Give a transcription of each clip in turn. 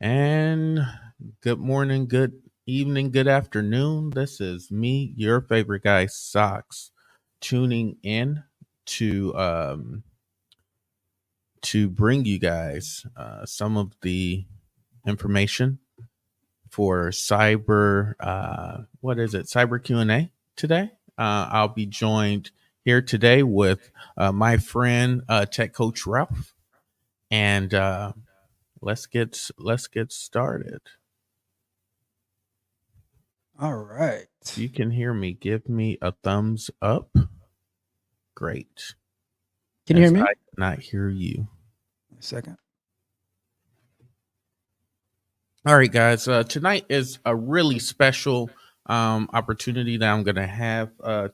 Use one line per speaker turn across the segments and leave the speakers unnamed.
And good morning, good evening, good afternoon. This is me, your favorite guy, Socks, tuning in to um to bring you guys some of the information for cyber Q&A today. I'll be joined here today with my friend Tech Coach Ralph, and let's get started.
All right.
If you can hear me, give me a thumbs up. Great.
Can you hear me?
I cannot hear you.
A second.
All right, guys. Tonight is a really special opportunity that I'm going to have uh,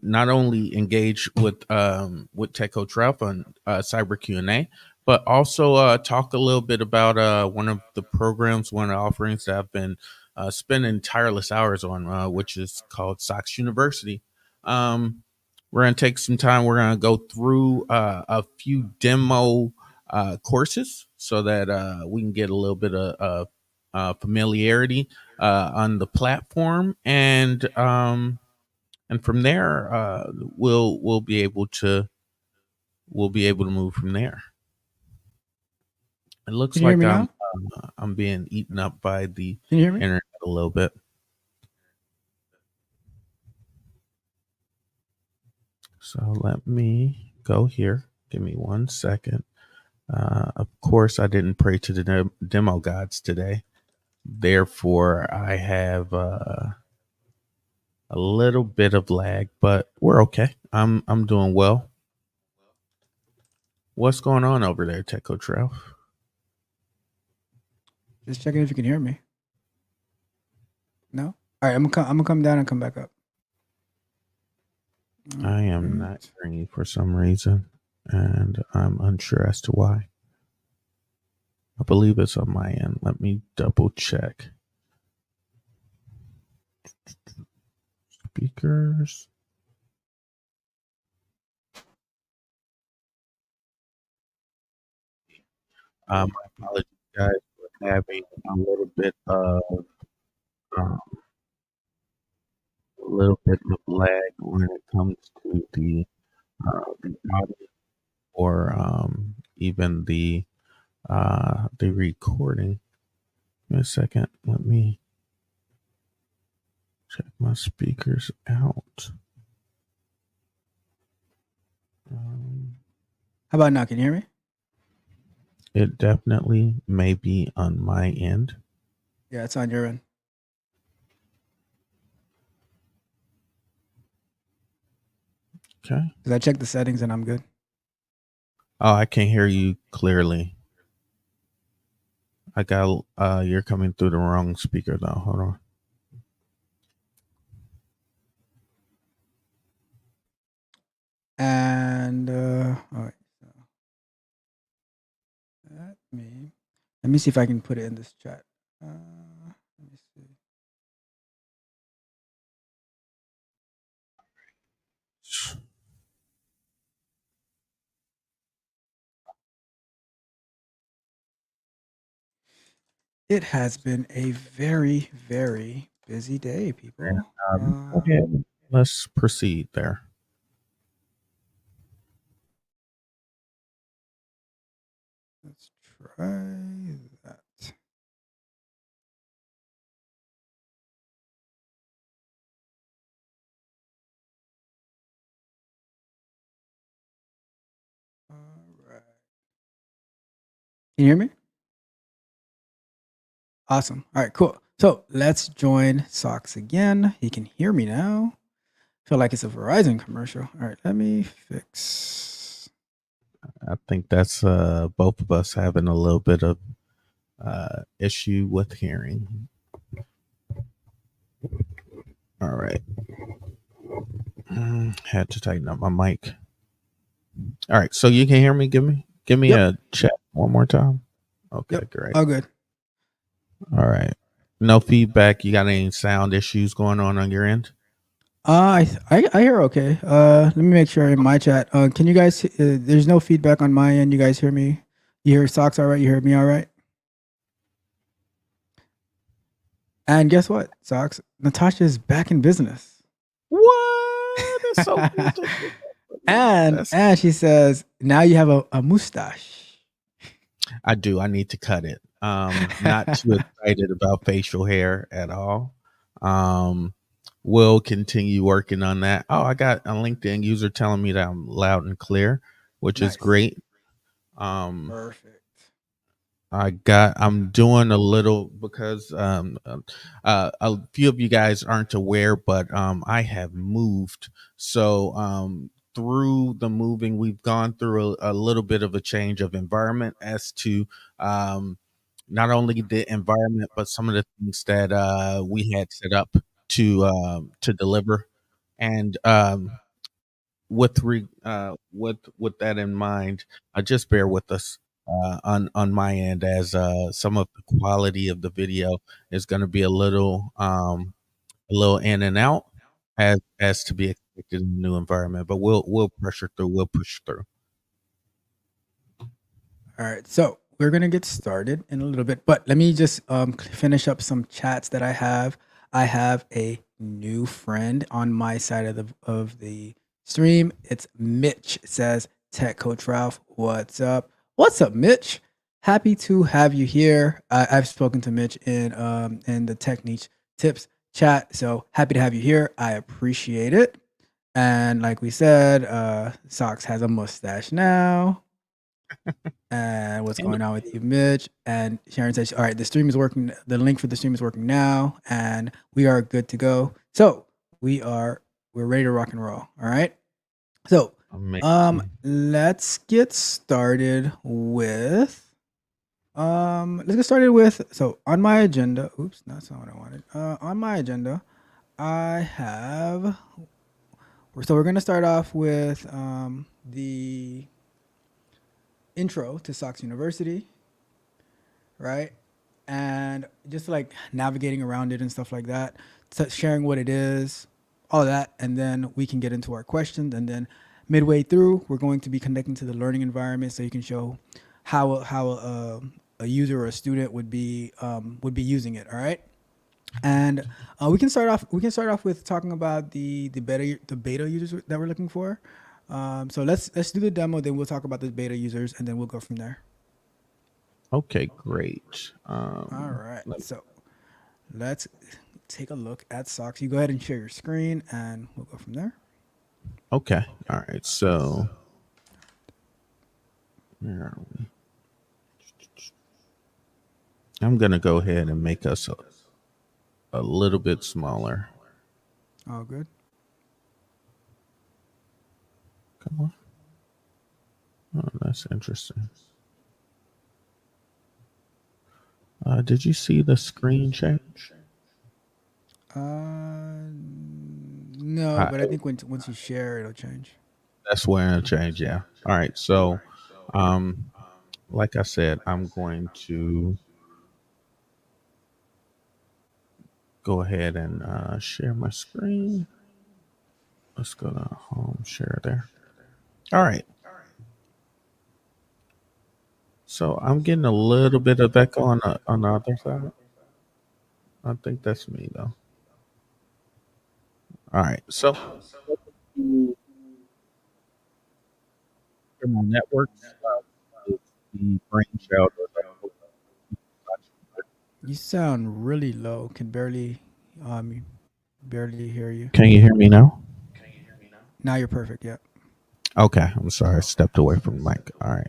not only engage with Tech Coach Ralph on Cyber Q&A, but also talk a little bit about one of the programs, one of the offerings that I've been spending tireless hours on, which is called Sox University. We're going to take some time. We're going to go through a few demo courses so that we can get a little bit of familiarity on the platform, and from there we'll be able to move from there. It looks
Can you hear
like
me now?
I'm being eaten up by the
Can you hear me?
internet a little bit. So let me go here. Give me 1 second. Of course, I didn't pray to the demo gods today. Therefore, I have a little bit of lag, but we're okay. I'm doing well. What's going on over there, Tech Coach Ralph?
Just checking if you can hear me. No? All right, I'm gonna come down and come back up.
I am not hearing you for some reason, and I'm unsure as to why. I believe it's on my end. Let me double check. Speakers. My apologies, guys, for having a little bit of um, lag when it comes to the audio or even the recording. Give me a second. Let me check my speakers out.
How about now? Can you hear me?
It definitely may be on my end.
Yeah, it's on your end.
Okay.
Because I checked the settings and I'm good.
Oh, I can hear you clearly. I got you're coming through the wrong speaker though. Hold on.
And all right. So let me see if I can put it in this chat. Let me see. It has been a very, very busy day, people.
Okay. Let's proceed there.
Let's try that. All right. Can you hear me? Awesome. All right, cool. So let's join Socks again. He can hear me now. Feel like it's a Verizon commercial. All right, let me fix.
I think that's both of us having a little bit of issue with hearing. All right. Had to tighten up my mic. All right, so you can hear me. Give me a check one more time. Okay, great.
All good.
All right. No feedback. You got any sound issues going on your end?
I hear okay. Let me make sure in my chat. Can you guys? There's no feedback on my end. You guys hear me? You hear Socks all right? You hear me all right? And guess what, Socks? Natasha's back in business.
What? It's so good to hear that. That's
And she says now you have a mustache.
I do. I need to cut it. Not too excited about facial hair at all. Um, we'll continue working on that. Oh, I got a LinkedIn user telling me that I'm loud and clear, which is
Nice.
great. Um,
Perfect.
I'm doing a little because a few of you guys aren't aware, but I have moved. So through the moving, we've gone through a little bit of a change of environment as to um, not only the environment, but some of the things that we had set up to deliver. And with that in mind, just bear with us on my end as some of the quality of the video is going to be a little in and out as to be expected in the new environment. But we'll pressure through. We'll push through.
All right, so we're gonna get started in a little bit, but let me just finish up some chats that I have. I have a new friend on my side of the stream. It's Mitch. It says Tech Coach Ralph. What's up? What's up, Mitch? Happy to have you here. I've spoken to Mitch in the Tech Niche Tips chat, so happy to have you here. I appreciate it. And like we said, Socks has a mustache now. And what's
And
going on with you, Mitch? And Sharon says, all right, the stream is working. The link for the stream is working now, and we are good to go. So we're ready to rock and roll. All right. So
amazing.
let's get started with so on my agenda. Oops, that's not what I wanted. On my agenda, I have so we're gonna start off with the intro to Sox University, right? And just like navigating around it and stuff like that, so sharing what it is, all that, and then we can get into our questions. And then midway through, we're going to be connecting to the learning environment, so you can show how a user or a student would be using it. All right. And we can start off. We can start off with talking about the beta users that we're looking for. So let's do the demo. Then we'll talk about the beta users, and then we'll go from there.
Okay, great.
All right. So let's take a look at Socks. You go ahead and share your screen, and we'll go from there.
Okay, all right. So where are we? I'm gonna go ahead and make us a little bit smaller.
All good.
Come on. Oh, that's interesting. Did you see the screen change?
No, but I think once you share, it'll change.
That's where it'll change. Yeah. All right. So, um, like I said, I'm going to go ahead and share my screen. Let's go to home share there. All right. So I'm getting a little bit of echo on the other side. I think that's me though. All right. So my network is the brainchild of
You sound really low. Can barely hear you.
Can you hear me now?
Now you're perfect. Yeah.
Okay. I'm sorry. I stepped away from the mic. All right.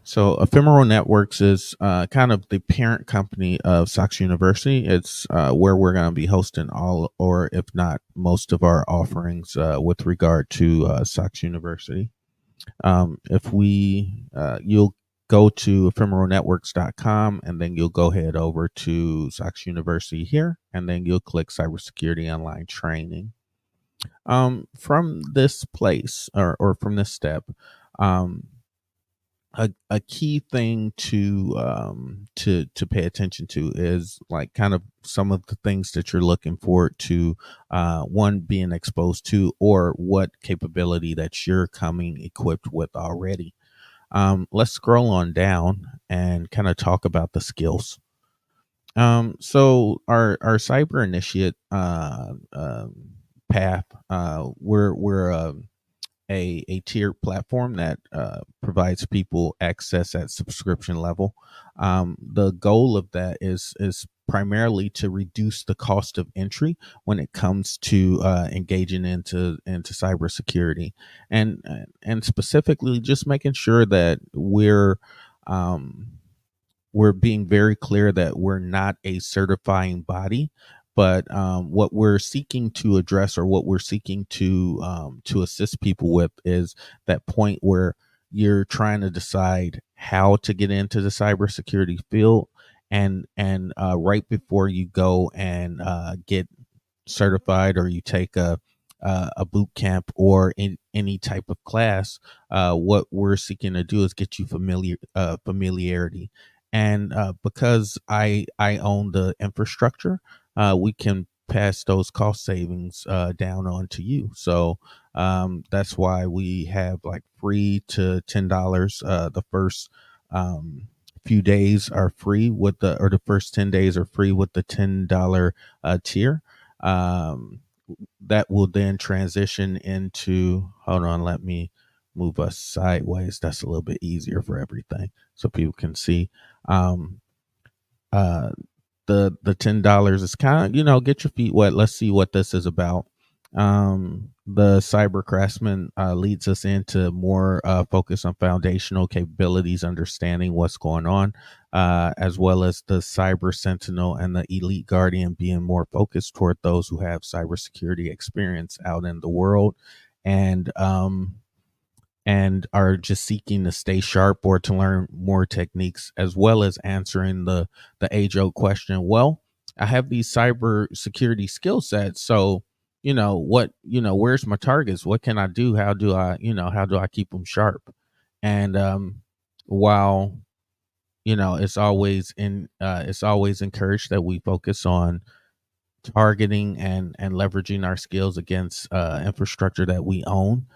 So, Ephemeral Networks is kind of the parent company of Sox University. It's where we're going to be hosting all, or if not most, of our offerings with regard to Sox University. If you'll go to ephemeralnetworks.com and then you'll go head over to Sox University here, and then you'll click Cybersecurity Online Training. From this place or from this step, um, a key thing to pay attention to is like kind of some of the things that you're looking forward to, one being exposed to, or what capability that you're coming equipped with already. Let's scroll on down and kind of talk about the skills. So our cyber initiate path, we're a tiered platform that provides people access at subscription level. The goal of that is primarily to reduce the cost of entry when it comes to engaging into cybersecurity, and specifically just making sure that um, we're being very clear that we're not a certifying body, but what we're seeking to address, or what we're seeking to assist people with, is that point where you're trying to decide how to get into the cybersecurity field, and right before you go and get certified, or you take a boot camp or in any type of class, what we're seeking to do is get you familiarity. And because I own the infrastructure, we can pass those cost savings down on to you. So that's why we have like free to $10. The first few days are free with the first 10 days are free with the $10 tier. Um, that will then transition into, hold on, let me move us sideways. That's a little bit easier for everything so people can see. Um, uh, the $10 is kind of, get your feet wet. Let's see what this is about. The cyber craftsman leads us into more focus on foundational capabilities, understanding what's going on, as well as the cyber sentinel and the elite guardian being more focused toward those who have cybersecurity experience out in the world, and are just seeking to stay sharp or to learn more techniques, as well as answering the age old question. Well, I have these cyber security skill sets, so where's my targets? What can I do? How do I keep them sharp? And while it's always encouraged that we focus on targeting and leveraging our skills against infrastructure that we own,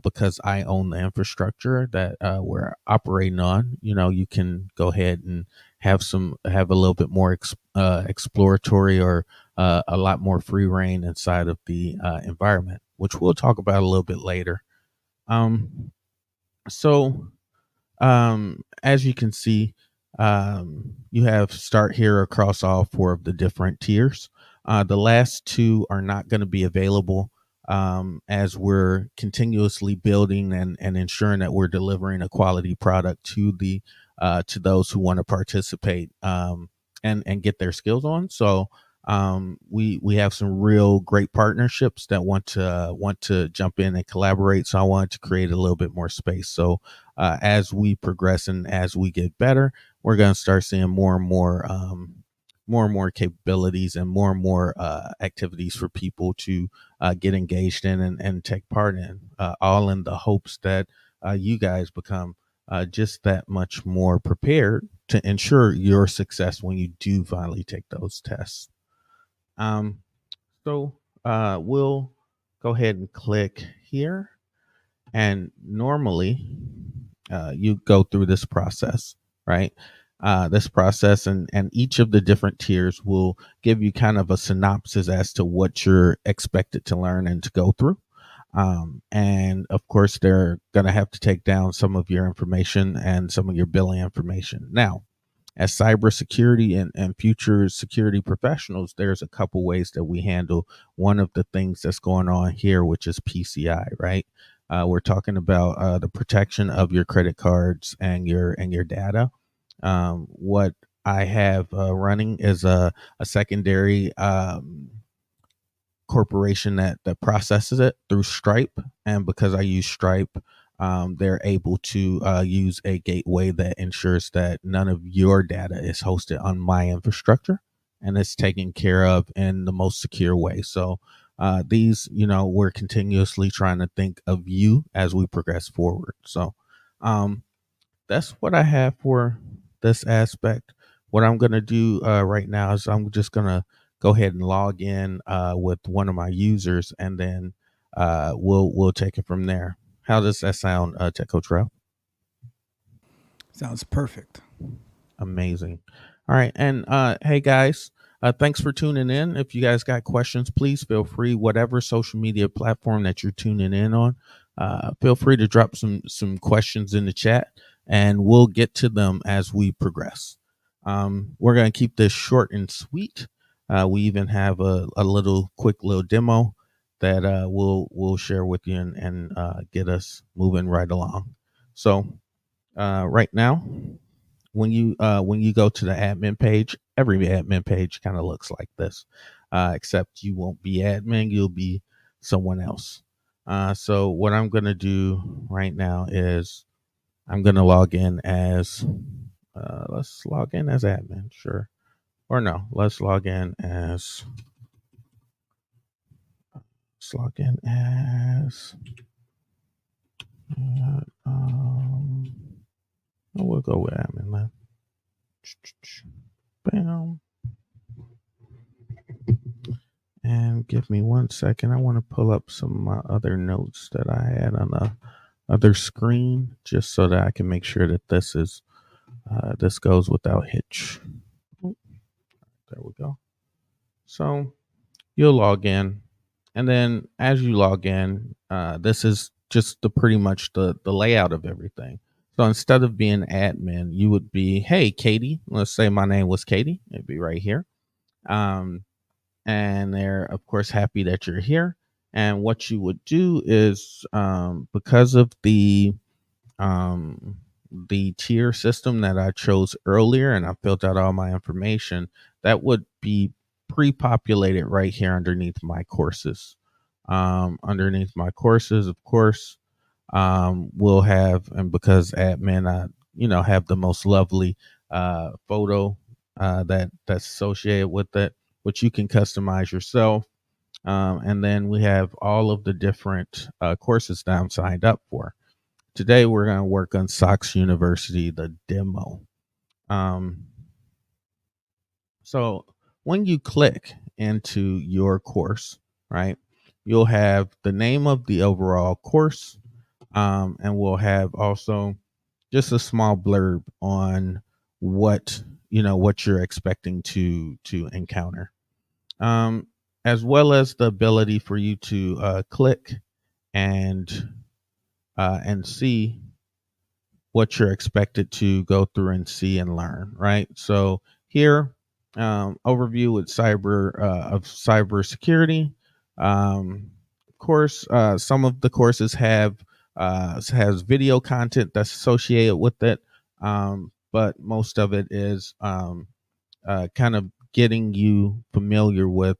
because I own the infrastructure that we're operating on. You can go ahead and have a little bit more exploratory, or a lot more free reign inside of the environment, which we'll talk about a little bit later. Um so as you can see, you have start here across all four of the different tiers. The last two are not going to be available, as we're continuously building and ensuring that we're delivering a quality product to those who want to participate, and get their skills on. So we have some real great partnerships that want to jump in and collaborate. So I wanted to create a little bit more space. So as we progress and as we get better, we're going to start seeing more and more capabilities and more activities for people to get engaged in and take part in, all in the hopes that you guys become just that much more prepared to ensure your success when you do finally take those tests. Um, so we'll go ahead and click here. And normally, you go through this process, right? This process, and each of the different tiers will give you kind of a synopsis as to what you're expected to learn and to go through. And of course, they're going to have to take down some of your information and some of your billing information. Now, as cybersecurity and future security professionals, there's a couple ways that we handle one of the things that's going on here, which is PCI, right? We're talking about the protection of your credit cards and your data. What I have running is a secondary corporation that processes it through Stripe, and because I use Stripe, they're able to use a gateway that ensures that none of your data is hosted on my infrastructure, and it's taken care of in the most secure way. So we're continuously trying to think of you as we progress forward. So that's what I have for this aspect. What I'm gonna do right now is I'm just gonna go ahead and log in with one of my users, and then we'll take it from there. How does that sound, Tech Coach Ralph?
Sounds perfect.
Amazing. All right. And hey, guys, thanks for tuning in. If you guys got questions, please feel free, whatever social media platform that you're tuning in on, feel free to drop some questions in the chat, and we'll get to them as we progress. We're going to keep this short and sweet. We even have a little quick little demo that we'll share with you and get us moving right along. So right now, when you go to the admin page, every admin page kind of looks like this, except you won't be admin, you'll be someone else. So what I'm gonna do right now is I'm gonna log in as let's log in as admin, sure, or no, let's log in as um, oh, we'll go with admin then. Bam. And give me 1 second. I want to pull up some of my other notes that I had on the other screen, just so that I can make sure that this goes without hitch. Oop, there we go. So you'll log in, and then as you log in, this is just the pretty much the layout of everything. So instead of being admin, you would be, hey Katie. Let's say my name was Katie. It'd be right here. Um, and they're of course happy that you're here. And what you would do is, because of um, the tier system that I chose earlier, and I filled out all my information, that would be pre-populated right here underneath my courses. Underneath my courses, of course, we'll have, and because admin, I have the most lovely photo that's associated with it, which you can customize yourself. And then we have all of the different courses that I'm signed up for. Today, we're going to work on Sox University, the demo. Um, so when you click into your course, right, you'll have the name of the overall course, and we'll have also just a small blurb on what what you're expecting to encounter, um, as well as the ability for you to click and see what you're expected to go through and see and learn. Right. So here, overview with cybersecurity. Of course, some of the courses have has video content that's associated with it, but most of it is kind of getting you familiar with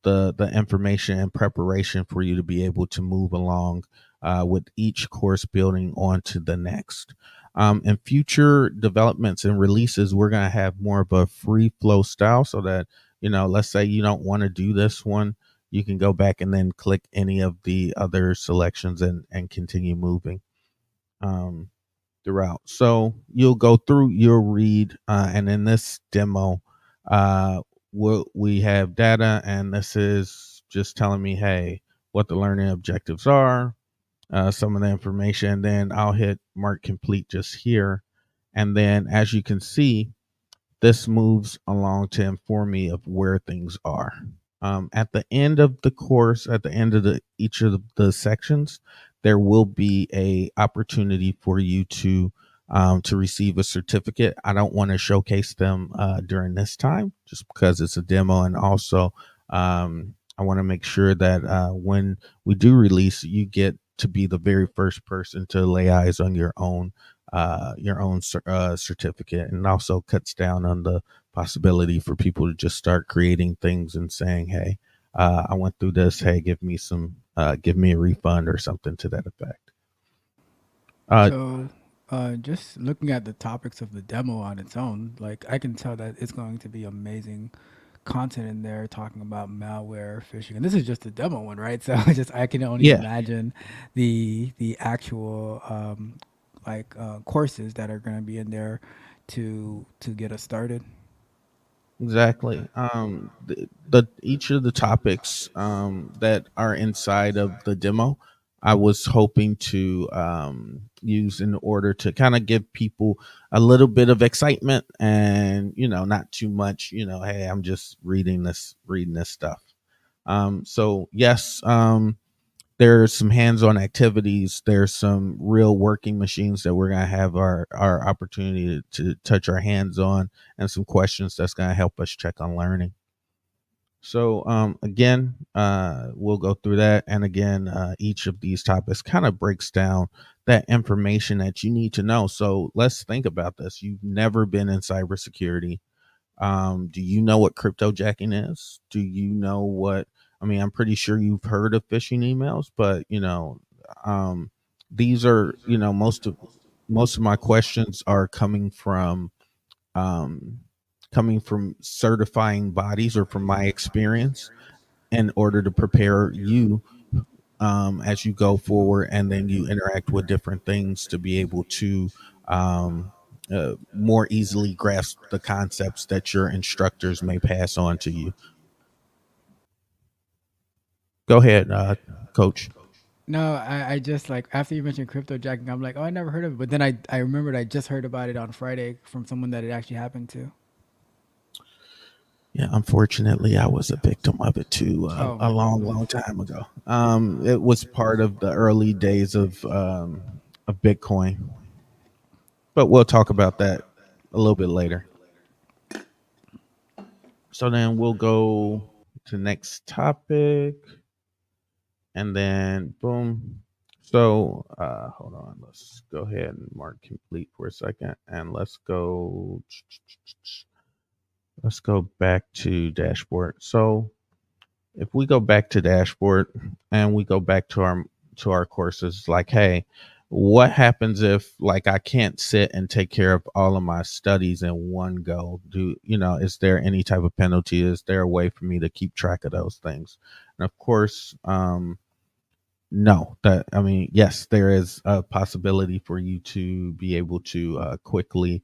the information and preparation for you to be able to move along with each course building on to the next. In future developments and releases, we're going to have more of a free flow style, so that let's say you don't want to do this one, you can go back and then click any of the other selections and continue moving. Um, Throughout. So you'll go through, you'll read, and in this demo, we have data, and this is just telling me, hey, what the learning objectives are, some of the information. And then I'll hit mark complete just here. And then as you can see, this moves along to inform me of where things are. At the end of the course, at the end of each of the sections, there will be a opportunity for you to receive a certificate. I don't want to showcase them during this time, just because it's a demo, and also I want to make sure that when we do release, you get to be the very first person to lay eyes on your own certificate, and also cuts down on the possibility for people to just start creating things and saying, hey, I went through this, hey, give me a refund or something to that effect. uh
So, just looking at the topics of the demo on its own, like I can tell that it's going to be amazing content in there talking about malware, phishing, and this is just the demo one, right? So just I can only
yeah.
imagine the actual like courses that are going to be in there to get us started.
Exactly. The each of the topics that are inside of the demo, I was hoping to use in order to kind of give people a little bit of excitement, and not too much. Hey, I'm just reading this stuff. So yes, there's some hands-on activities. There's some real working machines that we're going to have our opportunity to touch our hands on, and some questions that's going to help us check on learning. So again, we'll go through that, and again, each of these topics kind of breaks down that information that you need to know. So let's think about this. You've never been in cybersecurity. Do you know what cryptojacking is? Do you know what? I mean, I'm pretty sure you've heard of phishing emails, but um, these are most of my questions are um, coming from certifying bodies or from my experience in order to prepare you as you go forward, and then you interact with different things to be able to more easily grasp the concepts that your instructors may pass on to you. Go ahead, coach.
No, I just like after you mentioned crypto jacking, I'm like, oh, I never heard of it. But then I remembered I just heard about it on Friday from someone that it actually happened to.
Yeah, unfortunately, I was a victim of it too,
Oh
a
my
long,
goodness.
long time ago. It was part of the early days of Bitcoin, but we'll talk about that a little bit later. So then we'll go to next topic, and then boom. So hold on, let's go ahead and mark complete for a second, and let's go back to dashboard. So if we go back to dashboard and we go back to our courses, like, hey, what happens if like I can't sit and take care of all of my studies in one go? Is there any type of penalty? Is there a way for me to keep track of those things? And of course, no, that I mean, yes, there is a possibility for you to be able to quickly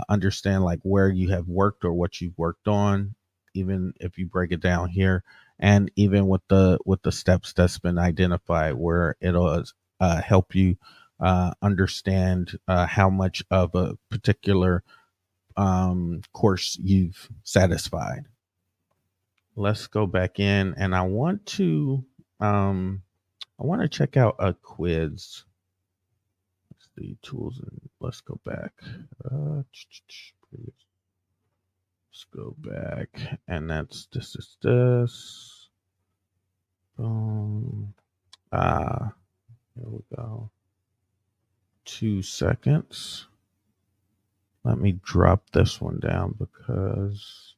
understand like where you have worked or what you've worked on, even if you break it down here, and even with the steps that's been identified, where it'll help you understand how much of a particular course you've satisfied. Let's go back in, and um, I want to check out a quiz. Let's see tools, and let's go back. Uh, let's go back, and that's this is this. Boom. Here we go. 2 seconds. Let me drop this one down because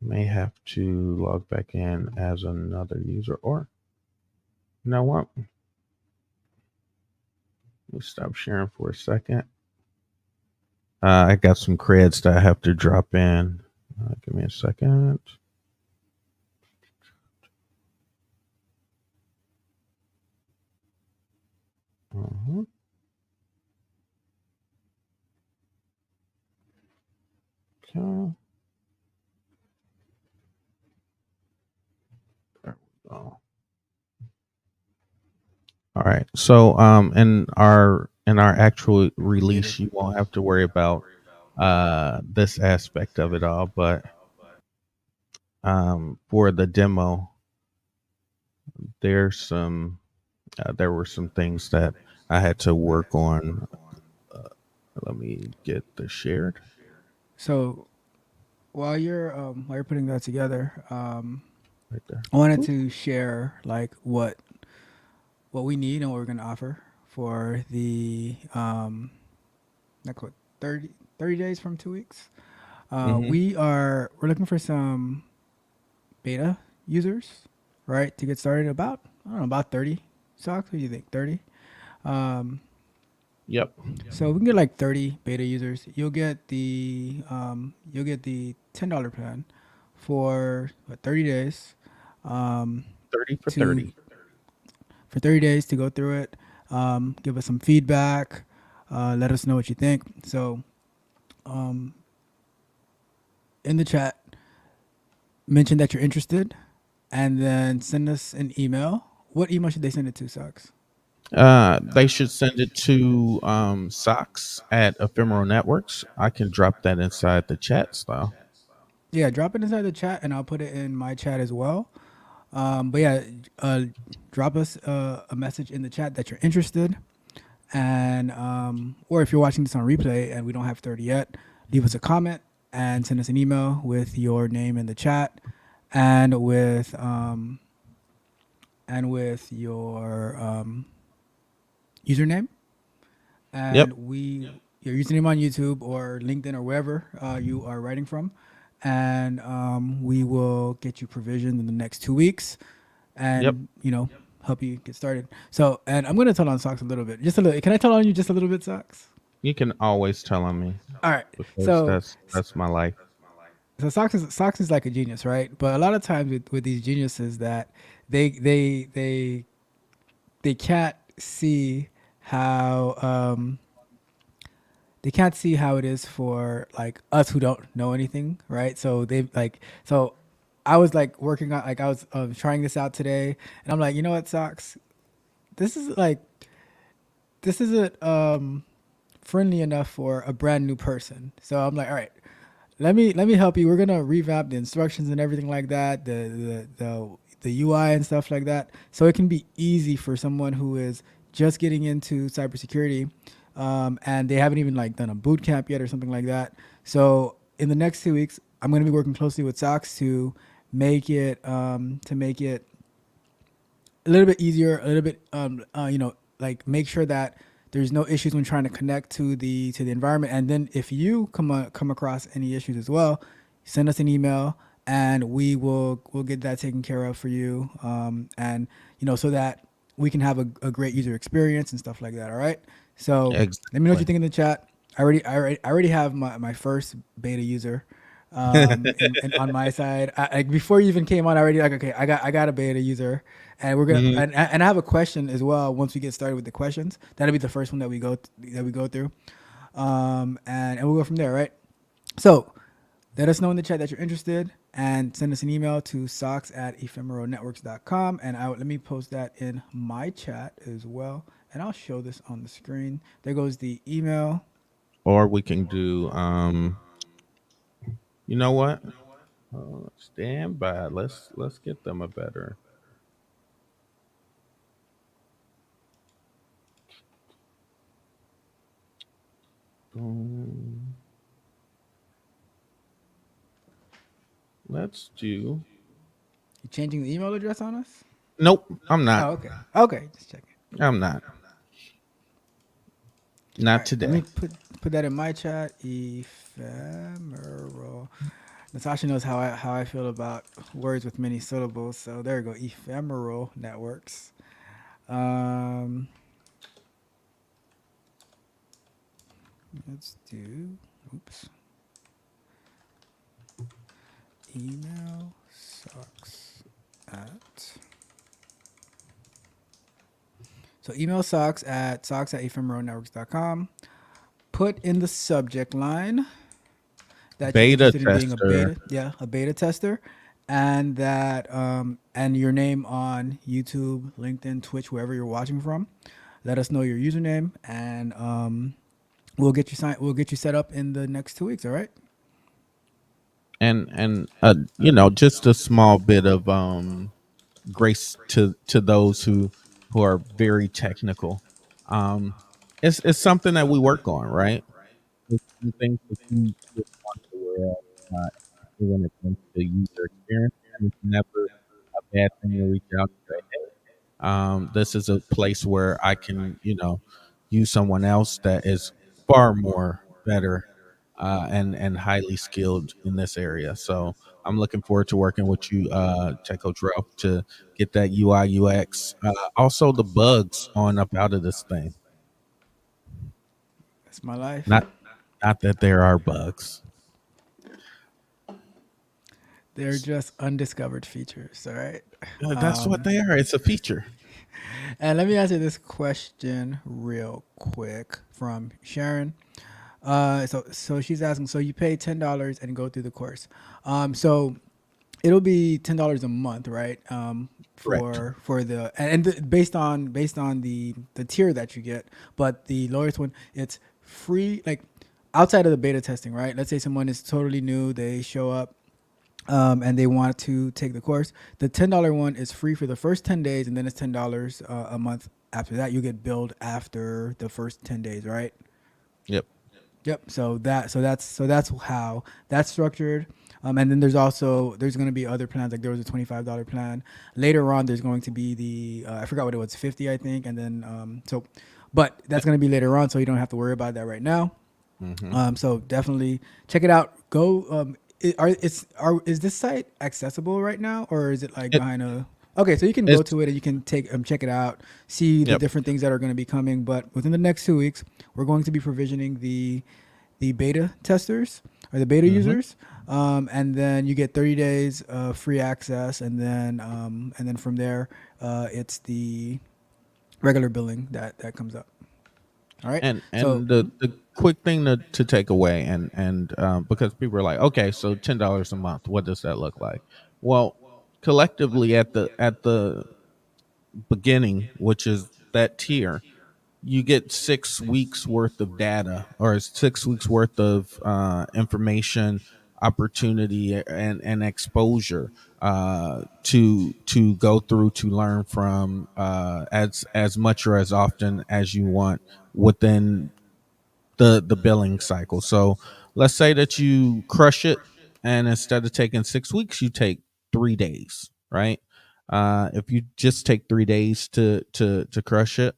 I may have to log back in as another user. Or you know what? Let me stop sharing for a second. I got some creds that I have to drop in. Give me a second. Uh-huh. Okay. There we go. All right. So in our actual release, you won't have to worry about this aspect of it all, but for the demo, there were some things that I had to work on. Uh, Let me get this shared
So while you're putting that together,
right there.
I wanted
Boop.
to share like what we need and what we're gonna offer for the like what 30 days from 2 weeks.
Mm-hmm.
We're looking for some beta users, right, to get started. About I don't know about 30 stocks. What do you think? 30. Um,
Yep.
so we can get like 30 beta users. You'll get the $10 plan for what, 30 days. Um,
30 for
to
30.
for 30 days to go through it. Give us some feedback. Let us know what you think. So um, in the chat, mention that you're interested, and then send us an email. What email should they send it to, Socks?
They should send it to socks at ephemeral networks. I can drop that inside the chats though.
Yeah, drop it inside the chat, and I'll put it in my chat as well. But yeah, uh, drop us a message in the chat that you're interested, and or if you're watching this on replay and we don't have 30 yet, leave us a comment and send us an email with your name in the chat, and with your username,
Yep.
and your username on YouTube or LinkedIn or wherever you are writing from, and we will get you provisioned in the next 2 weeks,
Yep.
and help you get started. So, and I'm gonna tell on Socks a little bit, just a little. Can I tell on you just a little bit, Socks?
You can always tell on me
All right.
because
So,
that's my life.
Socks is like a genius, right? But a lot of times with these geniuses that they they they they can't see how they can't see how it is for like us who don't know anything, right? So they like so I was like working on like I was trying this out today, and I'm like, you know what, Socks, this is like this isn't friendly enough for a brand new person. So I'm like, all right, let me help you. We're gonna revamp the instructions and everything like that, the UI and stuff like that, so it can be easy for someone who is just getting into cybersecurity, and they haven't even like done a boot camp yet or something like that. So in the next 2 weeks, I'm gonna be working closely with Socks to make it a little bit easier, a little bit, like make sure that there's no issues when trying to connect to the environment. And then if you come across any issues as well, send us an email, and we'll get that taken care of for you. And so that we can have a great user experience and stuff like that. All right. So let me know what you
Exactly.
think in the chat. I already have my first beta user and on my side, like before you even came on, I already like, okay, I got a beta user, and we're gonna
Mhm.
and I have a question as well. Once we get started with the questions, that'll be the first one that we go through, and we'll go from there, right? So let us know in the chat that you're interested, and send us an email to socks@ephemeralnetworks.com, and let me post that in my chat as well, and I'll show this on the screen. There goes the email.
Or we can do you know what? Stand by. Let's get them a better. Um, let's do.
You changing the email address on us?
Nope, I'm not.
Oh, okay. Okay, just checking.
I'm not.
All
Not
right, let me
today.
put that in my chat. Ephemeral. Natasha knows how I feel about words with many syllables. So there we go. Ephemeral networks. Um, let's do. Oops. Email socks at. So email socks at ephemeralnetworks.com. Put in the subject line that you're
Beta
interested in being a
tester.
beta tester, and that and your name on YouTube, LinkedIn, Twitch, wherever you're watching from. Let us know your username, and we'll get you set up in the next 2 weeks. All right.
And just a small bit of grace to those who are very technical. Um, it's something that we work on, right? It's some things that you want to wear, especially when it comes to user experience, and it's never a bad thing to reach out and say, "Hey, this is a place where I can, use someone else that is far more better and highly skilled in this area." So I'm looking forward to working with you, Tech Coach Ralph, to get that UI UX, also the bugs on up out of this thing.
That's my life.
Not not that there are bugs.
They're just undiscovered features. All right.
That's what they are. It's a feature.
And let me answer this question real quick from Sharon. So she's asking. So you pay $10 and go through the course. So it'll be $10 a month, right?
Correct.
For the based on the tier that you get, but the lowest one it's free. Like outside of the beta testing, right? Let's say someone is totally new, they show up. And they want to take the course. The $10 one is free for the first 10 days, and then it's $10 a month. After that, you get billed after the first 10 days, right?
Yep.
Yep. So that's how that's structured. And then there's going to be other plans. Like there was a $25 plan. Later on, there's going to be the I forgot what it was, 50 I think. And then but that's going to be later on, so you don't have to worry about that right now.
Mm-hmm.
So definitely check it out. Go. Is this site accessible right now, or is it like
It,
behind a? Okay, so you can go
it's
to it and you can take check it out, see the
Yep.
different things that are going to be coming. But within the next 2 weeks, we're going to be provisioning the beta testers or the beta
Mm-hmm.
users, and then you get 30 days of free access, and then from there, it's the regular billing that comes up. All right. So
And the quick thing to take away, and because people are like, okay, so $10 a month, what does that look like? Well, collectively at the beginning, which is that tier, you get 6 weeks worth of data or 6 weeks worth of information, opportunity, and exposure to go through to learn from as much or as often as you want within the billing cycle. So let's say that you crush it, and instead of taking 6 weeks, you take 3 days, right? If you just take 3 days to crush it,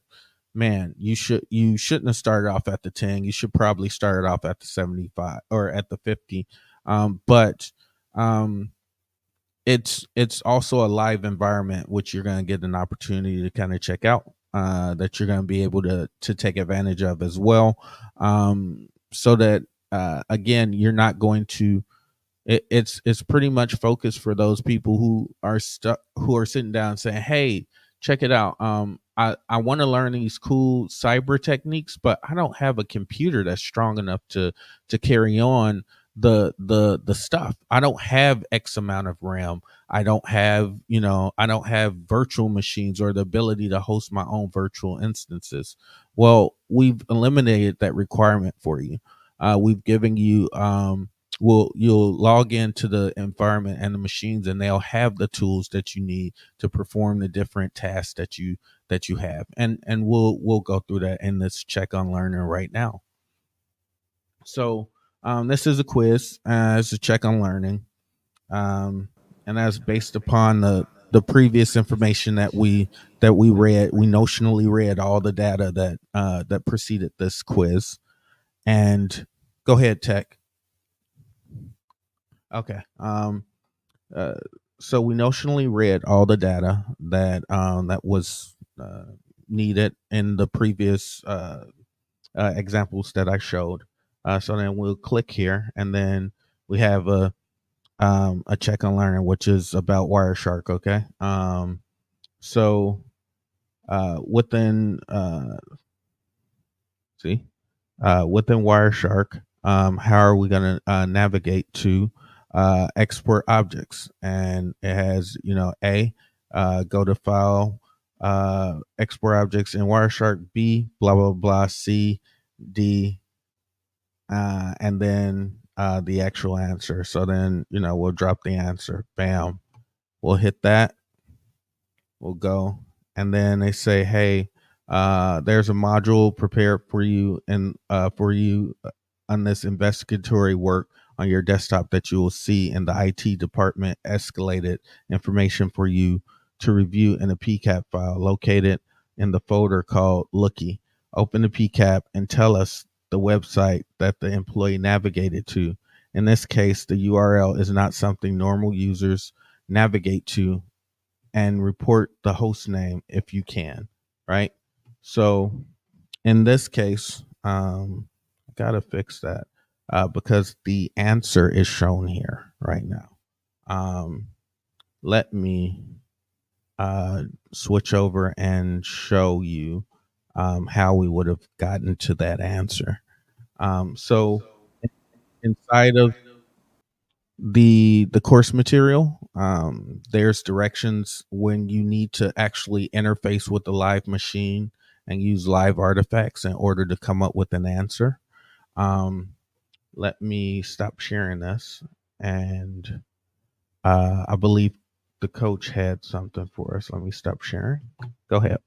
man, you shouldn't have started off at the 10. You should probably start off at the 75 or at the 50. But um, it's also a live environment which you're going to get an opportunity to kind of check out, that you're going to be able to take advantage of as well, so that again you're not going to it's pretty much focused for those people who are stuck, who are sitting down saying, hey, check it out, I want to learn these cool cyber techniques, but I don't have a computer that's strong enough to carry on the stuff. I don't have X amount of RAM. I don't have virtual machines or the ability to host my own virtual instances. Well, we've eliminated that requirement for you. We've given you you'll log into the environment and the machines, and they'll have the tools that you need to perform the different tasks that you have, and we'll go through that in this check on learning right now. So this is a quiz. It's a check on learning, um, and that's based upon the previous information that we read. We notionally read all the data that preceded this quiz. And go ahead, Tech. Okay. Uh, so we notionally read all the data that was needed in the previous examples that I showed. So then we'll click here, and then we have a check on learning, which is about Wireshark. Okay. So within see within Wireshark, how are we going to navigate to export objects? And it has, A, go to file, export objects in Wireshark, B, blah, blah, blah, C, D, and then the actual answer. So then, we'll drop the answer. Bam. We'll hit that, we'll go, and then they say, hey, there's a module prepared for you and on this investigatory work on your desktop that you will see in the IT department escalated information for you to review in a PCAP file located in the folder called Looky. Open the PCAP and tell us the website that the employee navigated to. In this case, the URL is not something normal users navigate to, and report the host name if you can, right? So in this case, I gotta fix that because the answer is shown here right now. Um, let me uh, switch over and show you how we would have gotten to that answer. So inside of the course material, there's directions when you need to actually interface with the live machine and use live artifacts in order to come up with an answer. Um, Let me stop sharing this. And I believe the coach had something for us. Let me stop sharing. Go ahead.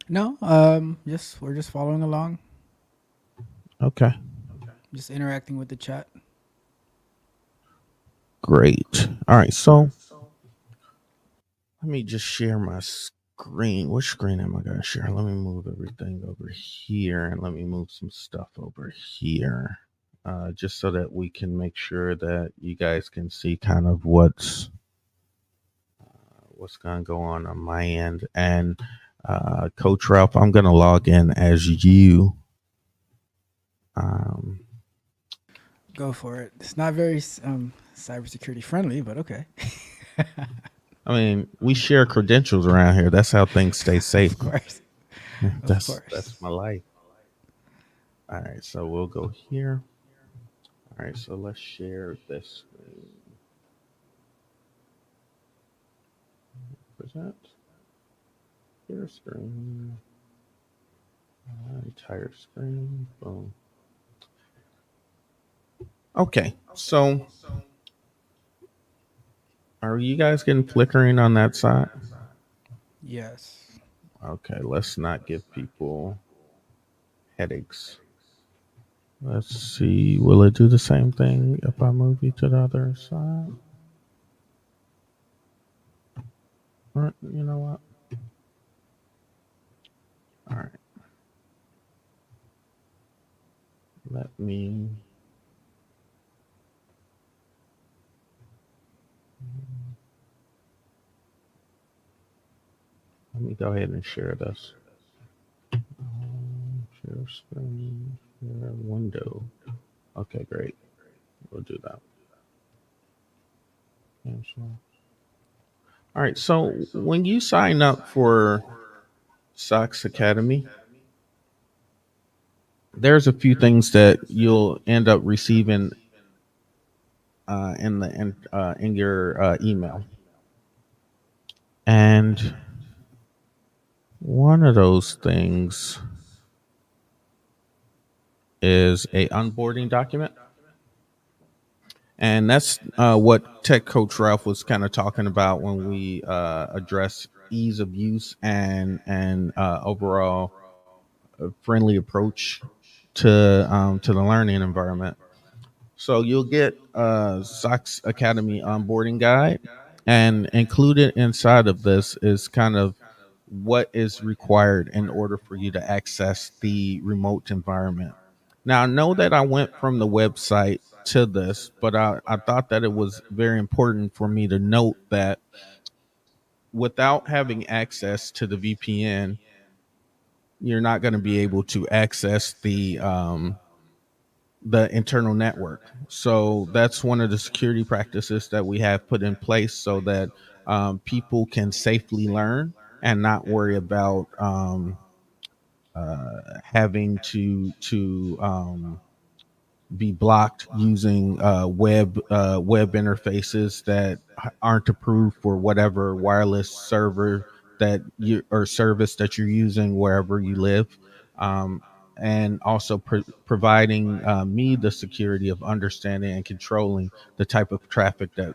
No, just we're just following along,
Okay,
just interacting with the chat.
great. All right, so let me just share my screen. Which screen am I going to share? Let me move everything over here and let me move some stuff over here. Just so that we can make sure that you guys can see kind of what's going to go on my end. And Coach Ralph, I'm going to log in as you. Um,
Go for it. It's not very cybersecurity friendly, but okay.
I mean, we share credentials around here. That's how things stay safe.
Of course, of
That's
course.
my life. All right, so we'll go here. All right, so let's share this screen. Present, share screen, entire screen. Boom. Okay, so are you guys getting flickering on that side?
Yes.
Okay, let's not give people headaches. Let's see. Will it do the same thing if I move you to the other side? Or, you know what? All right. Let me let me go ahead and share this. Share screen. Share window. Okay, great. We'll do that. Cancel. All right. So when you sign up for Sox Academy, there's a few things that you'll end up receiving in your email, and one of those things is a onboarding document, and that's what Tech Coach Ralph was kind of talking about when we address ease of use and overall friendly approach to the learning environment. So you'll get Sox Academy onboarding guide, and included inside of this is kind of what is required in order for you to access the remote environment. Now, I know that I went from the website to this, but I thought that it was very important for me to note that without having access to the VPN, you're not going to be able to access the internal network. So that's one of the security practices that we have put in place so that people can safely learn and not worry about having to be blocked using web interfaces that aren't approved for whatever wireless server that you or service that you're using wherever you live, um, and also providing me the security of understanding and controlling the type of traffic that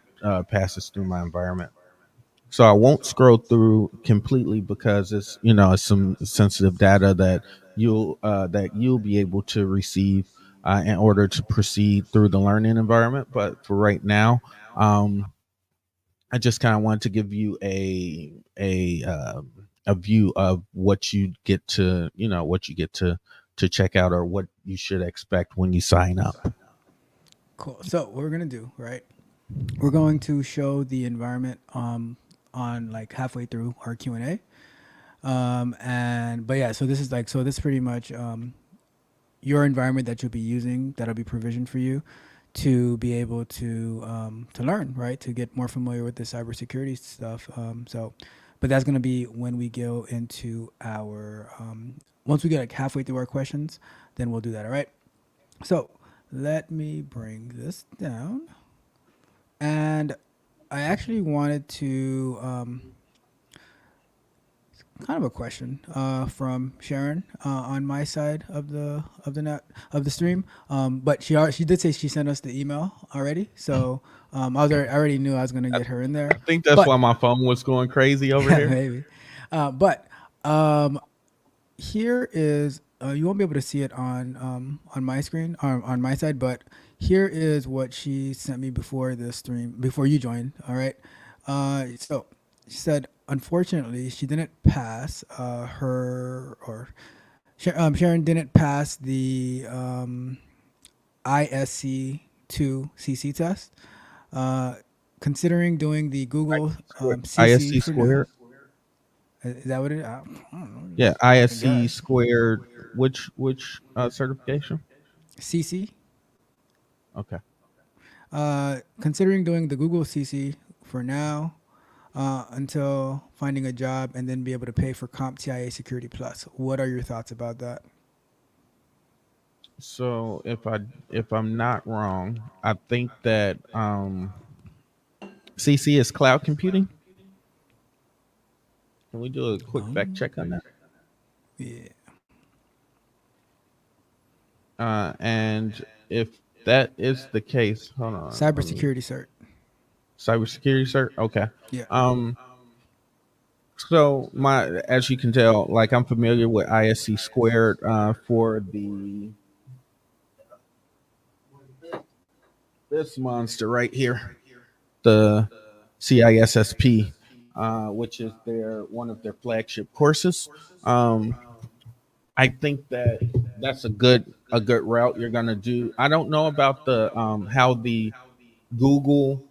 passes through my environment. So I won't scroll through completely because it's some sensitive data that you'll be able to receive in order to proceed through the learning environment. But for right now, I just kind of wanted to give you a view of what you get to to check out or what you should expect when you sign up.
Cool. So what we're gonna do, right? We're going to show the environment on like halfway through our Q and A. And but yeah, so this is this is pretty much your environment that you'll be using that'll be provisioned for you to be able to learn, right? To get more familiar with the cybersecurity stuff. But that's gonna be when we go into our once we get like halfway through our questions, then we'll do that. All right. So let me bring this down, and I actually wanted to kind of a question from Sharon on my side of the net of the stream. But she did say she sent us the email already, so I already knew I was gonna get her in there.
I think that's
But
why my phone was going crazy over
yeah,
here.
maybe. But here is you won't be able to see it on my screen on my side, but here is what she sent me before the stream before you joined. All right. So she said, unfortunately, she didn't pass her or Sharon didn't pass the ISC two CC test. Uh, Considering doing the Google CC
ISC
for now.
squared.
Is that what it? I don't know.
Yeah,
I can
ISC
guess.
squared. Which certification?
CC.
Okay.
Considering doing the Google CC for now until finding a job and then be able to pay for CompTIA Security Plus. What are your thoughts about that?
So if I'm not wrong, I think that CC is cloud computing. Can we do a quick fact check on that?
Yeah.
And if that is the case, hold on. Let me
Cybersecurity cert.
cybersecurity cert. Okay.
Yeah.
Um. So my, as you can tell, like I'm familiar with ISC squared for the this monster right here, the CISSP, which is their one of their flagship courses. Um, I think that that's a good route you're gonna do. I don't know about the how the Google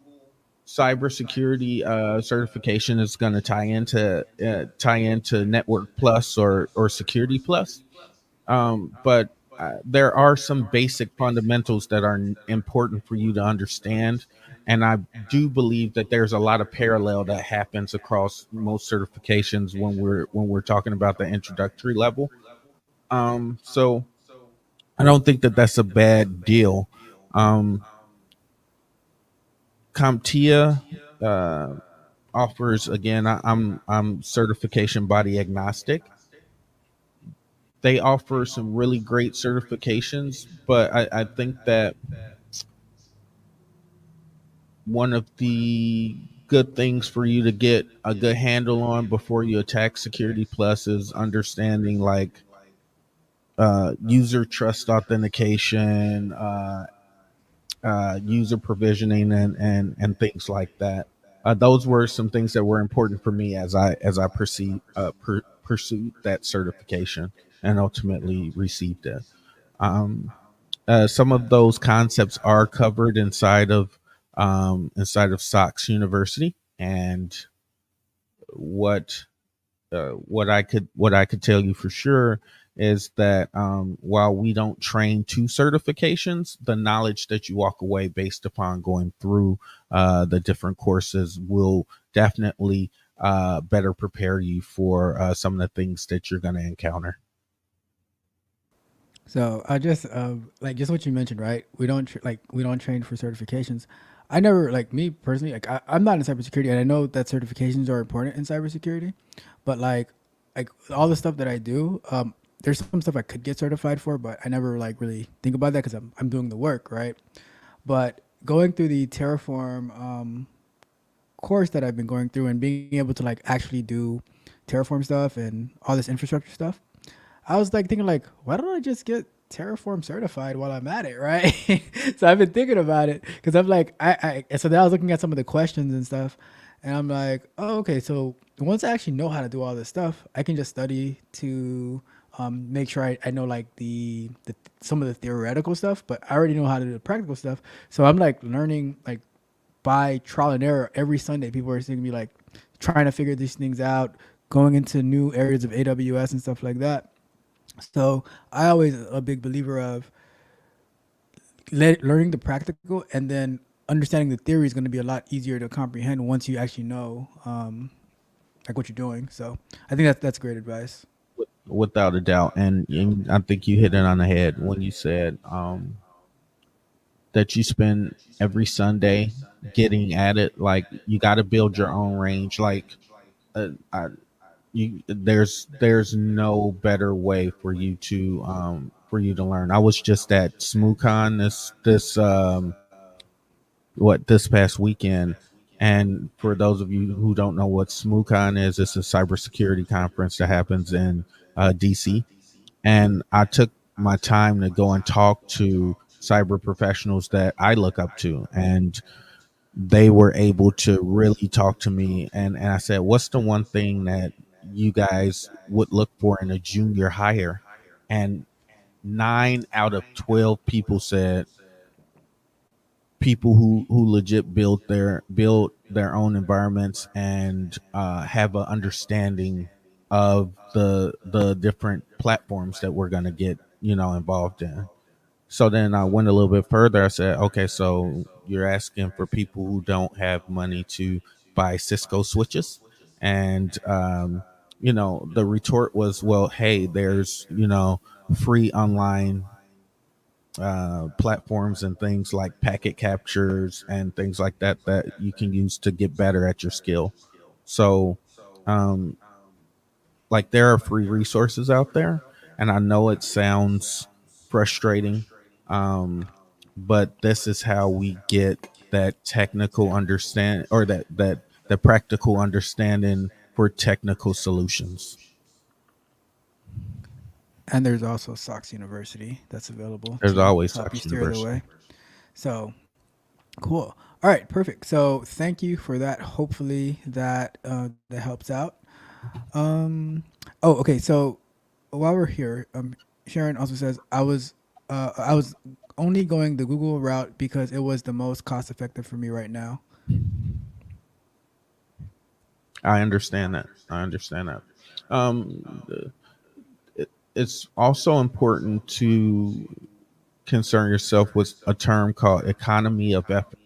cybersecurity certification is going to tie into Network Plus or Security Plus. But there are some basic fundamentals that are important for you to understand, and I do believe that there's a lot of parallel that happens across most certifications when we're talking about the introductory level. So I don't think that that's a bad deal. Um, CompTIA offers again. I'm certification body agnostic. They offer some really great certifications, but I think that one of the good things for you to get a good handle on before you attack Security Plus is understanding like user trust authentication, user provisioning, and things like that. Those were some things that were important for me as I pursued that certification and ultimately received it. Um, some of those concepts are covered inside of Sox University, and what what I could tell you for sure is that while we don't train to certifications, the knowledge that you walk away based upon going through the different courses will definitely better prepare you for some of the things that you're going to encounter.
So I just like just what you mentioned, right? We don't train for certifications. I never like me personally. I'm not in cybersecurity, and I know that certifications are important in cybersecurity, but like all the stuff that I do, there's some stuff I could get certified for, but I never like really think about that because I'm doing the work, right? But going through the Terraform course that I've been going through and being able to like actually do Terraform stuff and all this infrastructure stuff, I was like thinking like, why don't I just get Terraform certified while I'm at it, right? So I've been thinking about it because I'm like, so then I was looking at some of the questions and stuff, and I'm like, oh, okay. So once I actually know how to do all this stuff, I can just study to make sure I know like the some of the theoretical stuff, but I already know how to do the practical stuff. So I'm like learning like by trial and error every Sunday. People are seeing me like trying to figure these things out, going into new areas of AWS and stuff like that. So I always a big believer of learning the practical and then understanding the theory is going to be a lot easier to comprehend once you actually know like what you're doing. So I think that's great advice.
Without a doubt. And I think you hit it on the head when you said that you spend every Sunday getting at it. Like you got to build your own range. Like I, there's no better way for you to learn. I was just at SmooCon this past weekend. And for those of you who don't know what SmooCon is, it's a cybersecurity conference that happens in DC. And I took my time to go and talk to cyber professionals that I look up to, and they were able to really talk to me. And I said, what's the one thing that you guys would look for in a junior hire? And 9 out of 12 people said people who legit build their own environments and have an understanding of the different platforms that we're going to get involved in. So then I went a little bit further. I said, okay, so you're asking for people who don't have money to buy Cisco switches. And the retort was, well, hey, there's free online platforms and things like packet captures and things like that that you can use to get better at your skill. So, um, like there are free resources out there, and I know it sounds frustrating, um, but this is how we get that technical understand or that practical understanding for technical solutions.
And there's also Sox University that's available
There's
to
always
help you
Sox
steer the
University.
way. So cool. All right, perfect. So thank you for that. Hopefully that helps out. Um, oh, okay. So while we're here, Sharon also says I was only going the Google route because it was the most cost effective for me right now.
I understand that. I understand that. Um, it's also important to concern yourself with a term called economy of effort.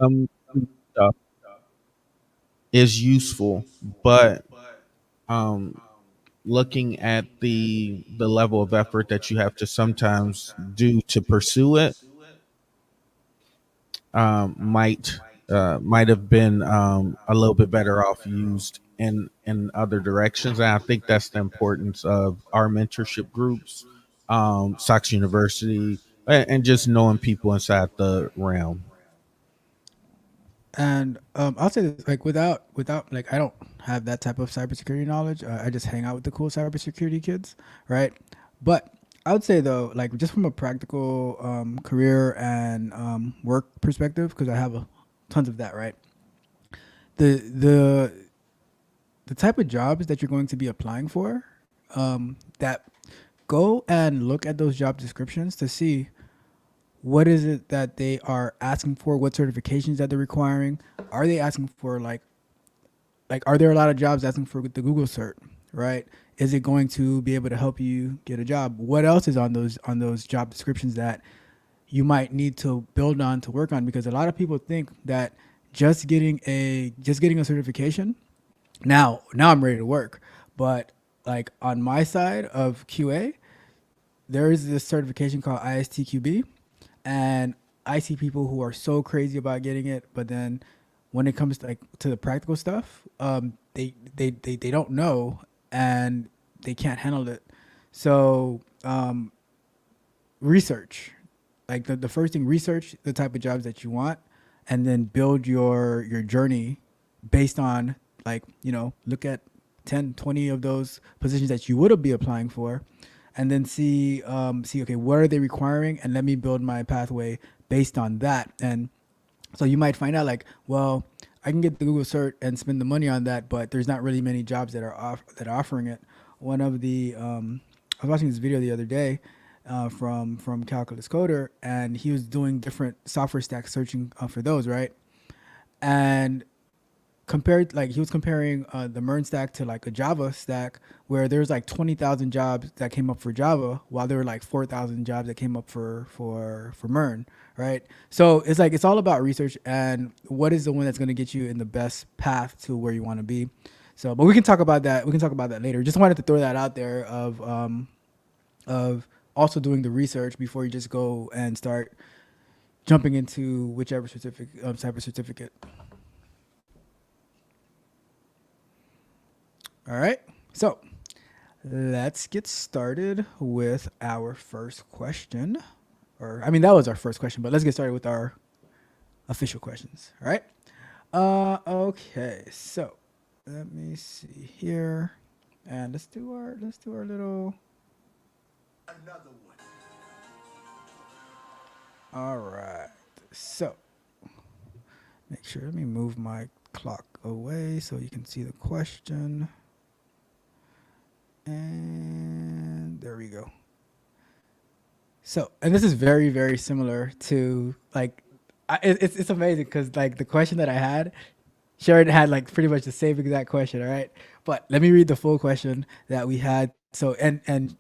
Some stuff is useful, but um, looking at the level of effort that you have to sometimes do to pursue it might have been a little bit better off used in other directions. And I think that's the importance of our mentorship groups, Sox University, and just knowing people inside the realm.
And I'll say this, like without like I don't have that type of cybersecurity knowledge. I just hang out with the cool cybersecurity kids, right? But I would say though, like just from a practical career and work perspective, because I have tons of that, right? The the the type of jobs that you're going to be applying for, that go and look at those job descriptions to see what is it that they are asking for, what certifications that they're requiring. Are they asking for like are there a lot of jobs asking for the Google cert, right? Is it going to be able to help you get a job? What else is on those job descriptions that you might need to build on to work on? Because a lot of people think that just getting a certification, now I'm ready to work. But like on my side of QA, there is this certification called ISTQB, and I see people who are so crazy about getting it, but then when it comes to like to the practical stuff, they don't know and they can't handle it. So research, like the first thing, research the type of jobs that you want, and then build your journey based on like look at 10, 20 of those positions that you would be applying for, and then see okay, what are they requiring, and let me build my pathway based on that. And so you might find out like, well, I can get the Google cert and spend the money on that, but there's not really many jobs that are offering it. One of the I was watching this video the other day from Calculus Coder, and he was doing different software stacks searching for those, right? And compared, like he was comparing the MERN stack to like a Java stack, where there's like 20,000 jobs that came up for Java, while there were like 4,000 jobs that came up for MERN, right? So it's like it's all about research and what is the one that's going to get you in the best path to where you want to be. So, but we can talk about that. We can talk about that later. Just wanted to throw that out there of also doing the research before you just go and start jumping into whichever certificate, type of certificate. All right. So let's get started with our first question. Or, I mean, that was our first question, but let's get started with our official questions. All right. Okay. So let me see here, and let's do our little. All right. So make sure. Let me move my clock away so you can see the question. And there we go. So, and this is very, very similar to like, it's amazing because like the question that I had, Sharon had like pretty much the same exact question. All right, but let me read the full question that we had. So, and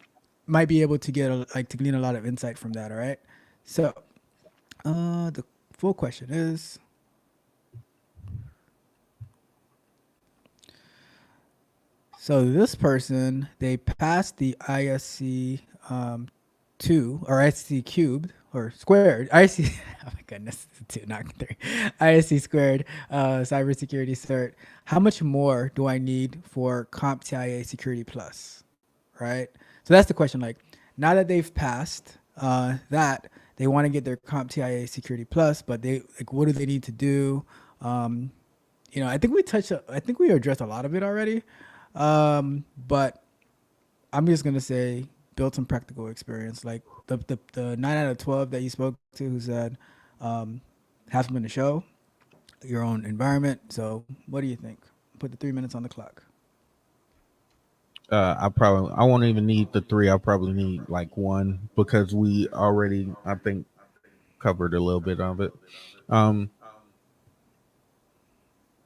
might be able to get like to glean a lot of insight from that. All right. So, the full question is, so this person, they passed the ISC 2 or ISC cubed or squared. ISC, oh my goodness, 2, not 3. ISC squared cybersecurity cert. How much more do I need for CompTIA Security Plus? Right? So that's the question. Like, now that they've passed that, they want to get their CompTIA Security Plus, but they like, what do they need to do? Um, I think I think we addressed a lot of it already. But I'm just gonna say build some practical experience. Like the 9 out of 12 that you spoke to, who said have them in the show, your own environment. So what do you think? Put the 3 minutes on the clock.
I won't even need the three. I'll probably need like one because we already, I think, covered a little bit of it. Um,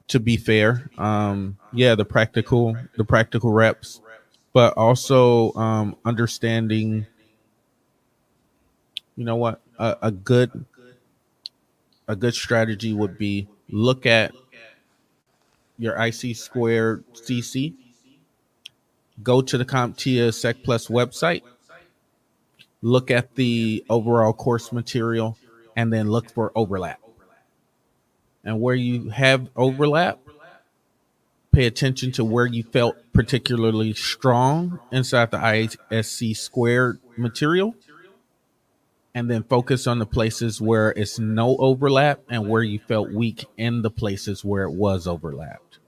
to be fair, yeah, the practical reps, but also understanding. You know what? A good strategy would be look at your IC squared CC, go to the CompTIA Sec Plus website, look at the overall course material, and then look for overlap. And where you have overlap, pay attention to where you felt particularly strong inside the ISC squared material, and then focus on the places where it's no overlap and where you felt weak in the places where it was overlapped.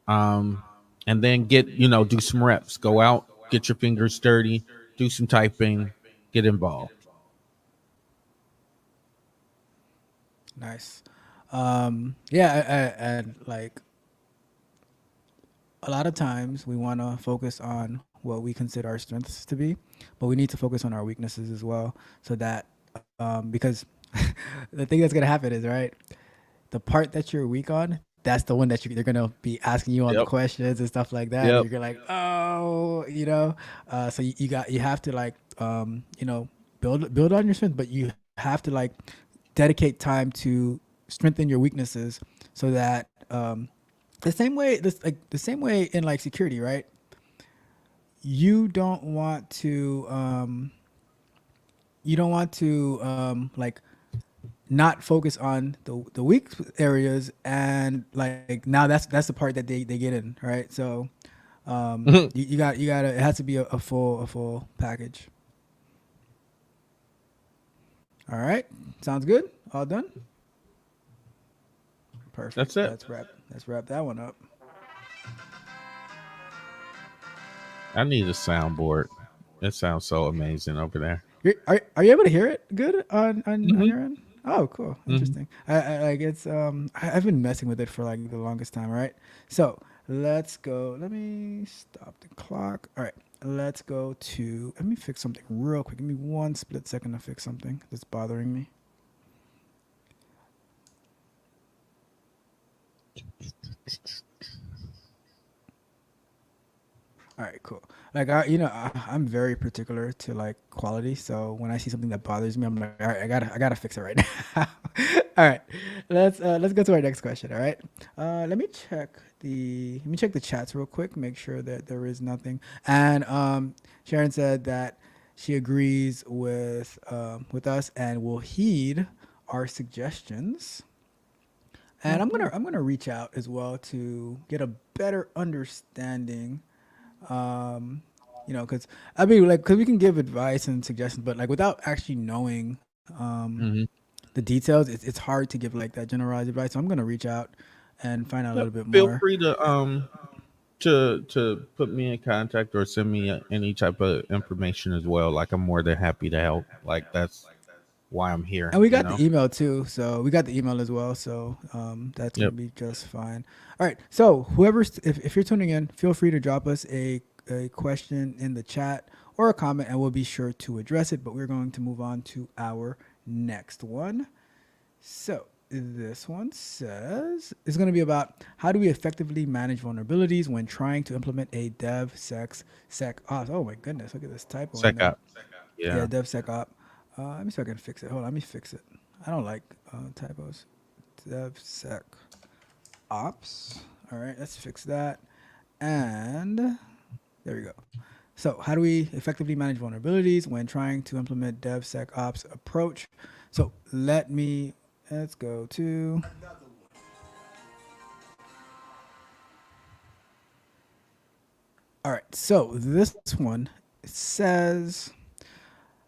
Um, and then do some reps. Go out, get your fingers dirty, do some typing, get involved.
Nice. Yeah, and like a lot of times we want to focus on what we consider our strengths to be, but we need to focus on our weaknesses as well, so that because the thing that's gonna happen is right, the part that you're weak on, that's the one that they're gonna be asking you on the
Yep.
questions and stuff like that, and
Yep.
you're like, oh, so you have to like build on your strength, but you have to like dedicate time to strengthen your weaknesses, so that the same way in like security, right? You don't want to like not focus on the weak areas, and like now that's the part that they get in, right? So you gotta it has to be a full package. All right, sounds good. All done. Perfect.
That's it.
Let's wrap that one up.
I need a soundboard. It sounds so amazing over there.
Are you able to hear it good on
Hmm.
your end? Oh, cool.
Hmm.
Interesting. I like it's I've been messing with it for like the longest time. All right. So let's go. Let me stop the clock. All right. Let's go to. Let me fix something real quick. Give me one split second to fix something that's bothering me. All right, cool. Like I'm very particular to like quality. So when I see something that bothers me, I'm like, all right, I gotta fix it right now. All right, let's go to our next question. All right, let me check the chats real quick, make sure that there is nothing. And Sharon said that she agrees with us and will heed our suggestions. And
Mhm.
I'm gonna reach out as well to get a better understanding, um because I mean, like, because we can give advice and suggestions, but like without actually knowing
Mhm.
the details, it's hard to give like that generalized advice. So I'm gonna reach out and find out a
Yep.
little bit
Feel
more.
free to put me in contact or send me any type of information as well. Like I'm more than happy to help. Like that's why I'm here.
And we
You
got
know.
the email too, so we got the email as well, so that's gonna
Yep.
be just fine. All right, so whoever's, if you're tuning in, feel free to drop us a question in the chat or a comment, and we'll be sure to address it. But we're going to move on to our next one. So this one says it's going to be about how do we effectively manage vulnerabilities when trying to implement a DevSecOps. Oh my goodness, look at this typo in
Sec
there.
up.
Yeah,
Yeah.
DevSecOps. Let me see if I can fix it. Hold on, let me fix it. I don't like typos. DevSecOps. All right, let's fix that. And there we go. So, how do we effectively manage vulnerabilities when trying to implement DevSecOps approach? So, let's go to. All right, so this one says,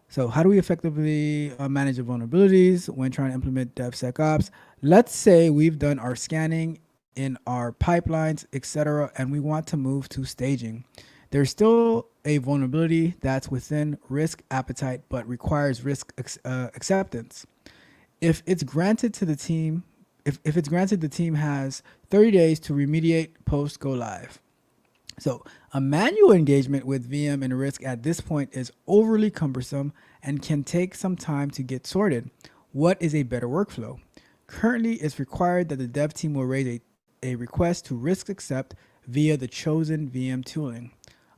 so how do we effectively manage the vulnerabilities when trying to implement DevSecOps? Let's say we've done our scanning in our pipelines, etc., and we want to move to staging. There's still a vulnerability that's within risk appetite but requires acceptance. If it's granted to the team, if it's granted, the team has 30 days to remediate post go live. So, a manual engagement with VM and risk at this point is overly cumbersome and can take some time to get sorted. What is a better workflow? Currently, it's required that the dev team will raise a request to risk accept via the chosen VM tooling.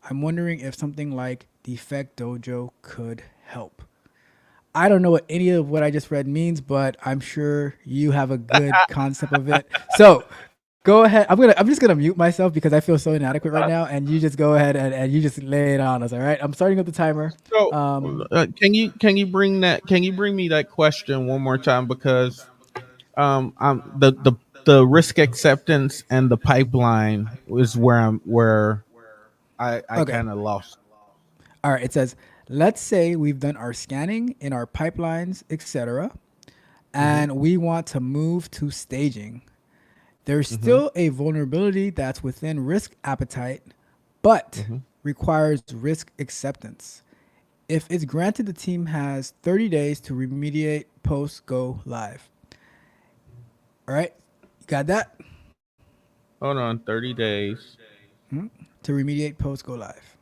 I'm wondering if something like Defect Dojo could help. I don't know what any of what I just read means, but I'm sure you have a good concept of it. So go ahead. I'm just gonna mute myself because I feel so inadequate right now, and you just go ahead and you just lay it on us. All right. I'm starting up the timer.
So,
Um,
can you bring me that question one more time because the risk acceptance and the pipeline is where I
okay.
kind of lost.
All right. It says, let's say we've done our scanning in our pipelines, etc.,
Hmm.
and we want to move to staging. There's
Hmm.
still a vulnerability that's within risk appetite, but
Hmm.
requires risk acceptance. If it's granted, the team has 30 days to remediate post go live. All right, you got that?
Hold on, 30 days.
To remediate post go live.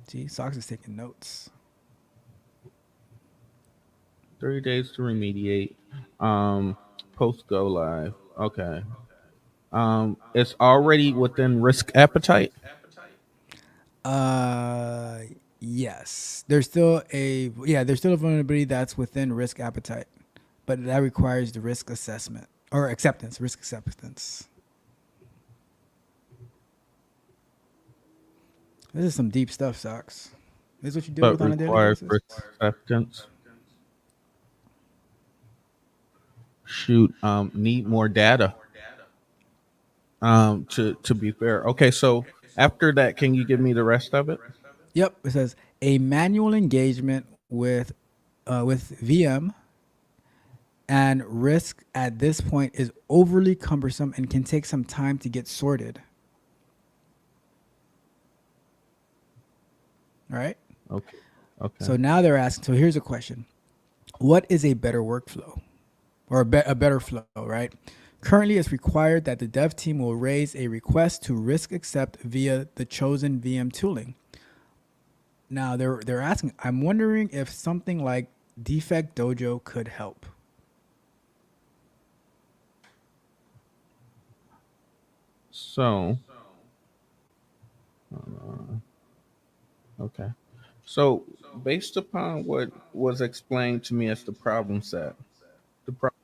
See, Socks is taking notes.
30 days to remediate. Um, Post go live. Okay. It's already within risk appetite.
Uh, yes. There's still a vulnerability that's within risk appetite, but that requires the risk assessment or acceptance, risk acceptance. This is some deep stuff, Socks. This is what you deal
But
with on a daily
requires
basis.
risk acceptance. Shoot, need more data. To be fair. Okay, so after that, can you give me the rest of it?
Yep, it says a manual engagement with VM and risk at this point is overly cumbersome and can take some time to get sorted. All right.
Okay. Okay.
So now they're asking. So here's a question: what is a better workflow or a better flow? Right. Currently, it's required that the dev team will raise a request to risk accept via the chosen VM tooling. Now they're asking. I'm wondering if something like Defect Dojo could help.
So. Okay. So, based upon what was explained to me as the problem set, the problem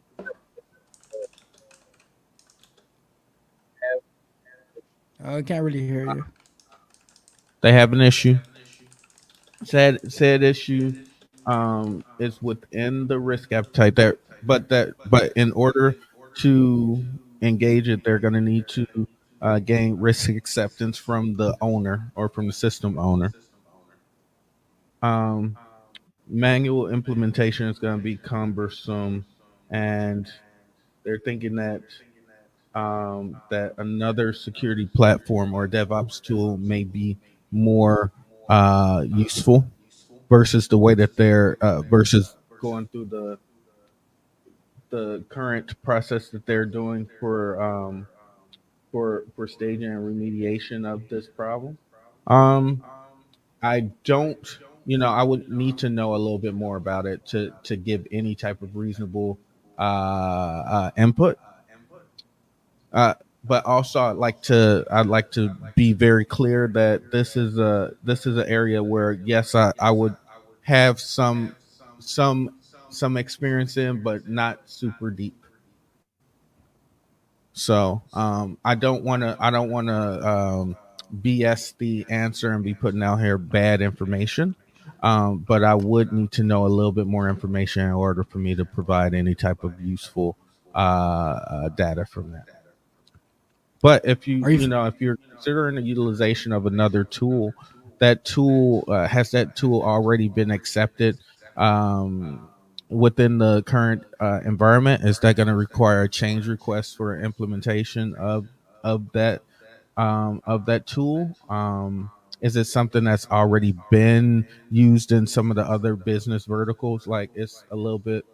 I can't really hear you.
they have an issue. Said issue is within the risk appetite there, but in order to engage it, they're going to need to gain risk acceptance from the owner or from the system owner. Um, Manual implementation is going to be cumbersome, and they're thinking that that another security platform or DevOps tool may be more useful versus the way that they're versus going through the current process that they're doing for staging and remediation of this problem. Um, I don't, I would need to know a little bit more about it to give any type of reasonable input. Uh, but also, I'd like to be very clear that this is an area where yes, I would have some some experience in, but not super deep. So I don't want to BS the answer and be putting out here bad information. But I would need to know a little bit more information in order for me to provide any type of useful data from that. But
Are you?
if you're considering the utilization of another tool, that tool has that tool already been accepted within the current environment? Is that going to require a change request for implementation of of that tool? Is it something that's already been used in some of the other business verticals? Like it's a little bit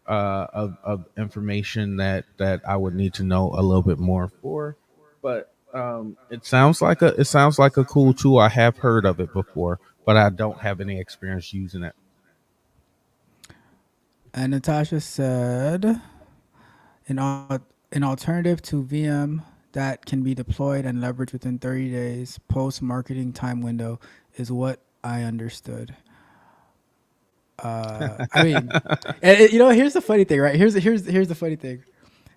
of information that I would need to know a little bit more for. But it sounds like a cool tool. I have heard of it before, but I don't have any experience using it.
And Natasha said an alternative to VM that can be deployed and leveraged within 30 days post marketing time window is what I understood. I mean, here's the funny thing, right? Here's the funny thing,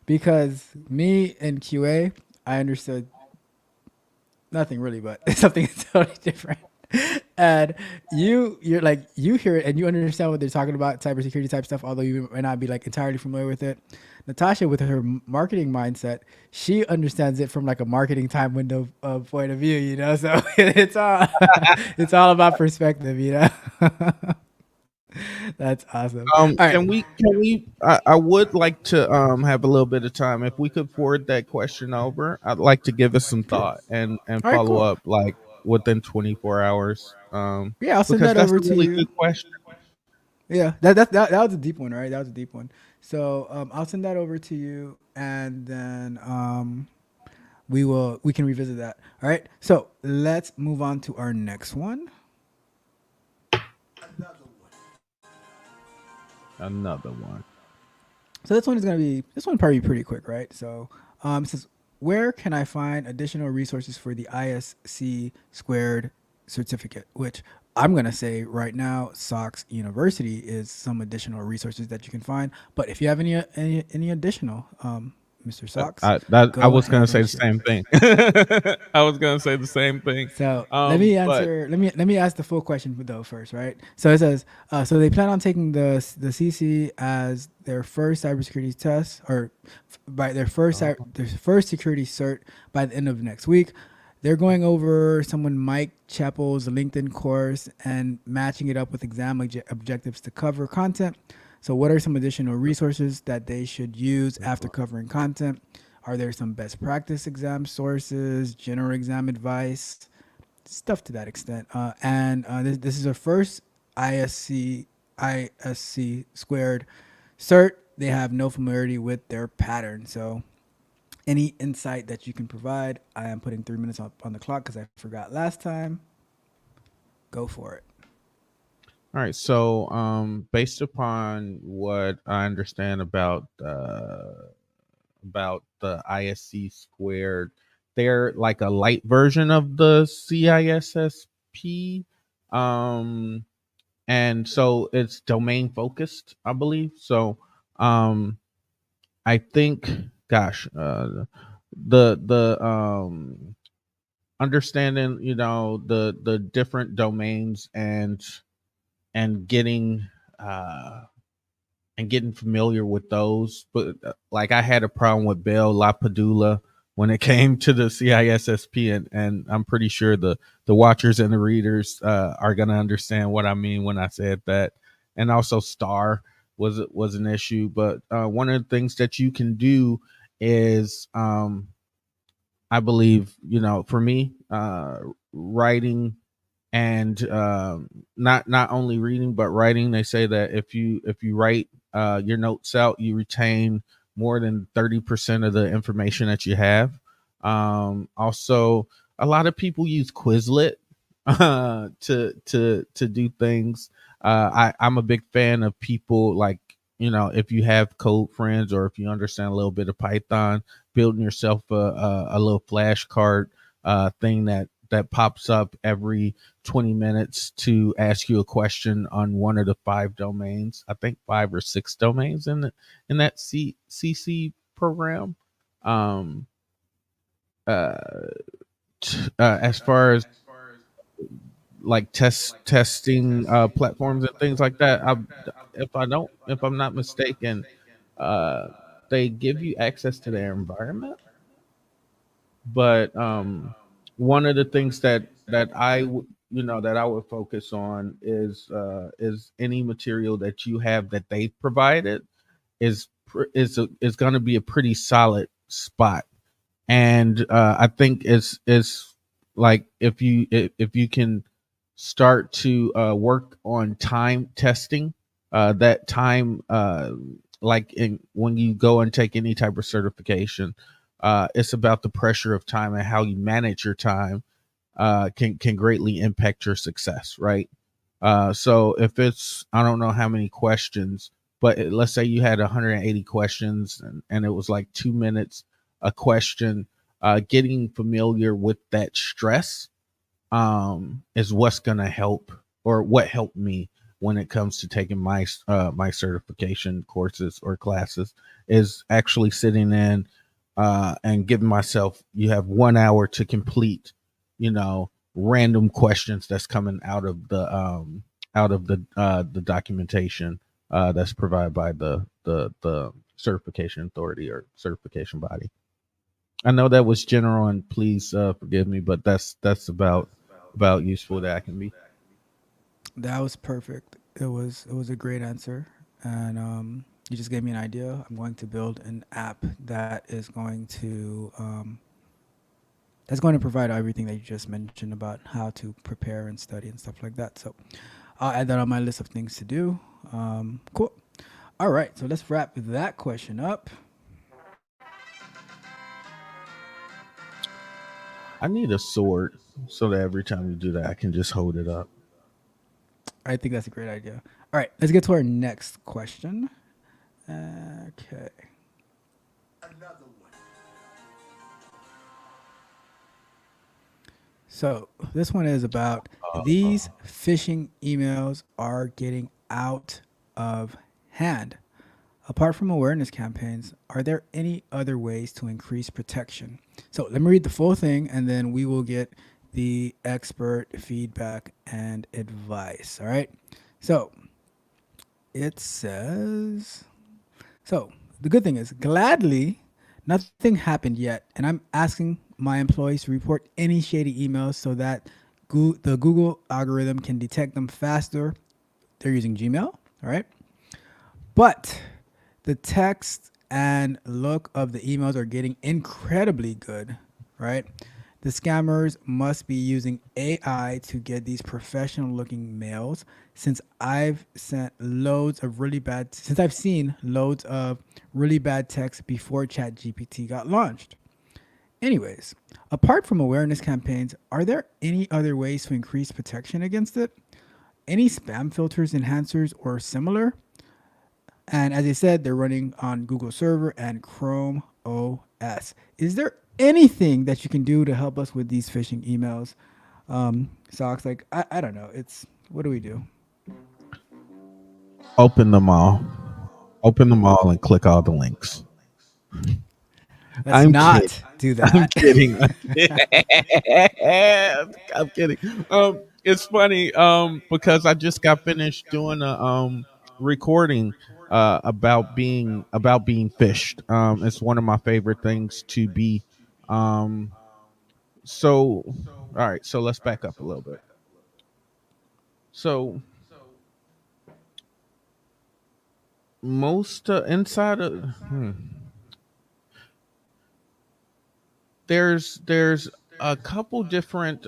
because me and QA, I understood nothing really, but something totally different. And you're like you hear it and you understand what they're talking about, cybersecurity type stuff, although you might not be like entirely familiar with it. Natasha, with her marketing mindset, she understands it from like a marketing time window point of view, So it's all it's all about perspective. That's awesome. All right,
Can we? I would like to have a little bit of time. If we could forward that question over, I'd like to give it some
cool.
thought and
All right,
follow
cool.
up like within 24 hours.
Yeah, I'll send
Because
that
that's
over
a
to
really
you.
good question.
Yeah, that was a deep one, right? That was a deep one. So I'll send that over to you, and then we can revisit that. All right. So let's move on to our next one.
Another one.
So this one probably pretty quick, right? So it says, where can I find additional resources for the ISC squared certificate? Which I'm gonna say right now, Sox University is some additional resources that you can find. But if you have any additional, Mr. Sox,
I
go
was gonna
ahead
say
and
the
share.
same thing. I was gonna say the same thing.
So let me
But
answer. Let me ask the full question though first, right? So it says, so they plan on taking the CC as their first cybersecurity test, or by their first security cert by the end of next week. They're going over someone Mike Chappell's LinkedIn course and matching it up with exam objectives to cover content. So, what are some additional resources that they should use after covering content? Are there some best practice exam sources, general exam advice, stuff to that extent? And this is our first ISC squared cert. They have no familiarity with their pattern. So, any insight that you can provide? I am putting 3 minutes up on the clock because I forgot last time. Go for it.
all right, so based upon what I understand about the ISC squared, they're like a light version of the CISSP. Um, and so it's domain focused, I believe. So um, I think, gosh, the understanding, the different domains and getting uh getting familiar with those. But like I had a problem with Bell LaPadula when it came to the CISSP, and I'm pretty sure the watchers and the readers are gonna understand what I mean when I said that. And also Star was an issue, but one of the things that you can do is, I believe, for me, writing and not only reading but writing. They say that if you write your notes out, you retain more than 30% of the information that you have. Also, a lot of people use Quizlet to do things. I'm a big fan of people, like, if you have code friends or if you understand a little bit of Python, building yourself a little flashcard thing that pops up every 20 minutes to ask you a question on one of the five domains. I think five or six domains in that CC program. Um, uh, as far as like testing platforms and things like that, if I'm not mistaken, uh, they give you access to their environment. But one of the things that I would focus on is any material that you have that they provided is going to be a pretty solid spot. And I think it's like if you can start to work on time testing, that time, like when you go and take any type of certification, it's about the pressure of time and how you manage your time can greatly impact your success, right? So if it's, I don't know how many questions, but let's say you had 180 questions, and it was like 2 minutes a question. Getting familiar with that stress is what's going to help, or what helped me when it comes to taking my certification courses or classes, is actually sitting in and giving myself, you have 1 hour to complete, random questions that's coming out of the documentation that's provided by the certification authority or certification body. I know that was general, and please forgive me, but that's about useful that I can be.
That was perfect. It was a great answer, and you just gave me an idea. I'm going to build an app that's going to provide everything that you just mentioned about how to prepare and study and stuff like that. So I'll add that on my list of things to do. Cool. All right, so let's wrap that question up.
I need a sword so that every time you do that, I can just hold it up.
I think that's a great idea. All right, let's get to our next question. Okay. So this one is about these phishing emails are getting out of hand. Apart from awareness campaigns, are there any other ways to increase protection? So let me read the full thing and then we will get the expert feedback and advice. All right. So it says, so the good thing is, gladly, nothing happened yet, and I'm asking my employees to report any shady emails so that the Google algorithm can detect them faster. They're using Gmail, all right? But the text and look of the emails are getting incredibly good, right? The scammers must be using AI to get these professional looking mails since I've seen loads of really bad text before ChatGPT got launched. Anyways, apart from awareness campaigns, are there any other ways to increase protection against it? Any spam filters, enhancers, or similar? And as I said, they're running on Google Server and Chrome OS. Is there anything that you can do to help us with these phishing emails? socks. Like I don't know. It's what do we do?
Open them all. Open them all and click all the links.
Let's
I'm kidding.
not do
I'm
that.
kidding. I'm kidding. It's funny. Because I just got finished doing a recording about being fished. It's one of my favorite things to be. Um, so, all right. So let's back up a little bit. So most inside of there's a couple different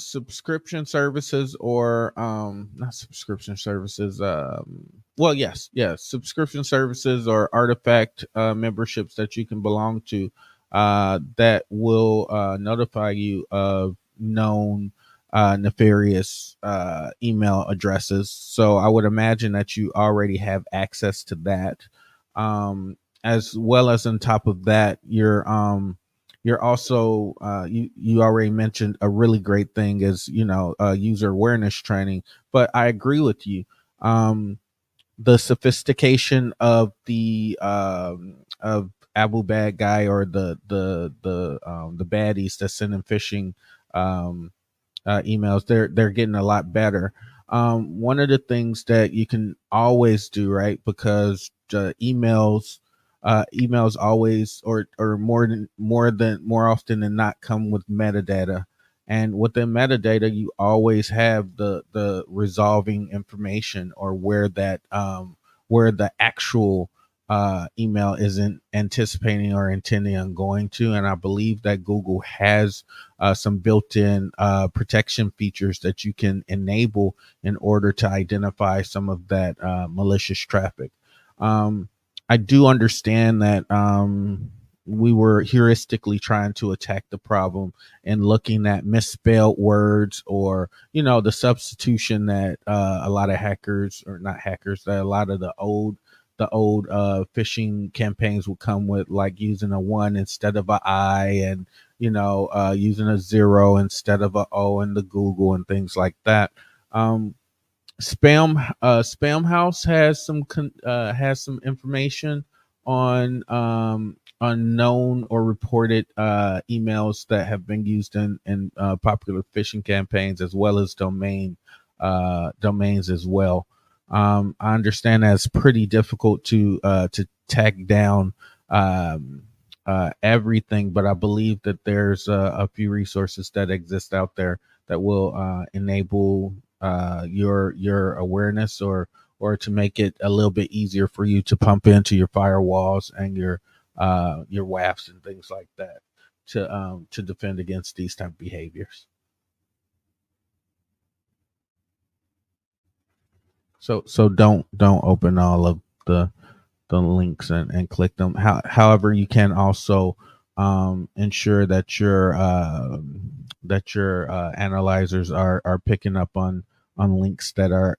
subscription services or not subscription services well yes subscription services or artifact memberships that you can belong to that will notify you of known nefarious email addresses. So I would imagine that you already have access to that, as well as on top of that you're also you already mentioned a really great thing is user awareness training. But I agree with you. The sophistication of the of Abu Bad guy or the baddies that send him phishing um, emails, they're getting a lot better. One of the things that you can always do, right? Because emails always or more often than not come with metadata, and within metadata you always have the resolving information or where the actual email isn't anticipating or intending on going to. And I believe that Google has some built-in protection features that you can enable in order to identify some of that malicious traffic. Um, I do understand that we were heuristically trying to attack the problem and looking at misspelled words or the substitution that a lot of hackers, or not hackers, that a lot of the old phishing campaigns would come with, like using a one instead of a I, and using a zero instead of a O in the Google and things like that. Spam House has some information on known or reported emails that have been used in popular phishing campaigns, as well as domains as well. I understand that it's pretty difficult to tag down everything, but I believe that there's a few resources that exist out there that will enable your awareness, or to make it a little bit easier for you to pump into your firewalls and your WAFs and things like that to defend against these type of behaviors. So don't open all of the links and click them. However, you can also ensure that your analyzers are picking up on links that are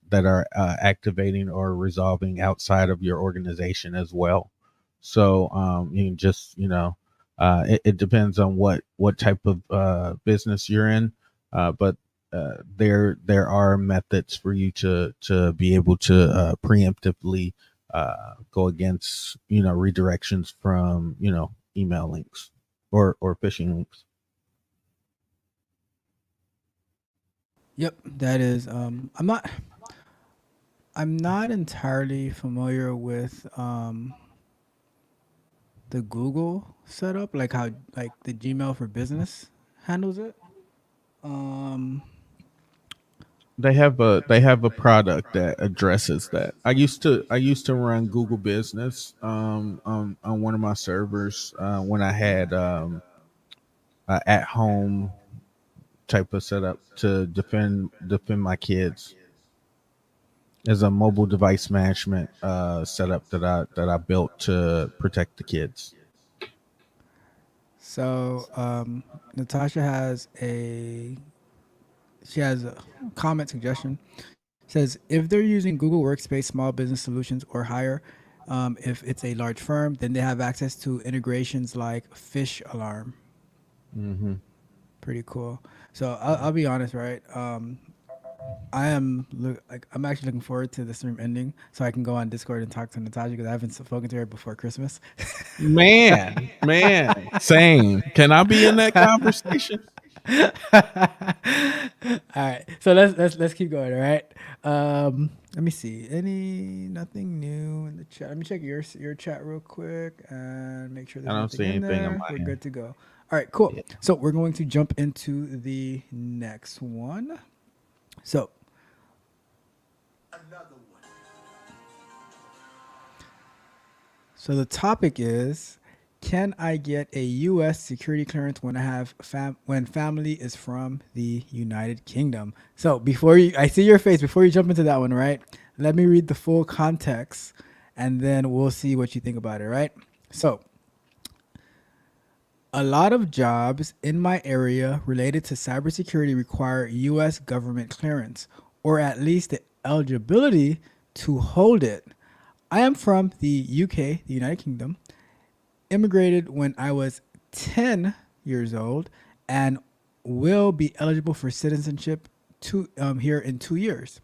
activating or resolving outside of your organization as well. So you can just it depends on what type of business you're in, but there are methods for you to be able to preemptively go against redirections from email links or phishing links.
Yep, that is. I'm not entirely familiar with the Google setup, like how like the Gmail for Business handles it. Um,
They have a product that addresses that. I used to run Google Business on one of my servers when I had at home type of setup to defend my kids, as a mobile device management setup that I built to protect the kids.
so Natasha has a comment suggestion. Says if they're using Google Workspace Small Business Solutions or higher, if it's a large firm, then they have access to integrations like Fish Alarm.
Hmm.
Pretty cool. So I'll be honest, right? I'm actually looking forward to the stream ending so I can go on Discord and talk to Natasha because I haven't spoken to her before Christmas.
Man, same. Can I be in that conversation?
All right, so let's keep going. All right. Let me see. Nothing new in the chat. Let me check your chat real quick and make sure
I
there's
don't
nothing
see
in
anything on
there. We're
my end.
good to go. All right, cool.
Yeah.
So we're going to jump into the next one. So So the topic is, can I get a U.S. security clearance when when family is from the United Kingdom? So I see your face before you jump into that one, right? Let me read the full context, and then we'll see what you think about it, right? So a lot of jobs in my area related to cybersecurity require U.S. government clearance, or at least the eligibility to hold it. I am from the UK, the United Kingdom, immigrated when I was 10 years old, and will be eligible for citizenship here in 2 years.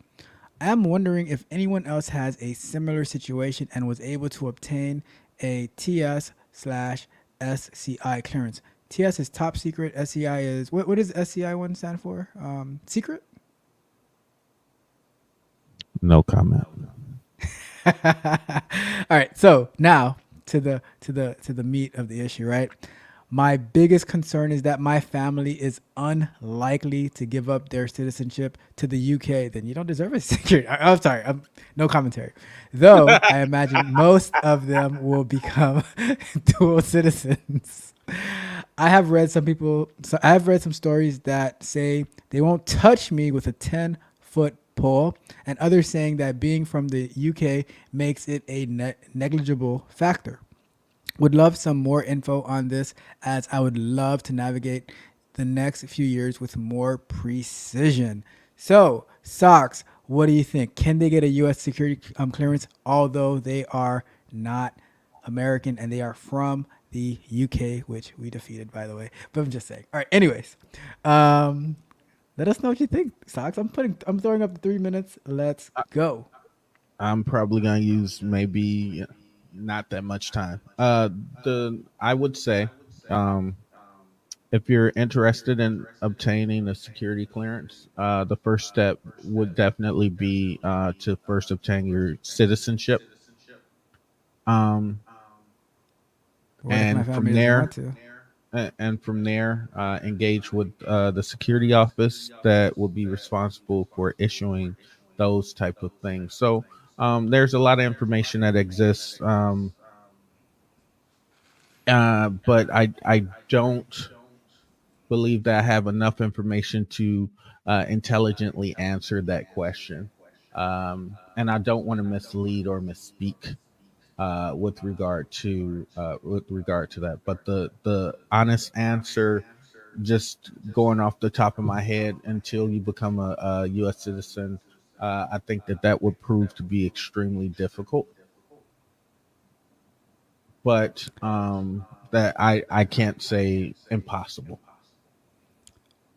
I am wondering if anyone else has a similar situation and was able to obtain a TS/SCI clearance. TS is top secret. SCI is what does SCI one stand for? Secret.
No comment.
All right. So now to the meat of the issue, right? My biggest concern is that my family is unlikely to give up their citizenship to the UK. Then you don't deserve a security. I'm sorry. No commentary. Though I imagine most of them will become dual citizens. I have read some stories that say they won't touch me with a 10-foot pole, and others saying that being from the UK makes it a negligible factor. Would love some more info on this, as I would love to navigate the next few years with more precision. So, Socks, what do you think? Can they get a U.S. security clearance, although they are not American and they are from the UK, which we defeated, by the way? But I'm just saying. All right. Anyways, um, let us know what you think, Socks. I'm throwing up the 3 minutes. Let's go.
I'm probably gonna use maybe not that much time. The I would say, um, if you're interested in obtaining a security clearance, the first step would definitely be to first obtain your citizenship, um,
What if my
and from
family doesn't want
there,
to?
engage with the security office that will be responsible for issuing those type of things. So there's a lot of information that exists, but I don't believe that I have enough information to intelligently answer that question, and I don't want to mislead or misspeak with regard to that. But the honest answer, just going off the top of my head, until you become a U.S. citizen, I think that that would prove to be extremely difficult. But that I can't say impossible.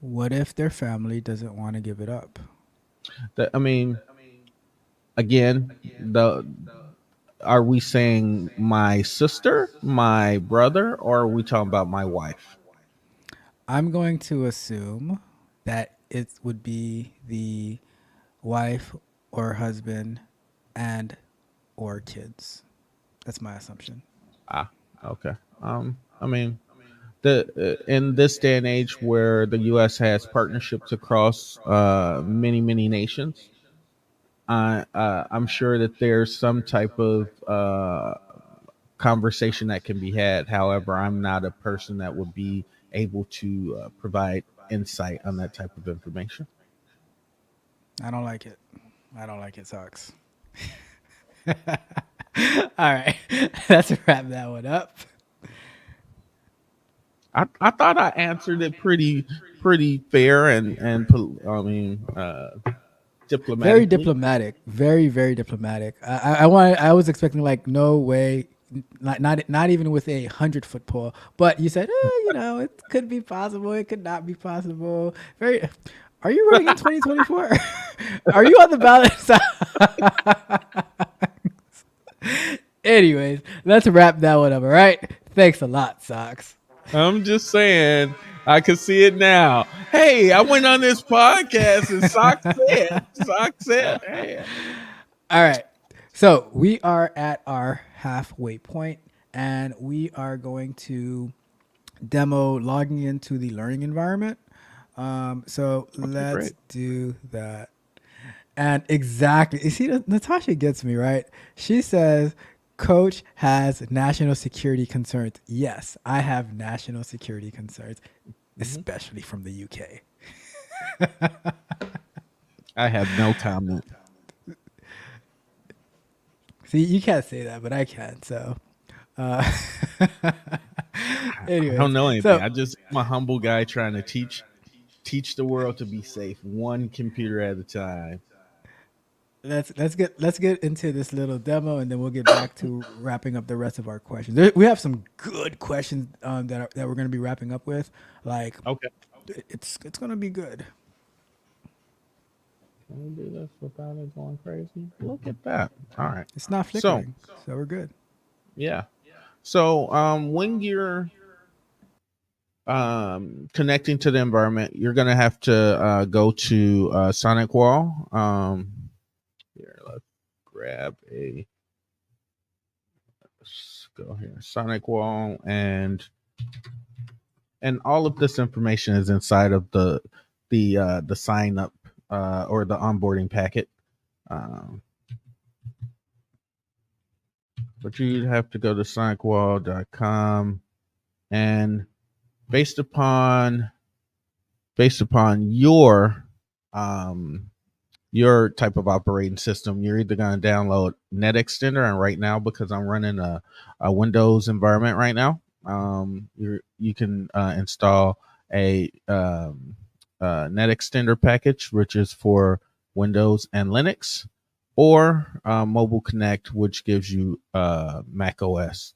What if their family doesn't want to give it up?
That I mean, again, the are we saying my sister, my brother, or are we talking about my wife?
I'm going to assume that it would be the wife or husband and or kids. That's my assumption.
Ah, okay. I mean, the in this day and age where the U.S. has partnerships across many nations, I'm sure that there's some type of conversation that can be had. However, I'm not a person that would be able to provide insight on that type of information.
I don't like it. I don't like it, sucks. All right. Let's wrap that one up.
I thought I answered it pretty fair I mean
Very
diplomatically.
diplomatic. Very, very diplomatic. I was expecting like no way. not even with a 100-foot pole. But you said, it could be possible. It could not be possible. Very. Are you running in 2024? Are you on the ballot? Anyways, let's wrap that one up. All right. Thanks a lot, Socks.
I'm just saying, I can see it now. Hey, I went on this podcast and Sock said, hey.
All right. So we are at our halfway point, and we are going to demo logging into the learning environment. So
Okay,
let's
great.
do that. And exactly, you see, Natasha gets me right. She says, Coach has national security concerns. Yes, I have national security concerns,
Mhm.
especially from the UK.
I have no comment.
See, you can't say that, but I can. So, uh,
I don't
anyways,
know anything.
so
I'm a humble guy trying to teach the world to be safe, one computer at a time.
let's get into this little demo, and then we'll get back to wrapping up the rest of our questions. We have some good questions that we're going to be wrapping up with. Like,
Okay.
it's going to be good.
Can we do this without it going crazy? Look at that. All right.
It's not
So
flickering, so we're good.
yeah. So when you're connecting to the environment, you're gonna have to go to Sonic Wall. Here, let's grab a. Let's go here, Sonic Wall, and all of this information is inside of the sign up or the onboarding packet. Um, but you'd have to go to sonicwall.com, and based upon based upon um, your type of operating system, you're either going to download Net Extender, and right now, because I'm running a Windows environment right now, you can install a Net Extender package, which is for Windows and Linux, or Mobile Connect, which gives you Mac OS.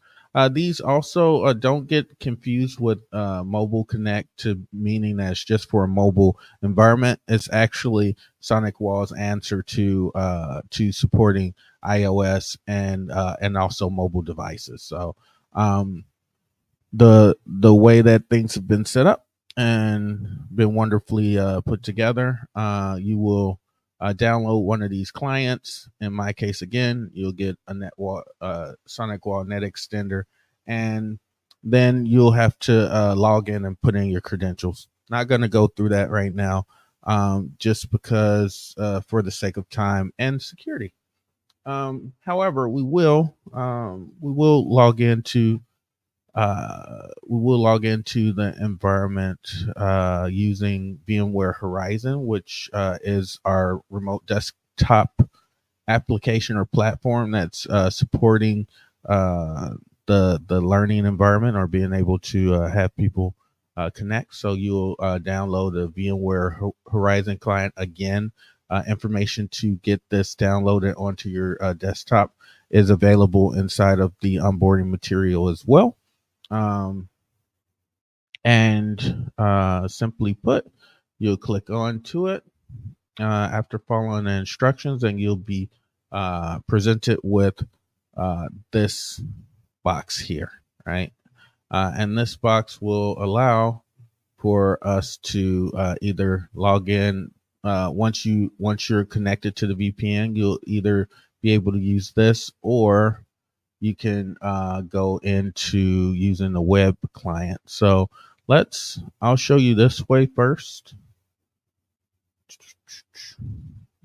These also don't get confused with Mobile Connect, to meaning that it's just for a mobile environment. It's actually Sonic Wall's answer to supporting iOS and also mobile devices. So um, the way that things have been set up and been wonderfully put together, you will download one of these clients. In my case, again, you'll get a Sonic Wall Net Extender, and then you'll have to log in and put in your credentials. Not going to go through that right now, just because for the sake of time and security. However, we will log into the environment using VMware Horizon, which is our remote desktop application or platform that's supporting uh, the learning environment, or being able to have people connect. So you'll download the VMware Horizon client again. Information to get this downloaded onto your desktop is available inside of the onboarding material as well. Um, and simply put, you'll click on to it after following the instructions, and you'll be presented with this box here, right? And this box will allow for us to either log in once you're connected to the VPN. You'll either be able to use this, or you can go into using the web client. So I'll show you this way first.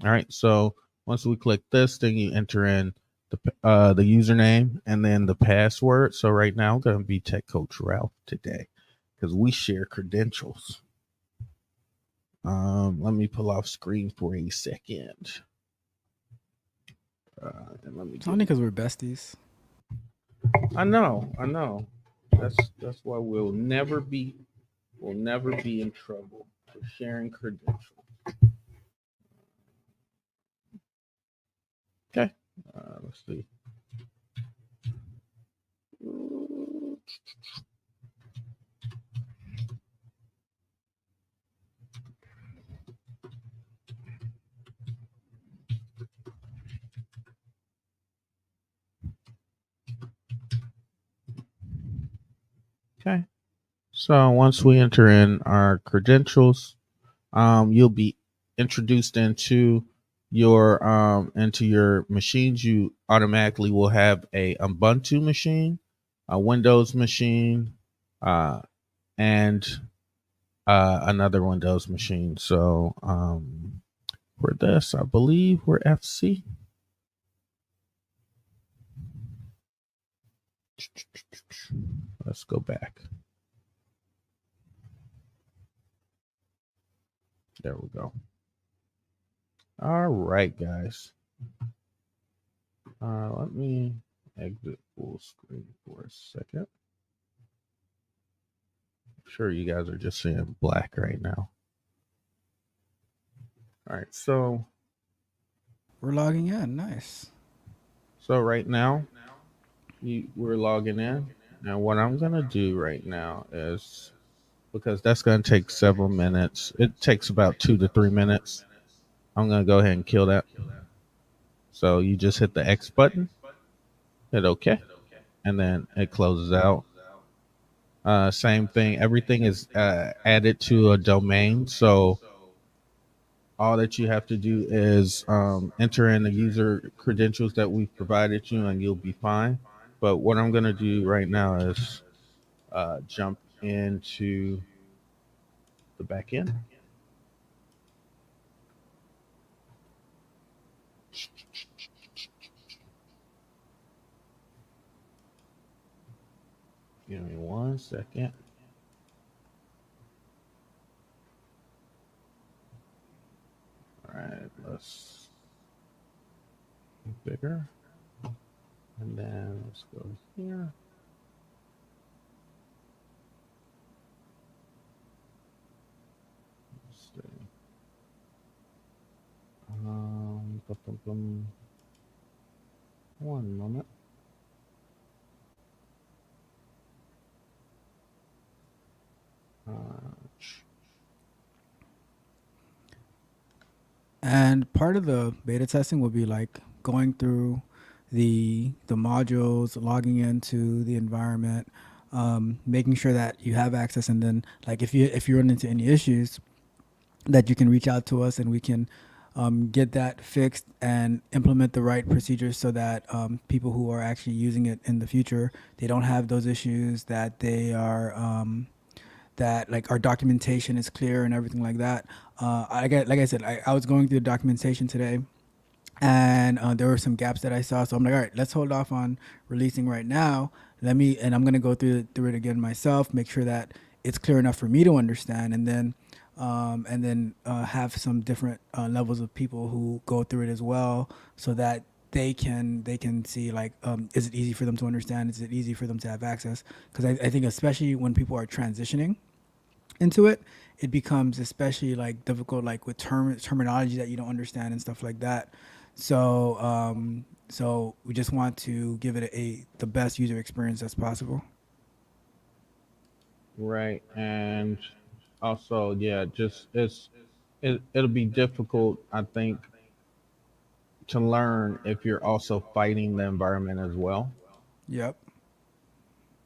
All right. So once we click this, then you enter in the username and then the password. So right now I'm going to be Tech Coach Ralph today, because we share credentials. Let me pull off screen for a second. And let me
It's
get.
only because we're besties.
I know. That's why we'll never be in trouble for sharing credentials. Okay. Let's see. Okay. So once we enter in our credentials, you'll be introduced into your machines. You automatically will have a Ubuntu machine, a Windows machine, uh, and another Windows machine. So for this, I believe we're FC. Let's go back. There we go. All right, guys. Let me exit full screen for a second. I'm sure you guys are just seeing black right now. All right,
We're logging in. Nice.
so right now we're logging in, and what I'm gonna do right now is, because that's gonna take several minutes. It takes about 2 to 3 minutes. I'm gonna go ahead and kill that. So you just hit the X button, hit OK, and then it closes out. Same thing. Everything is added to a domain. So all that you have to do is enter in the user credentials that we've provided you, and you'll be fine. But what I'm going to do right now is jump into the back end. Give me 1 second. All right, let's make bigger. And then let's go here. Let's see. Bum, bum, bum. One moment.
And part of the beta testing will be like going through the modules, logging into the environment, making sure that you have access, and then like if you run into any issues, that you can reach out to us and we can get that fixed and implement the right procedures so that people who are actually using it in the future, they don't have those issues, that they are that like our documentation is clear and everything like that. Like I said, I was going through the documentation today, and there were some gaps that I saw. So I'm like, all right, let's hold off on releasing right now. And I'm gonna go through it again myself, make sure that it's clear enough for me to understand, and then have some different levels of people who go through it as well, so that they can see like, is it easy for them to understand? Is it easy for them to have access? Because I think especially when people are transitioning into it, it becomes especially like difficult, like with terminology that you don't understand and stuff like that. So we just want to give it the best user experience as possible.
Right. And also, yeah, just it'll be difficult, I think, to learn if you're also fighting the environment as well.
Yep.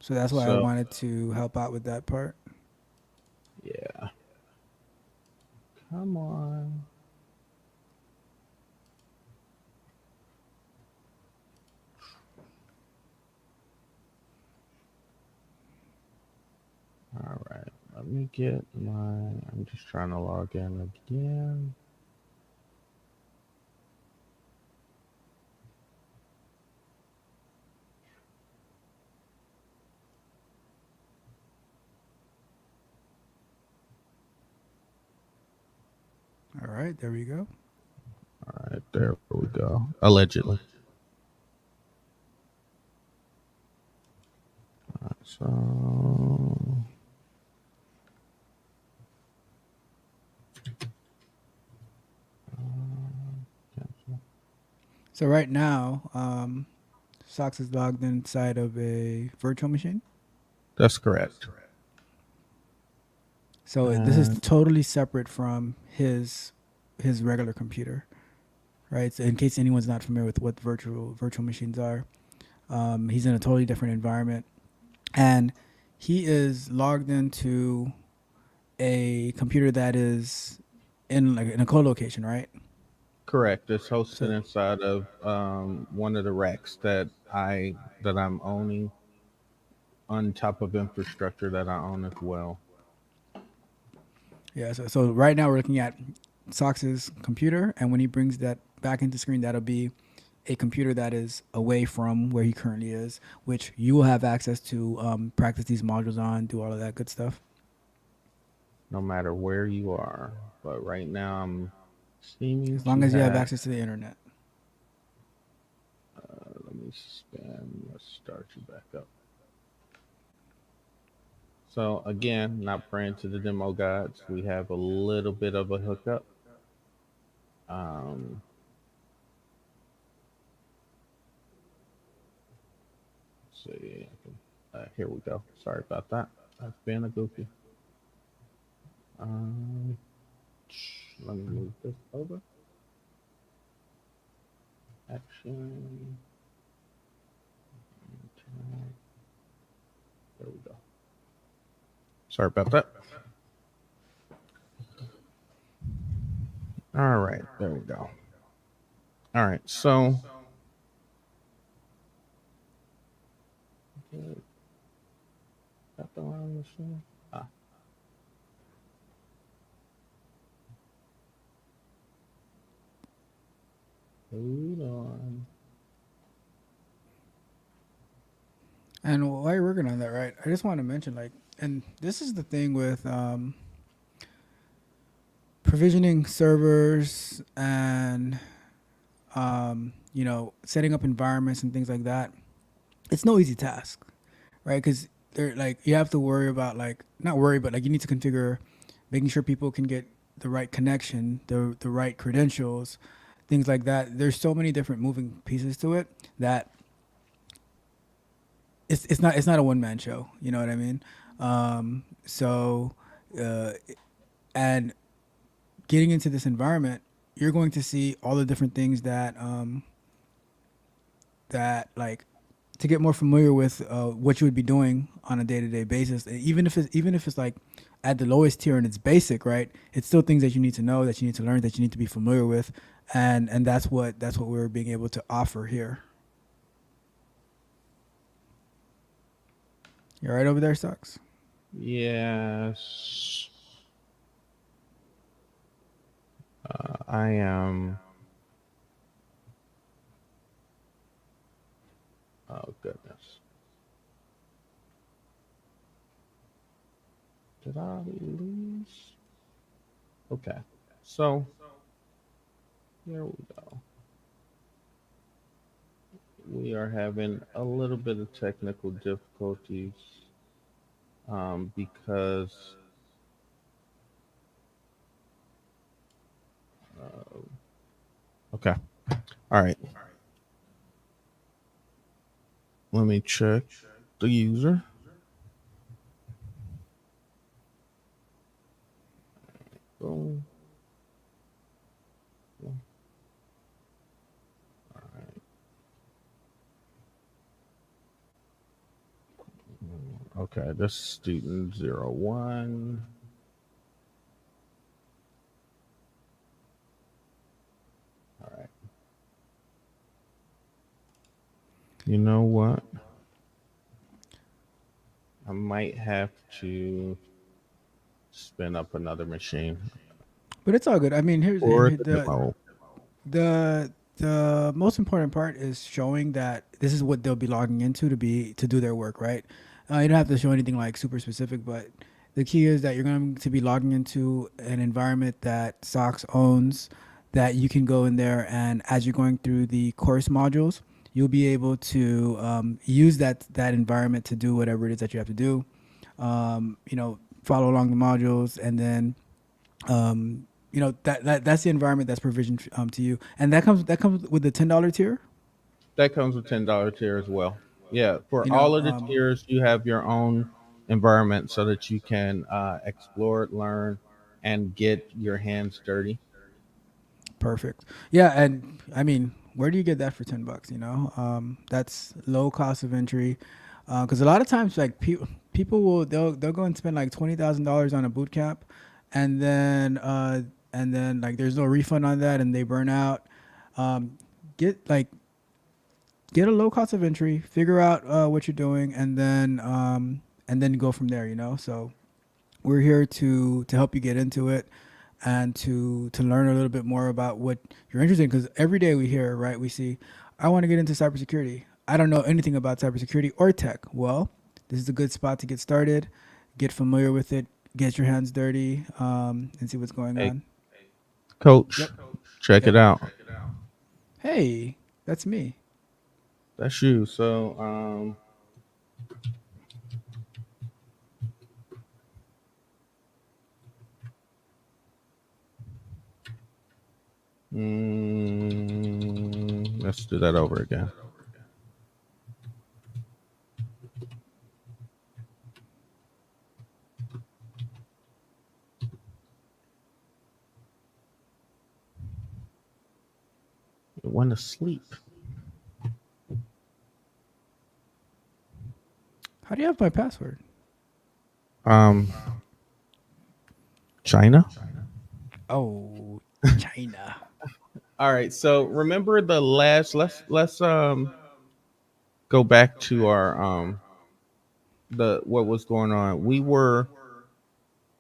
So that's why I
So
wanted to help out with that part.
yeah, come on. All right, let me get my. I'm just trying to log in again.
All right, there we go.
All right, there we go. Allegedly. So
So right now, Socks is logged inside of a virtual machine.
That's correct.
So this is
And
totally separate from his regular computer, right? So in case anyone's not familiar with what virtual machines are, he's in a totally different environment, and he is logged into a computer that is in a co-location, right?
correct. It's hosted
So
inside of one of the racks that I'm owning on top of infrastructure that I own as well.
yeah, so right now we're looking at Sox's computer, and when he brings that back into screen, that'll be a computer that is away from where he currently is, which you will have access to practice these modules on, do all of that good stuff.
No matter where you are. But right now, I'm seeming
As long
to
as you have
have.
access to the internet.
Let me spam. Let's start you back up. So again, not praying to the demo gods. We have a little bit of a hookup. Um, let's see. Here we go. Sorry about that. That's being a goofy. Um, Let me move this over. Action. There we go. Sorry about that. All right, there we go. All right, so got the wrong machine. Ah, hold on.
And while you're working on that, right, I just want to mention, like, and this is the thing with provisioning servers and setting up environments and things like that. It's no easy task, right? Because they're like you have to worry about like not worry, but like you need to configure, making sure people can get the right connection, the right credentials, things like that. There's so many different moving pieces to it that it's not a one man show. You know what I mean? So uh, and getting into this environment, you're going to see all the different things that like to get more familiar with what you would be doing on a day to day basis. Even if it's like at the lowest tier and it's basic, right? It's still things that you need to know, that you need to learn, that you need to be familiar with, and that's what we're being able to offer here. You all right over there, Sucks?
Yes, I am. Oh goodness, did I lose? Okay, so here we go. We are having a little bit of technical difficulties because okay. All right. Let me check the user. Boom. Okay, this student 01. All right. You know what? I might have to spin up another machine
But it's all good. I mean,
or the
the
demo.
the most important part is showing that this is what they'll be logging into to do their work, right? You don't have to show anything like super specific, but the key is that you're going to be logging into an environment that Sox owns, that you can go in there and as you're going through the course modules, you'll be able to use that environment to do whatever it is that you have to do. Follow along the modules, and then that's the environment that's provisioned to you, and that comes with the $10 tier.
That comes with $10 tier as well. Yeah, for
You know,
all of the tiers, you have your own environment so that you can explore, learn, and get your hands dirty.
perfect. Yeah, and I mean, where do you get that for $10? You know, that's low cost of entry. Because a lot of times, like people will they'll go and spend like $20,000 on a boot camp, and then like there's no refund on that, and they burn out. Um, get a low cost of entry, figure out what you're doing, and then go from there. You know, so we're here to help you get into it and to learn a little bit more about what you're interested in. Because every day we hear, right, we see, I want to get into cybersecurity. I don't know anything about cybersecurity or tech. Well, this is a good spot to get started, get familiar with it, get your hands dirty, and see what's going
Hey,
on.
coach,
Yep.
check
Yep.
it out.
Hey, that's me.
That's you. So, let's do that over again. It went to sleep.
How do you have my password?
Um, China.
Oh, China.
All right. So remember the last. Let's go back to our the what was going on. We were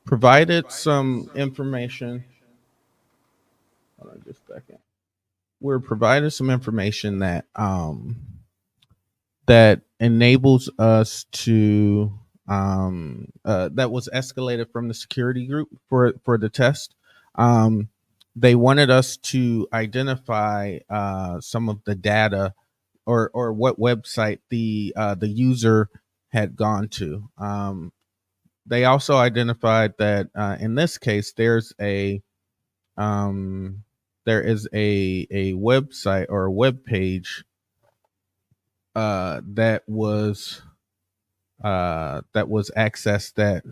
provided some information. Hold on just a second. We're provided some information that enables us to that was escalated from the security group for the test. Um, they wanted us to identify some of the data or what website the user had gone to. They also identified that in this case um, there is a website or a web page that was accessed that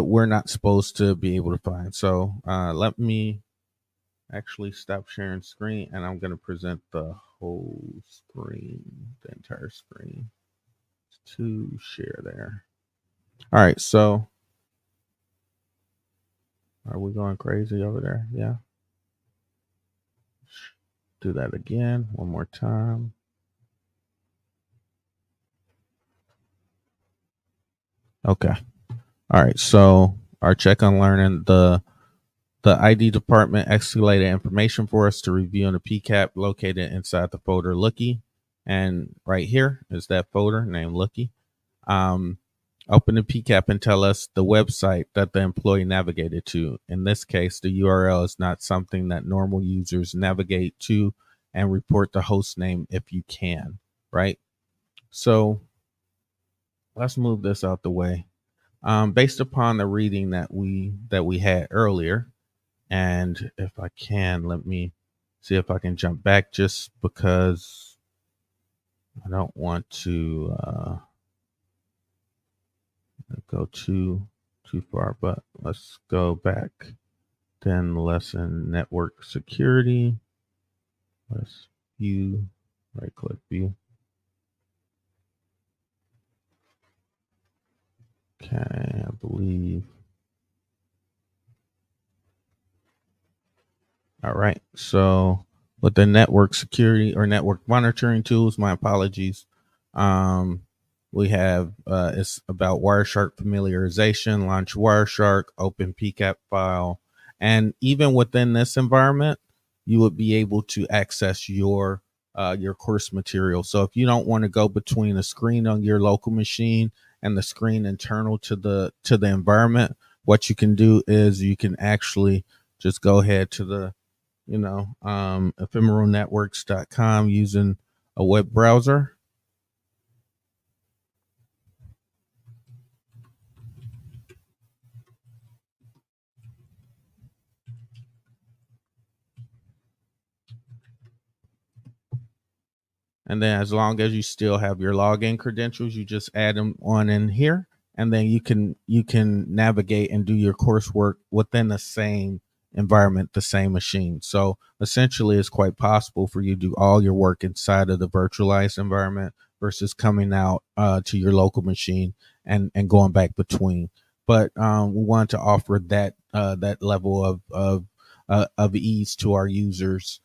we're not supposed to be able to find. So let me actually stop sharing screen, and I'm going to present the whole screen, the entire screen to share there. All right, so are we going crazy over there? Yeah. Do that again one more time. Okay. All right. So our check on learning the ID department escalated information for us to review in a PCAP located inside the folder Looky, and right here is that folder named Looky. Um, Open the PCAP and tell us the website that the employee navigated to. In this case, the URL is not something that normal users navigate to, and report the host name if you can, right? So let's move this out the way. Based upon the reading that we had earlier, and if I can, let me see if I can jump back just because I don't want to go too far, but let's go back. Then lesson network security. Let's view, right click view. Okay, I believe. All right. So with the network security or network monitoring tools, my apologies. Um, we have it's about Wireshark familiarization, launch Wireshark, open PCAP file, and even within this environment, you would be able to access your course material. So if you don't want to go between a screen on your local machine and the screen internal to the environment, what you can do is you can actually just go ahead to the ephemeralnetworks.com using a web browser. And then as long as you still have your login credentials, you just add them on in here, and then you can navigate and do your coursework within the same environment, the same machine. So essentially, it's quite possible for you to do all your work inside of the virtualized environment versus coming out to your local machine and going back between. But we want to offer that level of ease to our users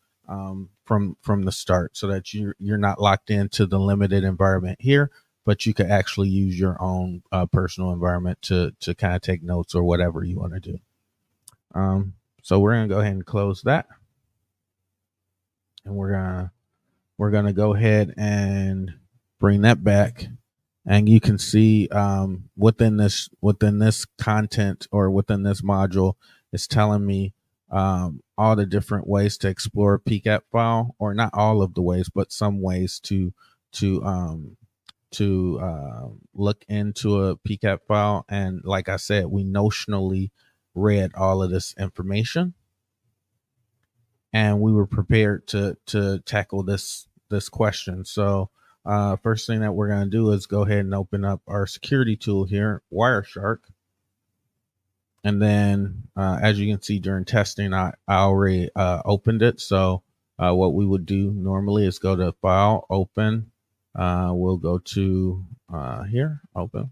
from the start, so that you're not locked into the limited environment here, but you could actually use your own personal environment to kind of take notes or whatever you want to do. Um, so we're gonna go ahead and close that, and we're gonna go ahead and bring that back, and you can see within this content or within this module, it's telling me all the different ways to explore a PCAP file, or not all of the ways, but some ways to look into a PCAP file. And like I said, we notionally read all of this information, and we were prepared to tackle this question. So first thing that we're going to do is go ahead and open up our security tool here, Wireshark. And then as you can see, during testing, I already opened it. So what we would do normally is go to File, Open. We'll go to here, Open,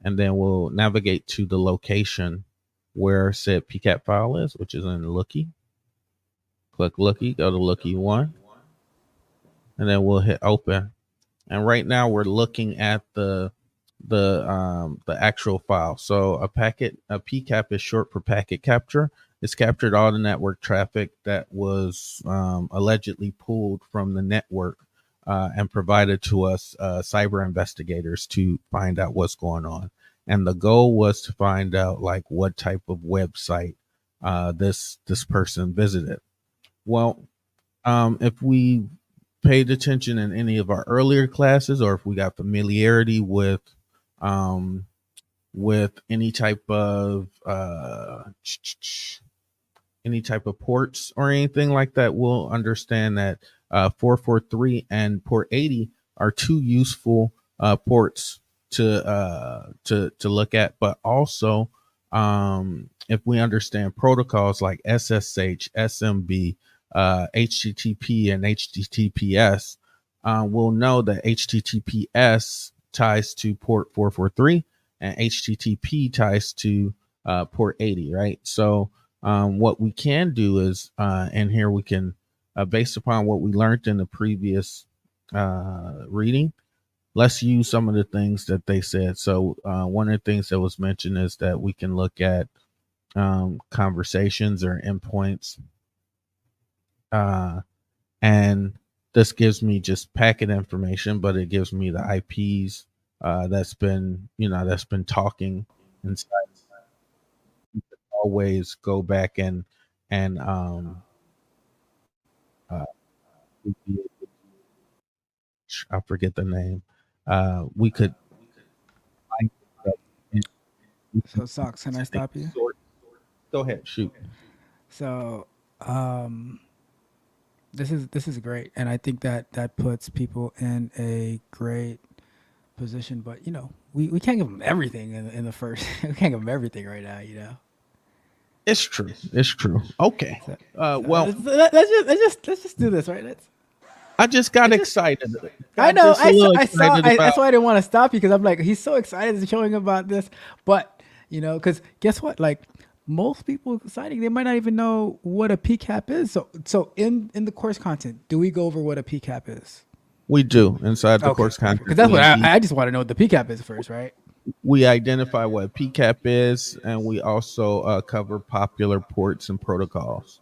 and then we'll navigate to the location where said PCAP file is, which is in Lookie. Click Lookie, go to Lookie 1, and then we'll hit Open. And right now we're looking at the actual file. So a PCAP is short for packet capture. It's captured all the network traffic that was allegedly pulled from the network and provided to us cyber investigators to find out what's going on. And the goal was to find out like what type of website this person visited. Well, if we paid attention in any of our earlier classes, or if we got familiarity um, with any type of ports or anything like that, we'll understand that 443 and port 80 are two useful ports to look at. But also, if we understand protocols like SSH, SMB, HTTP, and HTTPS, we'll know that HTTPS ties to port 443 and HTTP ties to port 80, right? So what we can do is, and here we can, based upon what we learned in the previous reading, let's use some of the things that they said. So one of the things that was mentioned is that we can look at conversations or endpoints, and this gives me just packet information, but it gives me the IPs that's been talking inside. You can always go back and uh, I forget the name. We could find stuff, and we can
So, Socks, can I
specific
stop you?
sort. Go ahead, shoot.
So, um, this is great, and I think that that puts people in a great position. But we can't give them everything in the first. We can't give them everything right now.
It's true. It's true. Okay.
So,
Well,
let's just do this, right? Let's.
I just got
It just.
excited.
I
Got
know.
just a little
I saw.
excited about.
That's why I didn't want to stop you because I'm like, he's so excited and showing about this. But because guess what? Like most people signing, they might not even know what a PCAP is. So in the course content, do we go over what a PCAP is?
We do inside the
Okay,
course
perfect. Because
content.
that's what I just want to know what the PCAP is first, right?
We identify what PCAP is, and we also cover popular ports and protocols,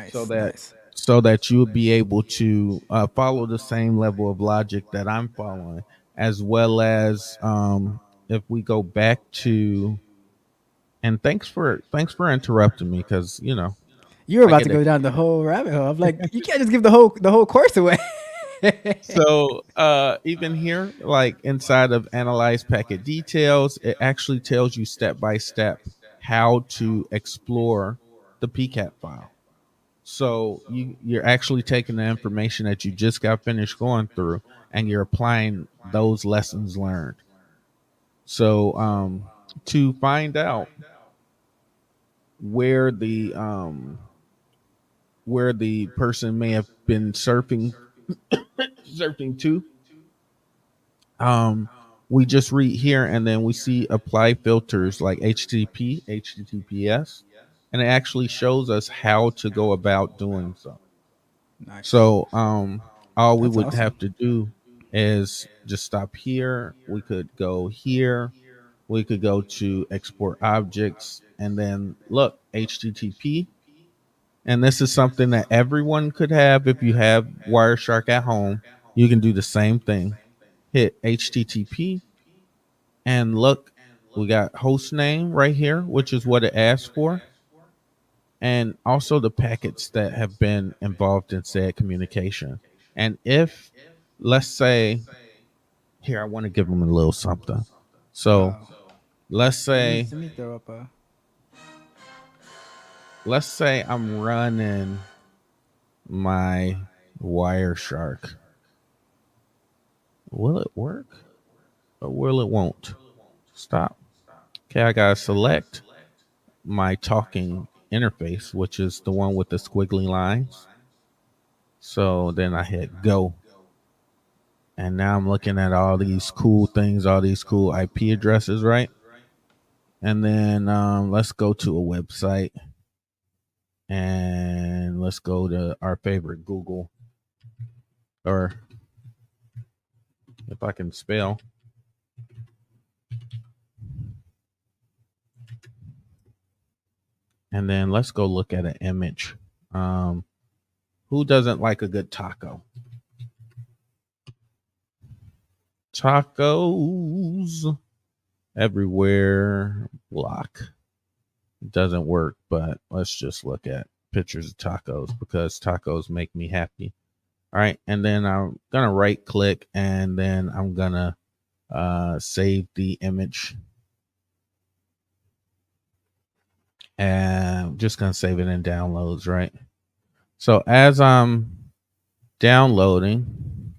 so
Nice,
that
nice.
you would be able to follow the same level of logic that I'm following, as well as if we go back to. And thanks for interrupting me, because
You were
I
about to
get
go
it.
down the whole rabbit hole. I'm like, you can't just give the whole course away.
So even here, like inside of analyze packet details, it actually tells you step by step how to explore the PCAP file. So you're actually taking the information that you just got finished going through and you're applying those lessons learned. So to find out where the um, where the person may have been surfing to, um, we just read here and then we see apply filters like HTTP, HTTPS, and it actually shows us how to go about doing so.
Nice.
So all we
That's
would
awesome.
have to do is just stop here. We could go here. We could go to export objects and then look HTTP. And this is something that everyone could have if you have Wireshark at home. You can do the same thing. Hit HTTP and look, we got host name right here, which is what it asks for, and also the packets that have been involved in said communication. And if, let's say, here, I want to give them a little something. So
Oh,
let's say,
let me throw up a.
let's say I'm running my Wireshark. Will it work or will it won't? Stop. Okay, I gotta select my talking interface, which is the one with the squiggly lines. So then I hit go. And now I'm looking at all these cool things, all these cool IP addresses, right? And then let's go to a website and let's go to our favorite Google, or if I can spell. And then let's go look at an image. Um, who doesn't like a good taco? Tacos everywhere. Block. It doesn't work, but let's just look at pictures of tacos because tacos make me happy. All right. And then I'm going to right click and then I'm going to save the image. And I'm just going to save it in downloads, right? So as I'm downloading,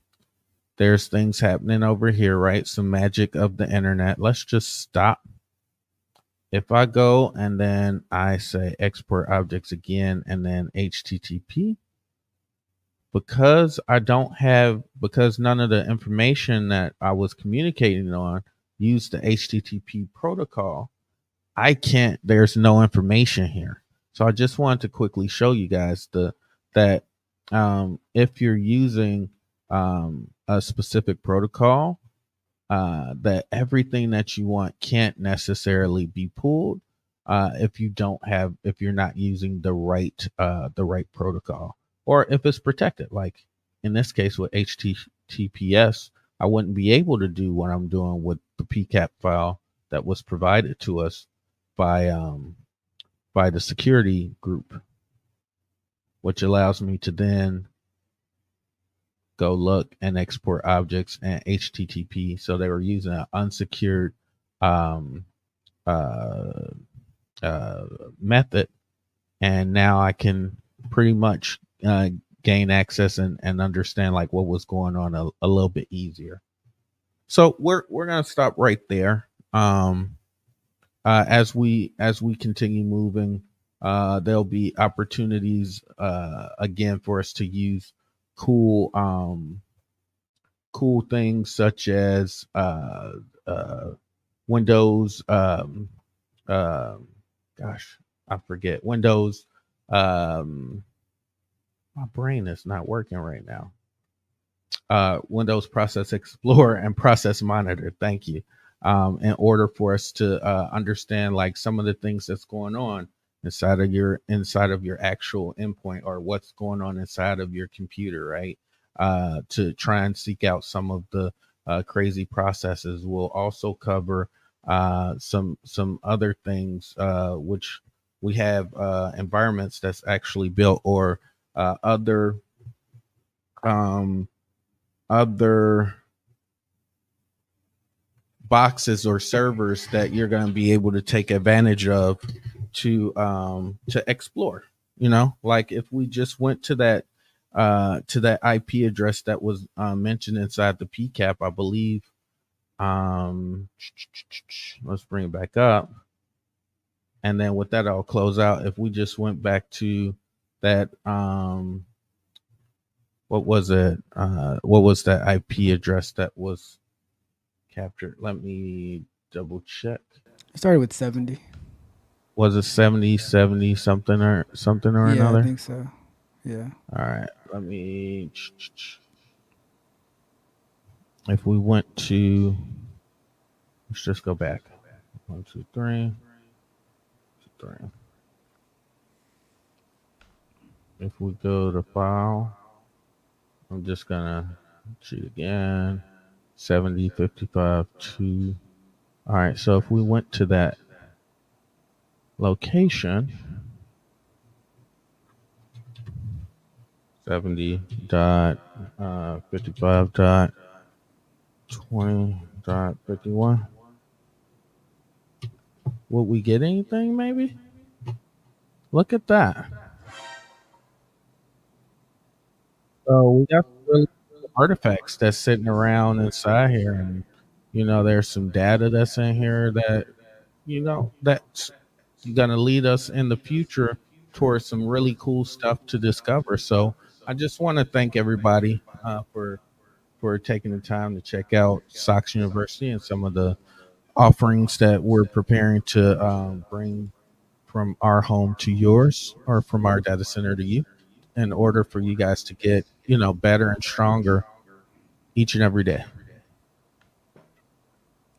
there's things happening over here, right? Some magic of the internet. Let's just stop. If I go and then I say export objects again and then HTTP, because none of the information that I was communicating on used the HTTP protocol, I can't, there's no information here. So I just wanted to quickly show you guys that if you're using a specific protocol, that everything that you want can't necessarily be pulled if you're not using the right protocol, or if it's protected. Like in this case with HTTPS, I wouldn't be able to do what I'm doing with the PCAP file that was provided to us by the security group, which allows me to then go look and export objects and HTTP. So they were using an unsecured um, uh, uh, method, and now I can pretty much gain access and understand like what was going on a little bit easier. So we're gonna stop right there. As we continue moving, there'll be opportunities again for us to use cool cool things such as uh, Windows. Uh, Gosh, I forget Windows. Um, my brain is not working right now. Windows Process Explorer and Process Monitor. Thank you. In order for us to understand like some of the things that's going on inside of your actual endpoint, or what's going on inside of your computer, right? To try and seek out some of the crazy processes. We'll also cover some other things, which we have environments that's actually built, or other um, other boxes or servers that you're going to be able to take advantage of to explore. Like if we just went to that IP address that was mentioned inside the PCAP, I believe. Um, let's bring it back up, and then with that, I'll close out. If we just went back to that, what was it? What was that IP address that was captured? Let me double check.
It started with 70.
Was it 70 something or
Yeah, I
another?
think so. Yeah.
All right, let me. If we went to, let's just go back. One, two, three, three. If we go to file, I'm just gonna cheat again. 70, 55, 2. All right, so if we went to that location, 70 dot 55 dot 20 dot 51, would we get anything maybe? Look at that. So we got some really cool artifacts that's sitting around inside here, and there's some data that's in here that that's going to lead us in the future towards some really cool stuff to discover. So I just want to thank everybody for taking the time to check out Sox University and some of the offerings that we're preparing to bring from our home to yours, or from our data center to you, in order for you guys to get better and stronger each and every day.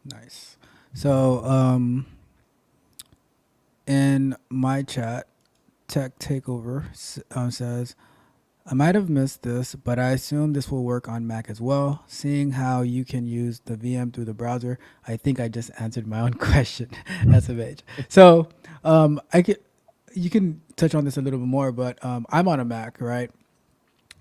Nice. So, in my chat, Tech Takeover says, I might have missed this, but I assume this will work on Mac as well. Seeing how you can use the VM through the browser, I think I just answered my own question. SMH. So, I can you can touch on this a little bit more, but I'm on a Mac, right?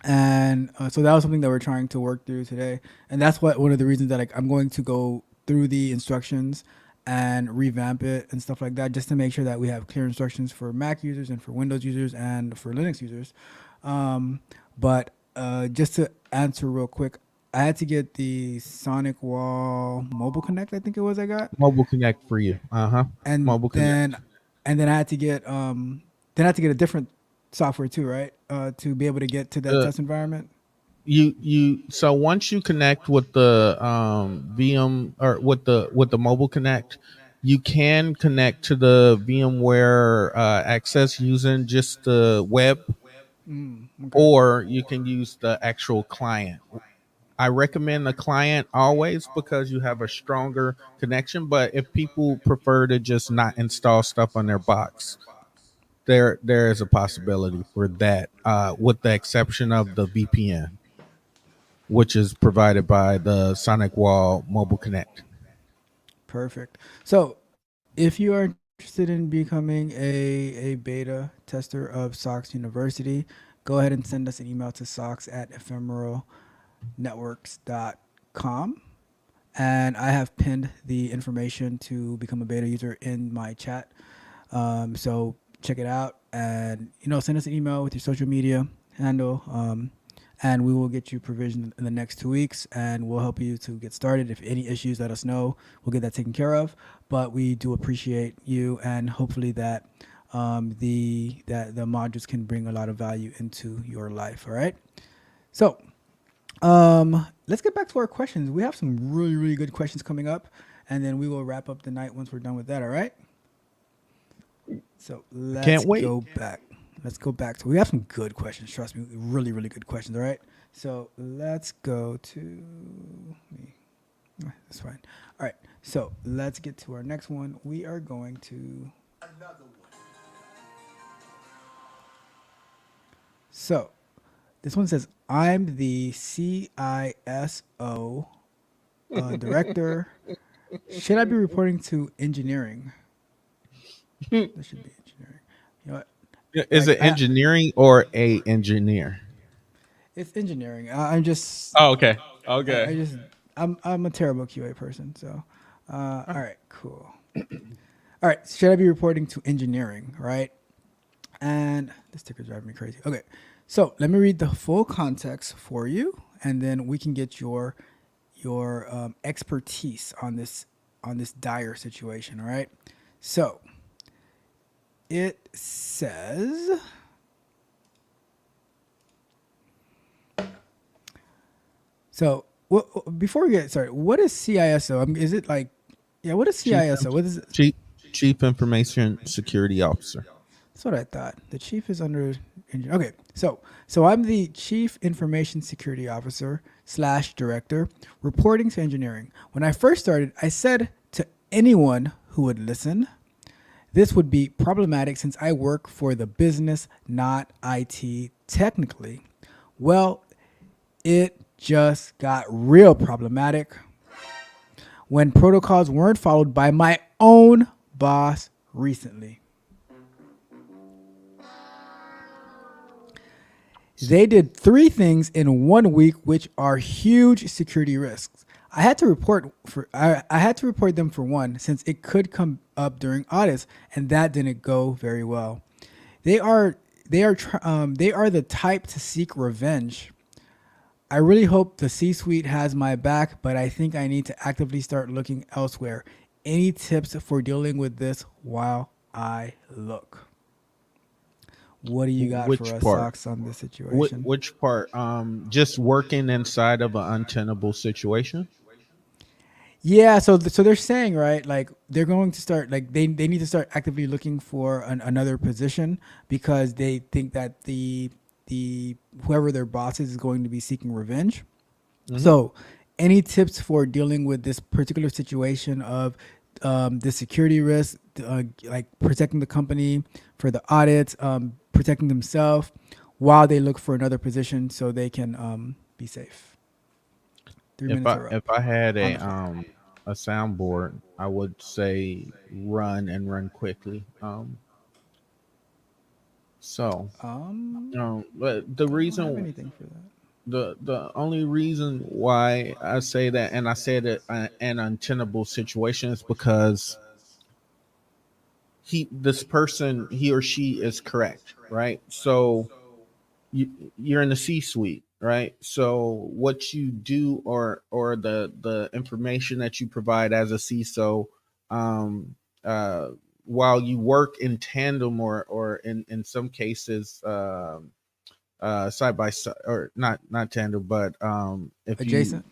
And so that was something that we're trying to work through today, and that's what one of the reasons that I'm going to go through the instructions and revamp it and stuff like that, just to make sure that we have clear instructions for Mac users and for Windows users and for Linux users. um, but just to answer real quick, I had to get the Sonic Wall Mobile Connect, I think it was, I got.
Mobile Connect for you. Uh-huh.
and
Mobile
then
Connect.
and then I had to get then I had to get a different software too, right? To be able to get to that
Uh,
test environment.
so once you connect with the VM, or with the Mobile Connect, you can connect to the VMware access using just the web,
Okay.
or you can use the actual client. I recommend the client always because you have a stronger connection. But if people prefer to just not install stuff on their box, there is a possibility for that, with the exception of the VPN, which is provided by the Sonic Wall Mobile Connect.
Perfect. So, if you are interested in becoming a beta tester of Sox University, go ahead and send us an email to socks at ephemeralnetworks.com. And I have pinned the information to become a beta user in my chat. So check it out, and send us an email with your social media handle, and we will get you provisioned in the next 2 weeks, and we'll help you to get started. If any issues, let us know. We'll get that taken care of. But we do appreciate you, and hopefully that the modules can bring a lot of value into your life. All right. So let's get back to our questions. We have some really, really good questions coming up, and then we will wrap up the night once we're done with that. All right. So
I can't wait.
let's go back to, we have some good questions. Trust me, really, really good questions. All right. So let's go to me. That's fine. All right. So let's get to our next one. We are going to. So this one says, I'm the CISO director. Should I be reporting to engineering? That should be engineering. You know what?
Is
Like,
it engineering or a engineer?
it's engineering. I'm just,
Oh, okay.
I
Okay.
just, I'm a terrible QA person. So, all right, cool. All right, should I be reporting to engineering? Right. And this sticker's driving me crazy. Okay, so let me read the full context for you, and then we can get your expertise on this dire situation. All right. So it says. So before we get started, what is CISO? Is it like, yeah? What is
Chief
CISO? What is it?
Chief Chief Information Security Officer.
That's what I thought. The chief is under. Okay, so I'm the chief information security officer slash director, reporting to engineering. When I first started, I said to anyone who would listen, this would be problematic since I work for the business, not IT technically. Well, it just got real problematic when protocols weren't followed by my own boss recently. They did three things in 1 week, which are huge security risks. I had to report them for one, since it could come up during audits, and that didn't go very well. They are they are the type to seek revenge. I really hope the C-suite has my back, but I think I need to actively start looking elsewhere. Any tips for dealing with this while I look? What do you got for
Which
us,
part?
Socks, on this situation?
Which part? Just working inside of an untenable situation.
Yeah, so they're saying, right, like they're going to start, like they need to start actively looking for another position because they think that the whoever their boss is going to be seeking revenge.
Hmm.
So, any tips for dealing with this particular situation of the security risk, like protecting the company for the audits, protecting themselves while they look for another position so they can be safe? 3 minutes are
If
up
I had
on the clock.
a soundboard, I would say run and run quickly. So but the
I don't have
reason
anything for that.
the only reason why I say that, and I said it an untenable situation, is because this person, he or she is correct, right? So you're in the C suite, right? So what you do, or the information that you provide as a CISO, um, uh, while you work in tandem, or in some cases, side by side, or not tandem, but if
Adjacent.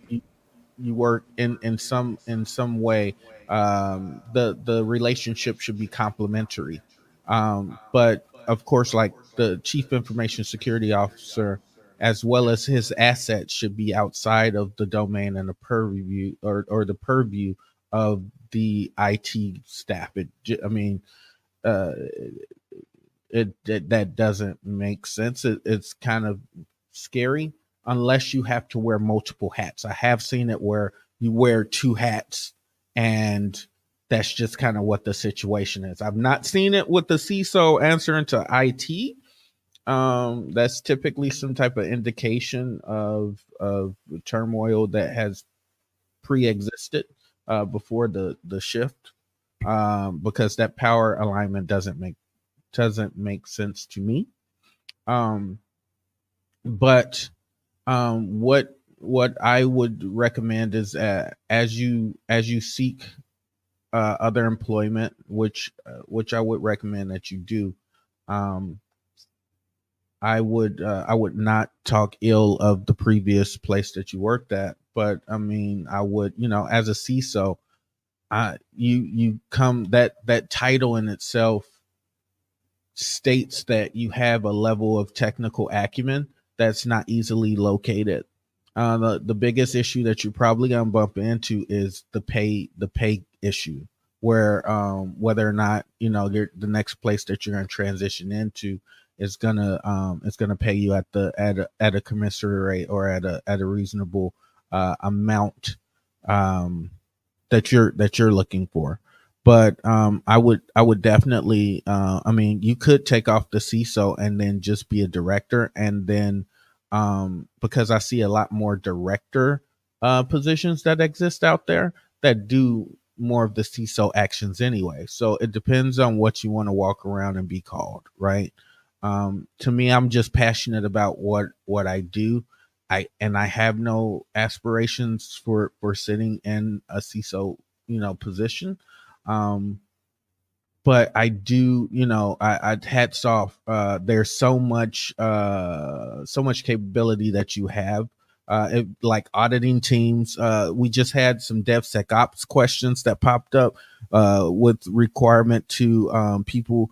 you work in some way, the relationship should be complementary. But of course, like the chief information security officer, as well as his assets, should be outside of the domain and the purview, or the purview of the IT staff. I mean, uh, that doesn't make sense. It's kind of scary unless you have to wear multiple hats. I have seen it where you wear two hats, and that's just kind of what the situation is. I've not seen it with the CISO answering to IT. That's typically some type of indication of turmoil that has pre-existed before the shift, because that power alignment doesn't make sense to me. Um, but what I would recommend is, as you seek other employment, which I would recommend that you do. Um, I would not talk ill of the previous place that you worked at, but I mean, I would, as a CISO, you come, that title in itself states that you have a level of technical acumen that's not easily located. The biggest issue that you're probably gonna bump into is the pay issue, where whether or not the next place that you're gonna transition into is gonna pay you at a commensurate rate, or at a reasonable amount, um, that you're looking for. But I would definitely, I mean, you could take off the CISO and then just be a director, and then because I see a lot more director positions that exist out there that do more of the CISO actions anyway. So it depends on what you want to walk around and be called, right? To me, I'm just passionate about what I do. I have no aspirations for sitting in a CISO, position. Um, but I do, I hats off. There's so much capability that you have. Like auditing teams. We just had some DevSecOps questions that popped up with requirement to people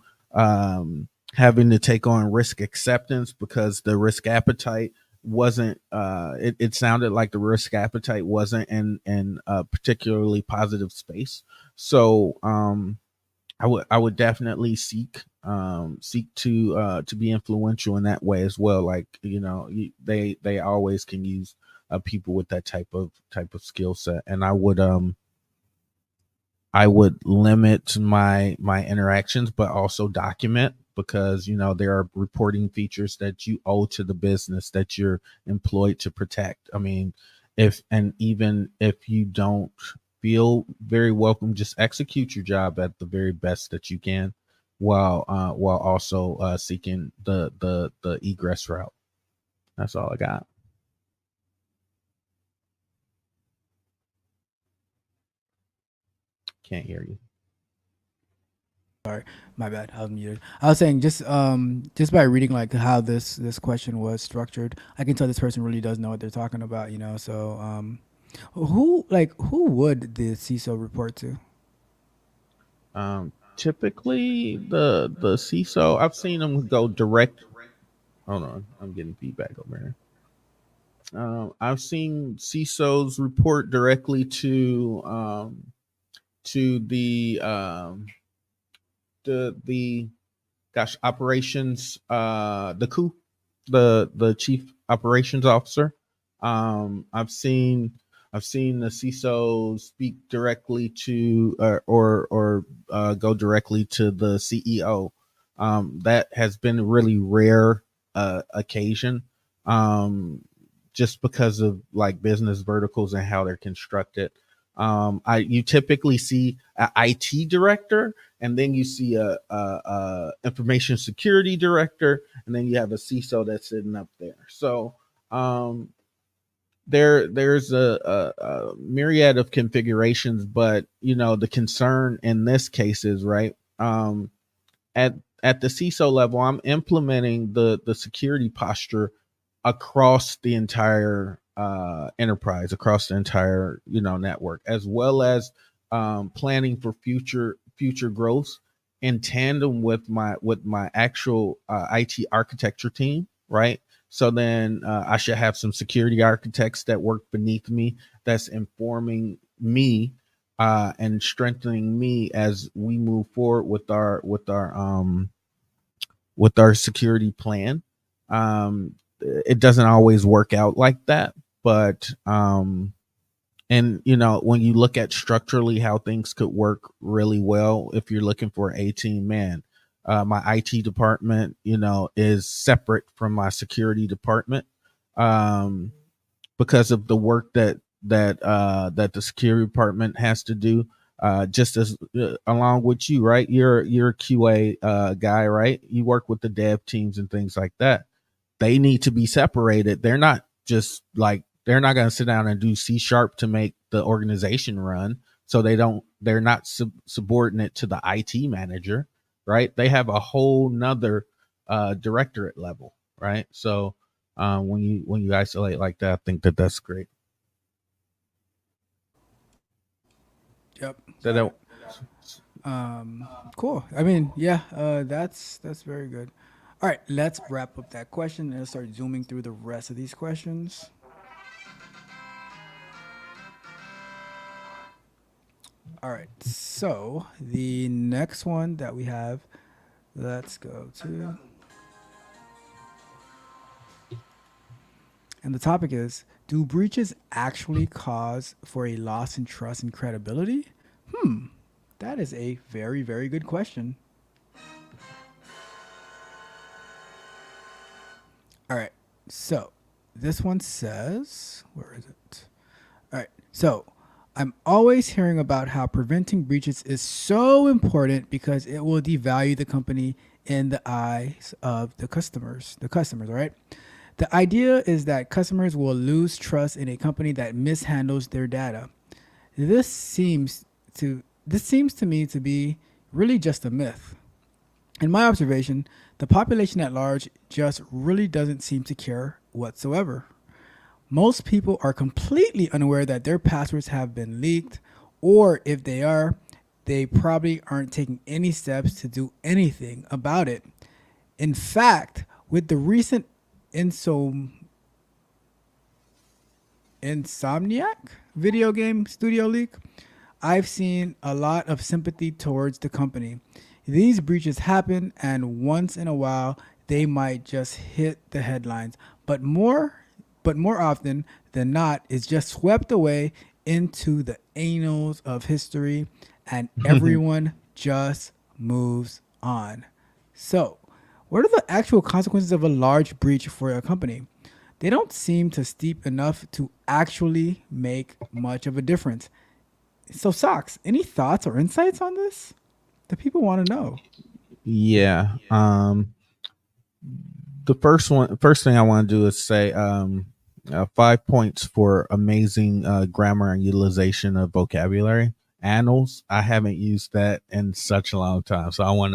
having to take on risk acceptance because the risk appetite wasn't. It sounded like the risk appetite wasn't in a particularly positive space. So I would definitely seek to be influential in that way as well. Like they always can use people with that type of skill set, and I would limit my interactions, but also document because there are reporting features that you owe to the business that you're employed to protect. I mean, if and even if you don't feel very welcome, just execute your job at the very best that you can, while also seeking the egress route. That's all I got. Can't hear you.
Sorry, my bad. I was muted. I was saying just by reading like how this question was structured, I can tell this person really does know what they're talking about. So who would the CISO report to?
Typically the CISO, I've seen them go direct. Hold on, I'm getting feedback over here. I've seen CISOs report directly to the gosh, operations, the coup, the chief operations officer. I've seen the CISO speak directly to or go directly to the CEO. That has been a really rare occasion, just because of like business verticals and how they're constructed. I You typically see an IT director, and then you see a information security director, and then you have a CISO that's sitting up there. So um, there's a myriad of configurations, but the concern in this case is right. At the CISO level, I'm implementing the security posture across the entire enterprise, across the entire network, as well as planning for future growth in tandem with my actual IT architecture team, right? So then I should have some security architects that work beneath me, that's informing me and strengthening me as we move forward with our security plan. It doesn't always work out like that, but and when you look at structurally how things could work really well, if you're looking for a team, man, my IT department, is separate from my security department. Um, because of the work that the security department has to do, just as along with you, right? You're a QA guy, right? You work with the dev teams and things like that. They need to be separated. They're not going to sit down and do C# to make the organization run. So they're not subordinate to the IT manager, right? They have a whole nother directorate level, right? So when you isolate like that, I think that's great.
Yep,
So
got
that
it. Cool. I mean, yeah, that's very good. All right, let's wrap up that question and let's start zooming through the rest of these questions. All right, so the next one that we have, let's go to, and the topic is: do breaches actually cause for a loss in trust and credibility? That is a very, very good question. All right. So this one says, where is it? All right. So I'm always hearing about how preventing breaches is so important because it will devalue the company in the eyes of the customers. The customers, right? The idea is that customers will lose trust in a company that mishandles their data. This seems this seems to me to be really just a myth. In my observation, the population at large just really doesn't seem to care whatsoever. Most people are completely unaware that their passwords have been leaked, or if they are, they probably aren't taking any steps to do anything about it. In fact, with the recent Insom- Insomniac video game studio leak, I've seen a lot of sympathy towards the company. These breaches happen, and once in a while, they might just hit the headlines. But more often than not, it's just swept away into the annals of history, and everyone just moves on. So, what are the actual consequences of a large breach for a company? They don't seem to steep enough to actually make much of a difference. So, Socks, any thoughts or insights on this? The people want to know.
Yeah. The first thing I want to do is say 5 points for amazing grammar and utilization of vocabulary. Annals. I haven't used that in such a long time, so I want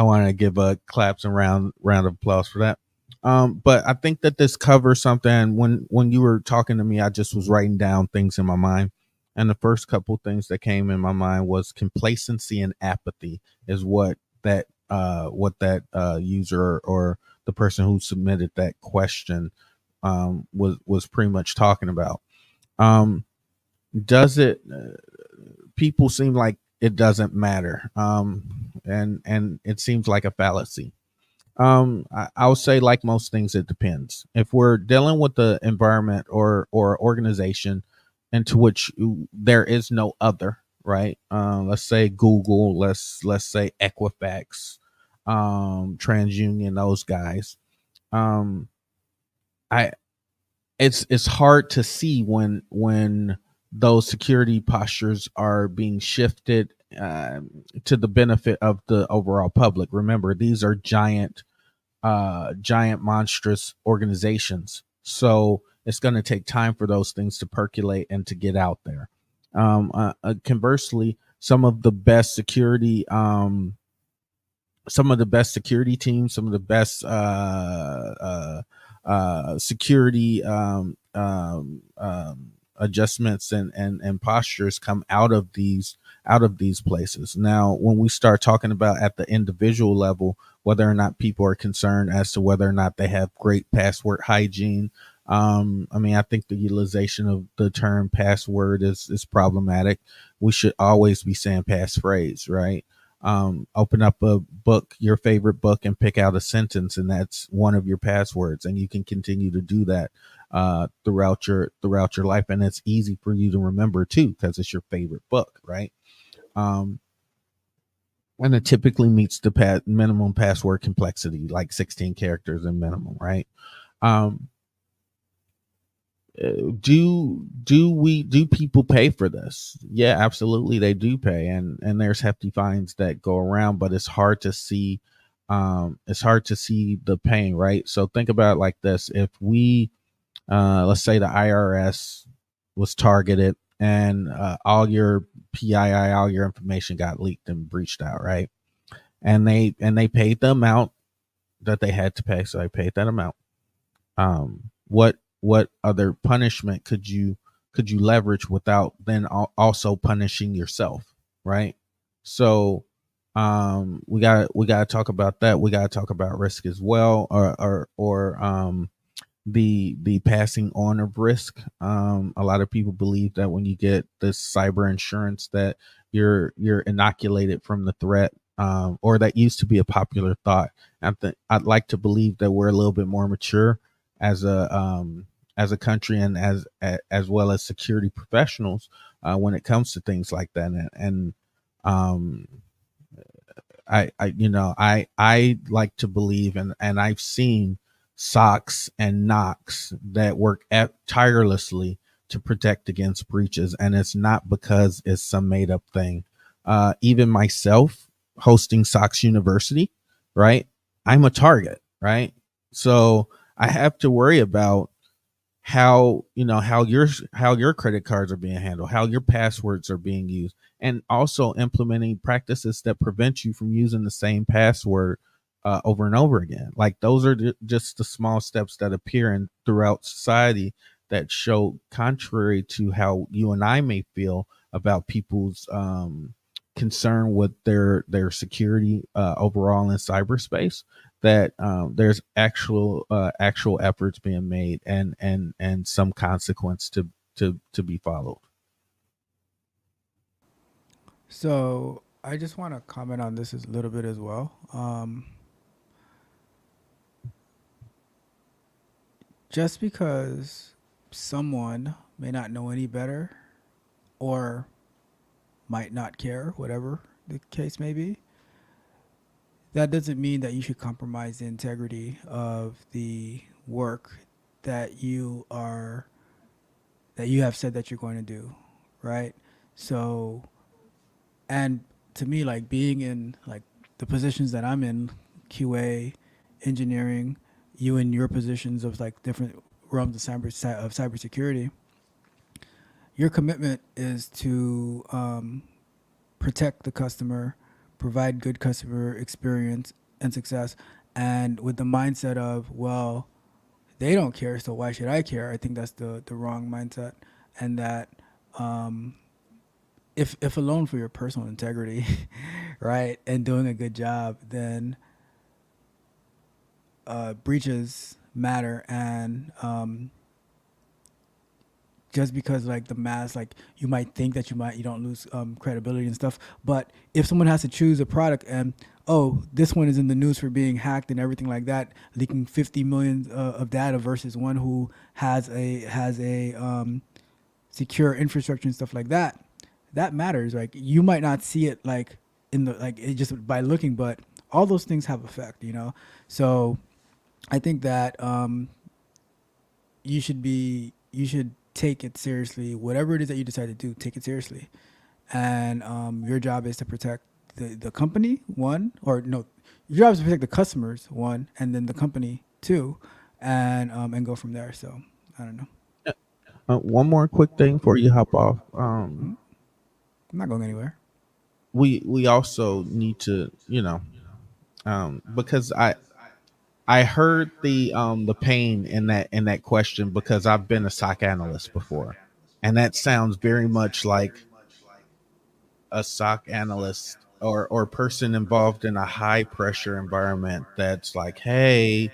to give a claps and round of applause for that. But I think that this covers something. When you were talking to me, I just was writing down things in my mind, and the first couple things that came in my mind was complacency and apathy is what that user or the person who submitted that question was pretty much talking about. Um, does it? People seem like it doesn't matter, and it seems like a fallacy. I'll say, like most things, it depends. If we're dealing with the environment or organization into which there is no other, right? Let's say Google, let's say Equifax, TransUnion, those guys. Um, I it's hard to see when those security postures are being shifted to the benefit of the overall public. Remember, these are giant monstrous organizations, so it's going to take time for those things to percolate and to get out there. Conversely, some of the best security teams, some of the best security adjustments and postures come out of these places. Now, when we start talking about at the individual level, whether or not people are concerned as to whether or not they have great password hygiene. I mean, I think the utilization of the term password is problematic. We should always be saying passphrase, right? Open up a book, your favorite book, and pick out a sentence, and that's one of your passwords, and you can continue to do that throughout your life, and it's easy for you to remember too because it's your favorite book, right? Um, and it typically meets the minimum password complexity, like 16 characters and minimum, right? Um, do people pay for this? Yeah, absolutely, they do pay, and there's hefty fines that go around, but it's hard to see the pain, right? So think about it like this: if we let's say the IRS was targeted and all your PII, all your information got leaked and breached out, right? And they paid the amount that they had to pay, so they paid that amount. What other punishment could you leverage without then also punishing yourself, right? So we got to talk about that. We got to talk about risk as well, or the passing on of risk. A lot of people believe that when you get this cyber insurance that you're inoculated from the threat, or that used to be a popular thought. I'd like to believe that we're a little bit more mature as a country and as well as security professionals when it comes to things like that. And um, I like to believe, and I've seen socks and knocks that work tirelessly to protect against breaches, and it's not because it's some made up thing. Even myself, hosting Sox University, right? I'm a target, right? So I have to worry about how how your credit cards are being handled, how your passwords are being used, and also implementing practices that prevent you from using the same password over and over again. Like those are just the small steps that appear in throughout society that show contrary to how you and I may feel about people's concern with their security overall in cyberspace, that there's actual efforts being made and some consequence to be followed.
So I just want to comment on this a little bit as well. Just because someone may not know any better or might not care, whatever the case may be, that doesn't mean that you should compromise the integrity of the work that you have said that you're going to do, right? So, and to me, like being in like the positions that I'm in, QA, engineering, you in your positions of like different realms of cybersecurity, your commitment is to protect the customer, provide good customer experience and success, and with the mindset of, well, they don't care, so why should I care? I think that's the wrong mindset, and that um, if alone for your personal integrity, right, and doing a good job, then breaches matter, and just because like the mass, like you might think that you don't lose credibility and stuff, but if someone has to choose a product and, oh, this one is in the news for being hacked and everything like that, leaking 50 million of data versus one who has a secure infrastructure and stuff like that, that matters. Like you might not see it like in the like it just by looking, but all those things have effect, you know. So I think that you should take it seriously. Whatever it is that you decide to do, take it seriously. And your job is to protect the company, one, or no, your job is to protect the customers, one, and then the company, two, and go from there. So I don't know.
One more quick thing before you hop off.
Hmm? I'm not going anywhere.
We also need to, because I heard the pain in that question, because I've been a SOC analyst before, and that sounds very much like a SOC analyst or person involved in a high pressure environment that's like, hey,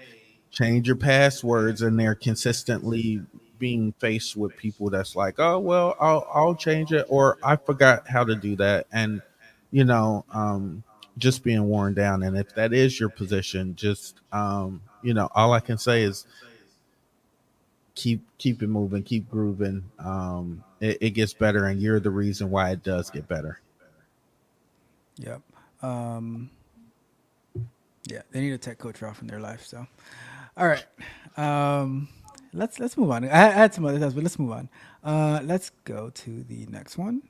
change your passwords, and they're consistently being faced with people that's like, oh well, I'll change it, or I forgot how to do that, and you know, just being worn down. And if that is your position, just all I can say is keep it moving, keep grooving. It gets better, and you're the reason why it does get better.
Yep. Um, yeah, they need a tech coach off in their life. So, all right. Um, let's move on. I had some other stuff, but let's move on. Let's go to the next one.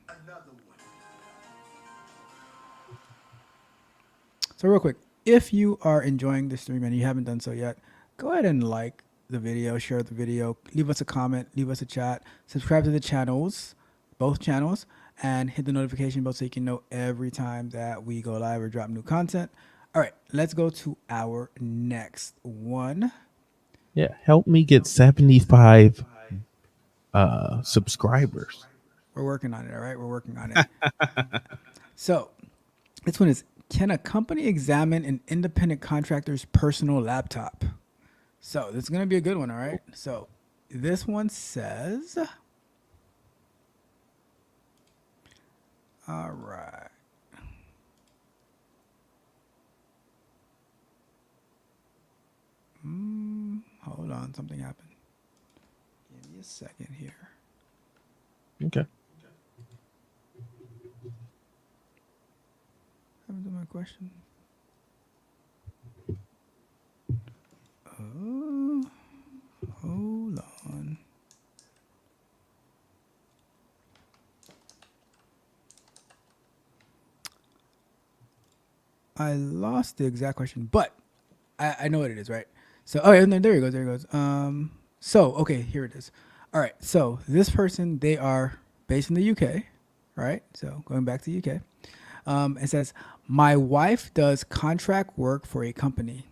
So real quick, if you are enjoying the stream and you haven't done so yet, go ahead and like the video, share the video, leave us a comment, leave us a chat, subscribe to the channels, both channels, and hit the notification bell so you can know every time that we go live or drop new content. All right, let's go to our next one.
Yeah, help me get 75 subscribers.
We're working on it, all right? We're working on it. So, this one is, can a company examine an independent contractor's personal laptop? So this is going to be a good one, all right? So this one says, all right. Hold on, something happened. Give me a second here.
Okay.
What happened to my question? Oh, hold on. I lost the exact question, but I know what it is, right? So, oh, yeah, no, there it goes. There it goes. So, okay, here it is. All right. So, this person, they are based in the UK, right? So, going back to UK, it says, my wife does contract work for a company.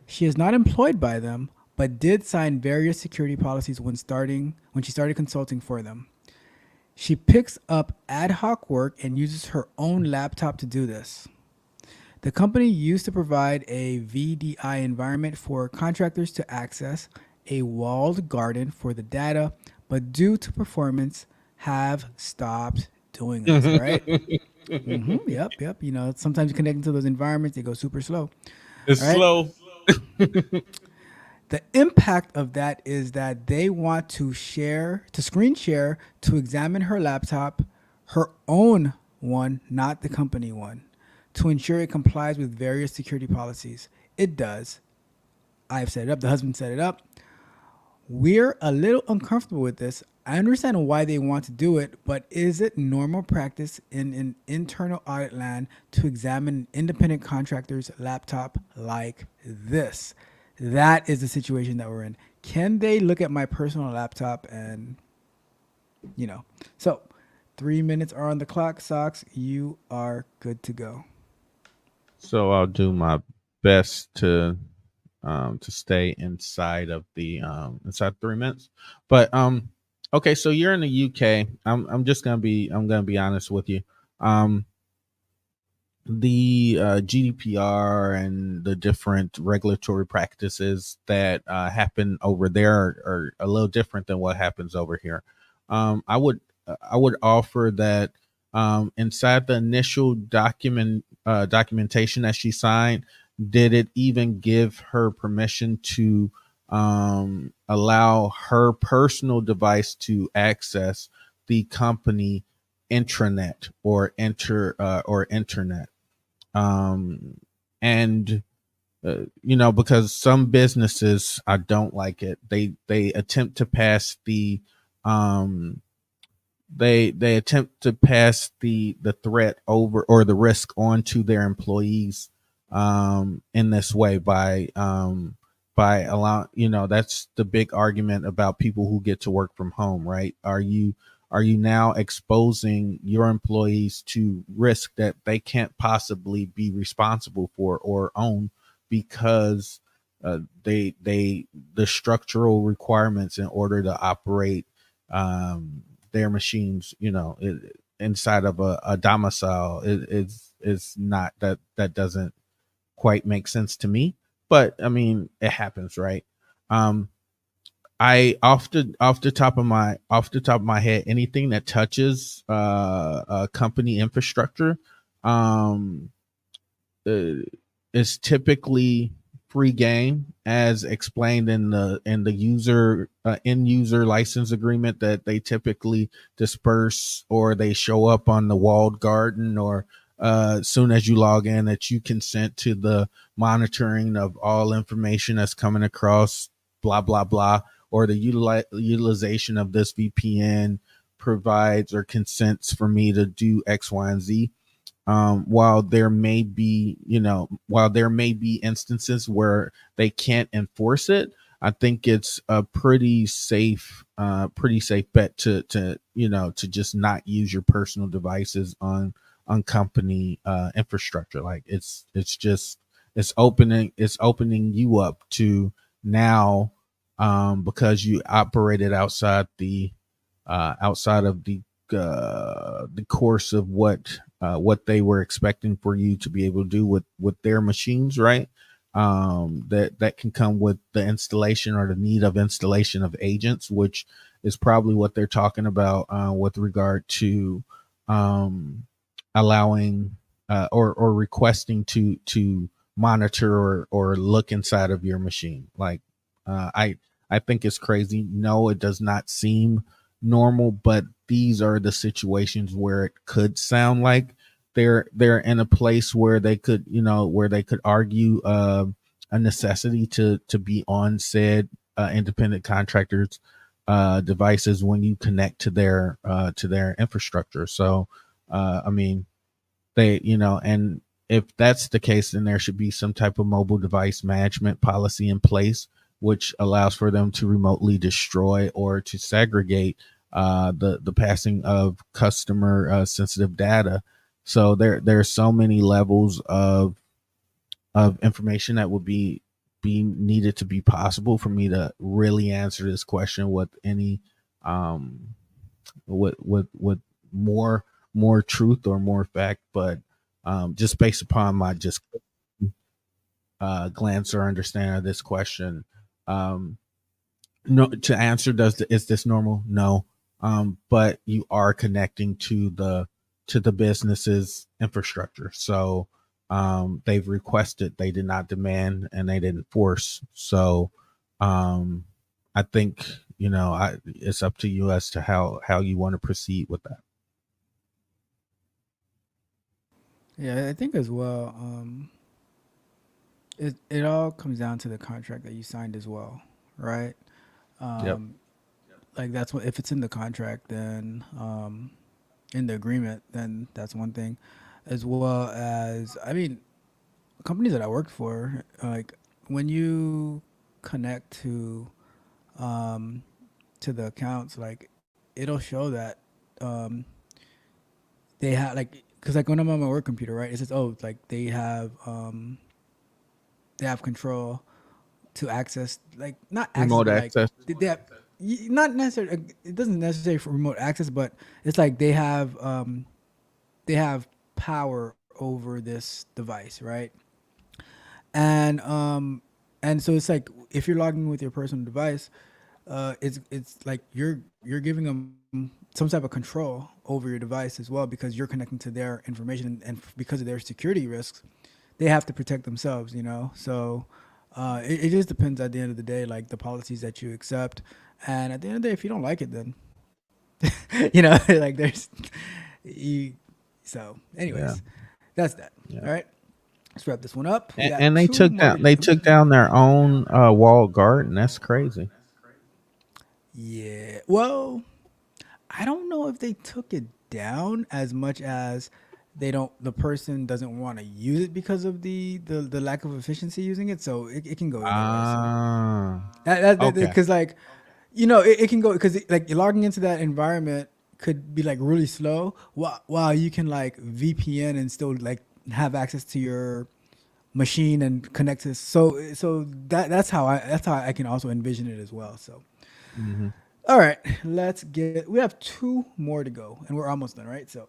She is not employed by them, but did sign various security policies when she started consulting for them. She picks up ad hoc work and uses her own laptop to do this. The company used to provide a VDI environment for contractors to access, a walled garden for the data, but due to performance, have stopped doing this. All right. Yep. Yep. You know, sometimes you connect into those environments, they go super slow.
It's
All right.
slow.
The impact of that is that they want to screen share, to examine her laptop, her own one, not the company one, to ensure it complies with various security policies. It does. I've set it up. The husband set it up. We're a little uncomfortable with this. I understand why they want to do it, but is it normal practice in an internal audit land to examine an independent contractor's laptop like this? That is the situation that we're in. Can they look at my personal laptop and, you know? So, 3 minutes are on the clock, Socks. You are good to go.
So I'll do my best to stay inside of the inside 3 minutes. But okay, so you're in the UK. I'm just gonna be honest with you. Um the GDPR and the different regulatory practices that happen over there are a little different than what happens over here. I would offer that inside the initial documentation that she signed, did it even give her permission to allow her personal device to access the company intranet or internet? um and you know, because some businesses, I don't like it, they attempt to pass the um they attempt to pass the threat over or the risk on to their employees in this way by allowing, you know, that's the big argument about people who get to work from home, right? Are you now exposing your employees to risk that they can't possibly be responsible for or own because they the structural requirements in order to operate their machines, you know, inside of a domicile is not that doesn't quite make sense to me. But I mean, it happens, right? Um, I off the top of my head, anything that touches company infrastructure, um, uh, is typically free game, as explained in the user end user license agreement that they typically disperse or they show up on the walled garden, or as soon as you log in, that you consent to the monitoring of all information that's coming across, blah blah blah, or the utilization of this VPN provides or consents for me to do X, Y, and Z. While there may be, you know, while there may be instances where they can't enforce it, I think it's a pretty safe bet to you know, to just not use your personal devices on company infrastructure. Like it's just it's opening you up to now, because you operated outside of the course of what they were expecting for you to be able to do with their machines, right? That can come with the installation or the need of installation of agents, which is probably what they're talking about with regard to um, allowing or requesting to monitor or look inside of your machine. Like I think it's crazy. No, it does not seem normal, but these are the situations where it could sound like they're in a place where they could, you know, where they could argue a necessity to be on said independent contractors devices when you connect to their infrastructure. So I mean, they, you know, and if that's the case, then there should be some type of mobile device management policy in place, which allows for them to remotely destroy or to segregate the passing of customer sensitive data. So there are so many levels of information that would be needed to be possible for me to really answer this question with any um with more more truth or more fact, but just based upon my just glance or understanding of this question, um, no, to answer is this normal? No, but you are connecting to the business's infrastructure, so they've requested, they did not demand, and they didn't force. So um, I think it's up to you as to how you want to proceed with that.
Yeah, I think as well. It all comes down to the contract that you signed as well, right?
Yep.
Um, like that's what if it's in the contract, then in the agreement, then that's one thing, as well as I mean, companies that I worked for, like when you connect um, to the accounts, like it'll show that um, they have like because like when I'm on my work computer, right? It says oh like they have control to access like not access
Remote
but like
access.
they have not necessarily it doesn't necessarily for remote access but it's like they have power over this device, right? and um and so it's like if you're logging with your personal device, it's like you're giving them some type of control over your device as well because you're connecting to their information and because of their security risks they have to protect themselves, you know. So it just depends at the end of the day, like the policies that you accept. And at the end of the day, if you don't like it, then you know, like there's you. So,
Yeah.
anyways, that's that. All
Yeah.
right, let's wrap this one up. We got
And
two more to
they
do.
took down their own walled garden. That's crazy.
Yeah. Well, I don't know if they took it down as much as they don't. The person doesn't want to use it because of the lack of efficiency using it. So it can go either way. So
Ah,
that
okay.
because like you know it can go because like logging into that environment could be like really slow while you can like VPN and still like have access to your machine and connect to so that's how I can also envision it as well. So
Hmm.
all right, let's get we have two more to go and we're almost done, right? So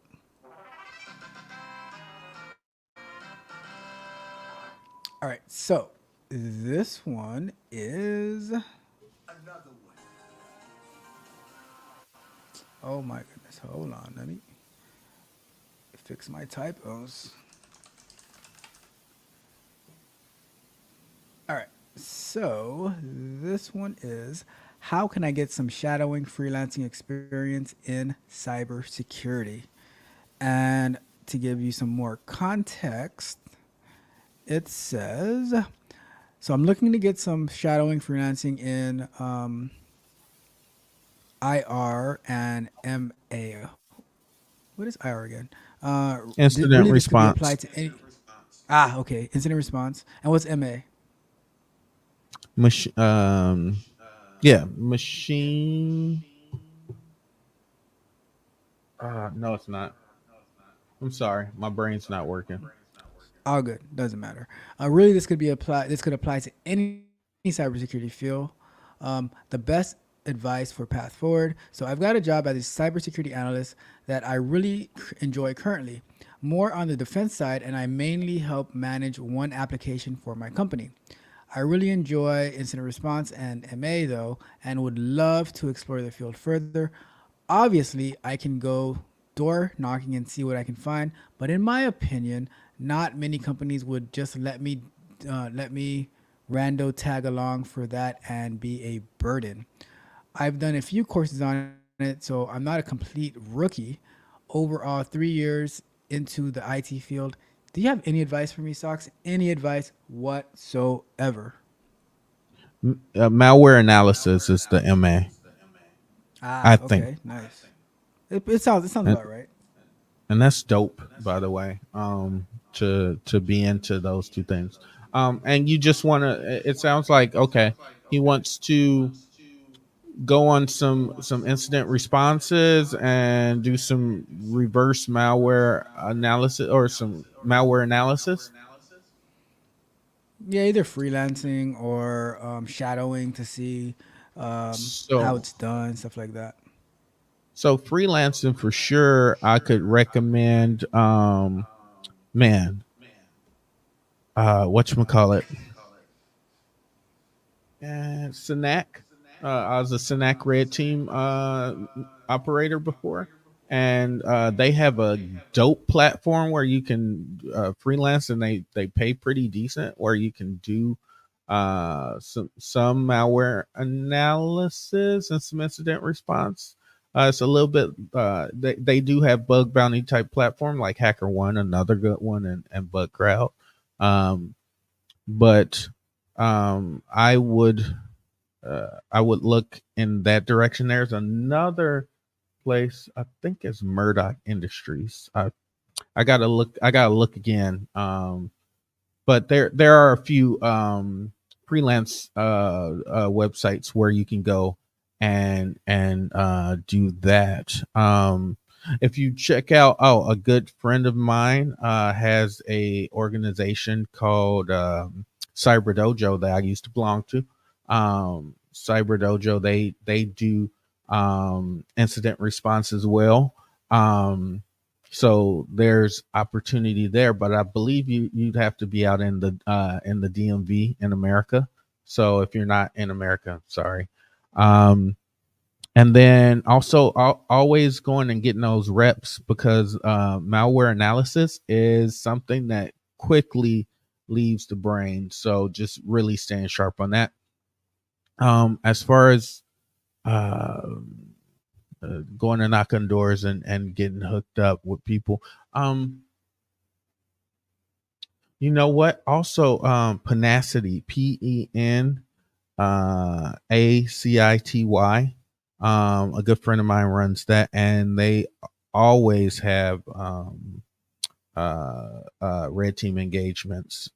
all right, so this one is oh my goodness, hold on, let me fix my typos. All right. So this one is how can I get some shadowing freelancing experience in cybersecurity? And to give you some more context, it says so I'm looking to get some shadowing freelancing in IR and MA. What is IR again? Really,
Incident
this could be applied
response.
to any. Ah, okay. Incident response. And what's MA?
Mach- um, yeah, machine. No, it's not. I'm sorry, my brain's not working.
All good. Doesn't matter. Really, this could be applied. This could apply to any cybersecurity field. The best advice for path forward. So I've got a job as a cybersecurity analyst that I really enjoy currently, more on the defense side, and I mainly help manage one application for my company. I really enjoy incident response and MA though, and would love to explore the field further. Obviously, I can go door knocking and see what I can find, but in my opinion, not many companies would just let me rando tag along for that and be a burden. I've done a few courses on it, so I'm not a complete rookie. Overall, 3 years into the IT field. Do you have any advice for me, Socks? Any advice whatsoever?
Malware analysis is the MA,
Ah,
I
okay,
think,
nice. It sounds
and,
about right.
and that's dope. By the way, to be into those two things. And you just want to. It sounds like okay. He wants to go on some incident responses and do some reverse malware analysis or some malware analysis.
Yeah, either freelancing or shadowing to see how
So
it's done, stuff like that.
so freelancing for sure. I could recommend. Man, what you call it? Synac. I was a Synac Red Team operator before, and they have a dope platform where you can freelance, and they pay pretty decent. Where you can do some malware analysis and some incident response. It's a little bit. They do have bug bounty type platform like HackerOne, another good one, and BugCrowd. Um, but I would look in that direction. There's another place I think it's Murdoch Industries. I gotta look. I gotta look again. But there are a few freelance websites where you can go and do that. If you check out, oh, a good friend of mine has a organization called Cyber Dojo that I used to belong to. Cyber Dojo, they do incident response as well. So there's opportunity there, but I believe you'd have to be out in the DMV in America. So if you're not in America, sorry. Um, and then also always going and getting those reps because malware analysis is something that quickly leaves the brain. So just really staying sharp on that. As far as uh, going to knock on doors and getting hooked up with people. You know what? Also, Penacity, Penacity. A good friend of mine runs that, and they always have red team engagements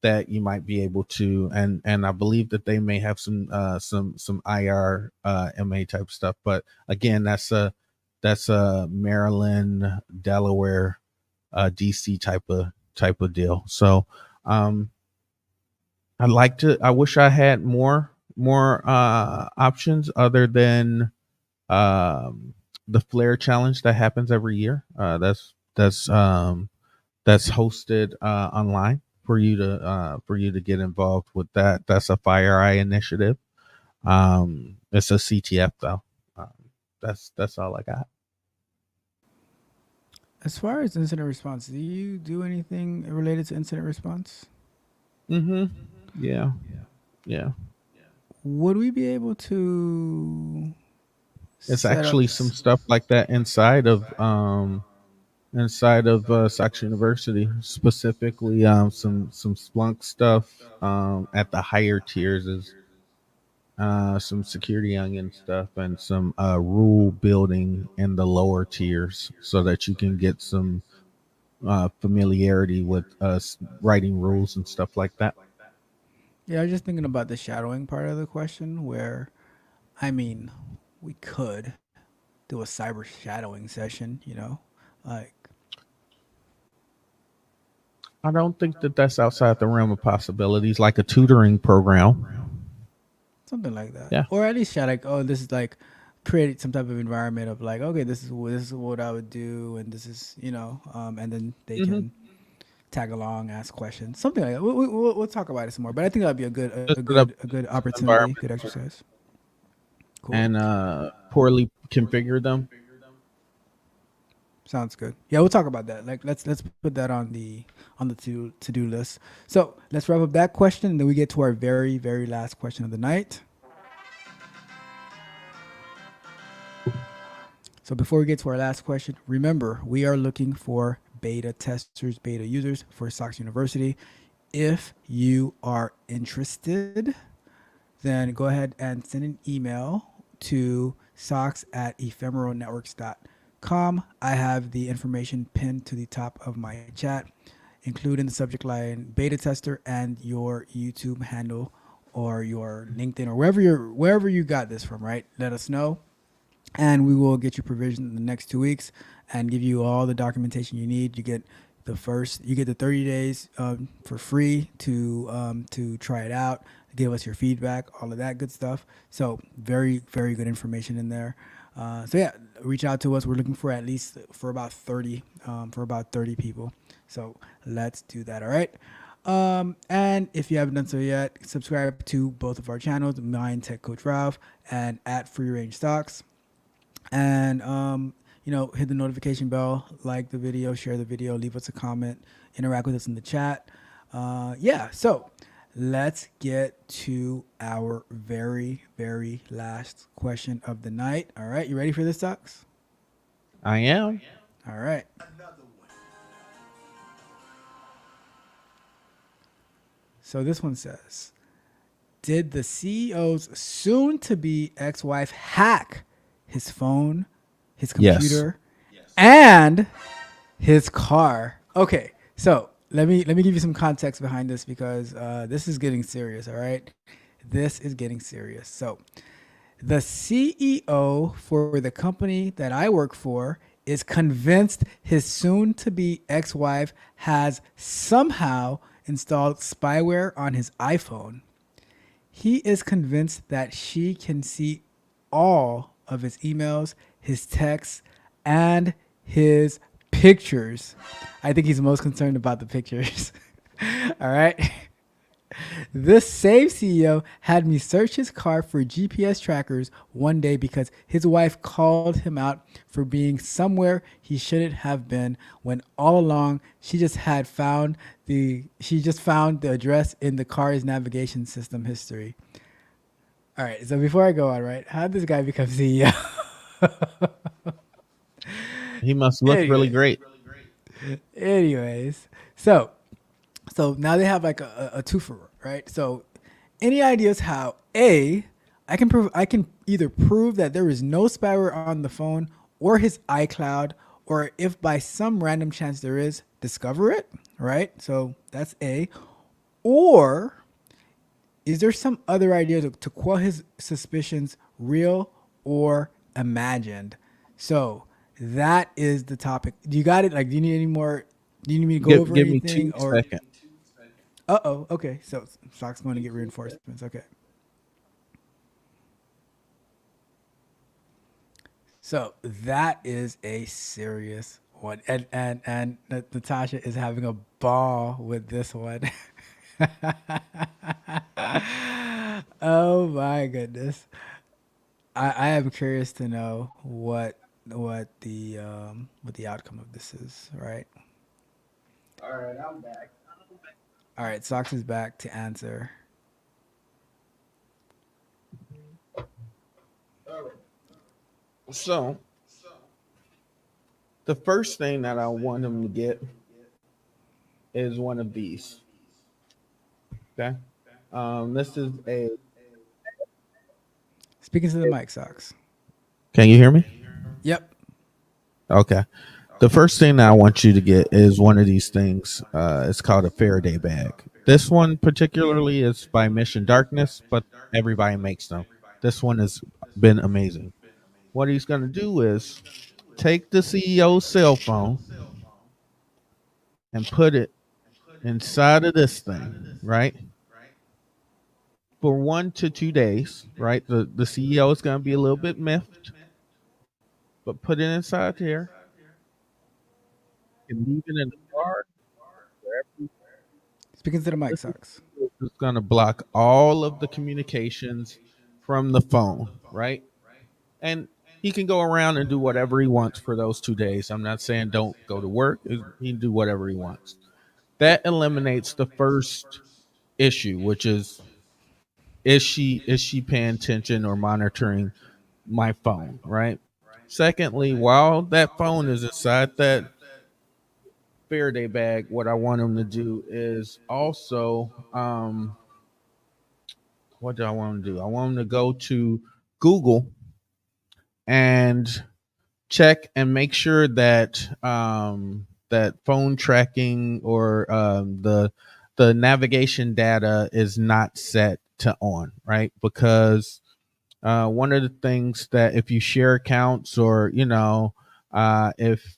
that you might be able to, and I believe that they may have some IR MA type stuff. But again, that's a Maryland, Delaware, DC type of deal. So um, I wish I had more options other than the Flare Challenge that happens every year. That's hosted online for you to get involved with that. That's a FireEye initiative. It's a CTF though. Um, that's all I got.
As far as incident response, do you do anything related to incident response?
Mm-hmm. Yeah. Yeah.
Would we be able to
It's
set up?
actually some stuff like that inside of Sox University, specifically some Splunk stuff at the higher tiers is some security onion stuff and some rule building in the lower tiers so that you can get some familiarity with writing rules and stuff like that.
Yeah, I was just thinking about the shadowing part of the question, where I mean, we could do a cyber shadowing session, like
I don't think that that's outside the realm of possibilities, like a tutoring program.
something like that,
Yeah.
or at least shadow. Like, oh, this is like create some type of environment of like, okay, this is what I would do, and this is and then they
Mm-hmm.
can tag along, ask questions, something like that. We'll talk about it some more, but I think that'd be
Just set up
a good opportunity,
environment
good exercise. Cool.
and poorly configure them.
Sounds good. Yeah, we'll talk about that. Like let's put that on the to do list. So let's wrap up that question, and then we get to our very last question of the night. So before we get to our last question, remember we are looking for beta testers, beta users for Sox University. If you are interested, then go ahead and send an email to socks at ephemeralnetworks.com gmail.com. I have the information pinned to the top of my chat, including the subject line beta tester and your YouTube handle or your LinkedIn or wherever you got this from, right? Let us know and we will get you provision in the next 2 weeks and give you all the documentation you need. You get the 30 days for free to try it out, give us your feedback, all of that good stuff. So very good information in there. So yeah, reach out to us. We're looking for at least for about 30 people. So let's do that. All right. And if you haven't done so yet, subscribe to both of our channels, mine Tech Coach Ralph and at Free Range Stocks. And hit the notification bell, like the video, share the video, leave us a comment, interact with us in the chat. So let's get to our very last question of the night. All right, you ready for this, Stocks?
I am.
All right. So this one says, did the CEO's soon-to-be ex-wife hack his phone, his
Yes.
computer, and his car? Okay, so let me give you some context behind this because this is getting serious. All right, this is getting serious. So the CEO for the company that I work for is convinced his soon-to-be ex-wife has somehow installed spyware on his iPhone. He is convinced that she can see all of his emails, his texts, and his pictures. I think he's most concerned about the pictures. All right. This same CEO had me search his car for GPS trackers one day because his wife called him out for being somewhere he shouldn't have been when all along she just found the address in the car's navigation system history. All right, so before I go on, right, how did this guy become CEO?
He must look really
anyways,
great.
anyways, so now they have like a twofer, right? So, any ideas how I can either prove that there is no spyware on the phone or his iCloud, or if by some random chance there is, discover it, right? So that's A. Or is there some other idea to quell his suspicions, real or imagined? So that is the topic. Do you got it? Like, do you need any more? Do you need me to go over
Give me
anything?
two
Or
seconds.
okay. So Sock's going to get reinforcements. Okay. So that is a serious one, and Natasha is having a ball with this one. Oh my goodness! I am curious to know what the outcome of this is. Right. All right. Socks is back to answer.
So the first thing that I want him to get is one of these. Okay. This is a.
Speaking to the mic, Socks.
Can you hear me?
Yep.
Okay. The first thing that I want you to get is one of these things. It's called a Faraday bag. This one particularly is by Mission Darkness, but everybody makes them. This one has been amazing. What he's going to do is take the CEO's cell phone and put it inside of this thing, right? For 1 to 2 days, right? The CEO is going to be a little bit miffed, but put it inside here and leave it in the car.
Speaking to the mic,
This is
Socks.
just going to block all of the communications from the phone, right? And he can go around and do whatever he wants for those 2 days. I'm not saying don't go to work. He can do whatever he wants. That eliminates the first issue, which is she paying attention or monitoring my phone, right? Secondly, while that phone is inside that Faraday bag, what I want him to do is also what do I want him to do? I want him to go to Google and check and make sure that that phone tracking or the navigation data is not set to on, right? Because one of the things that if you share accounts or if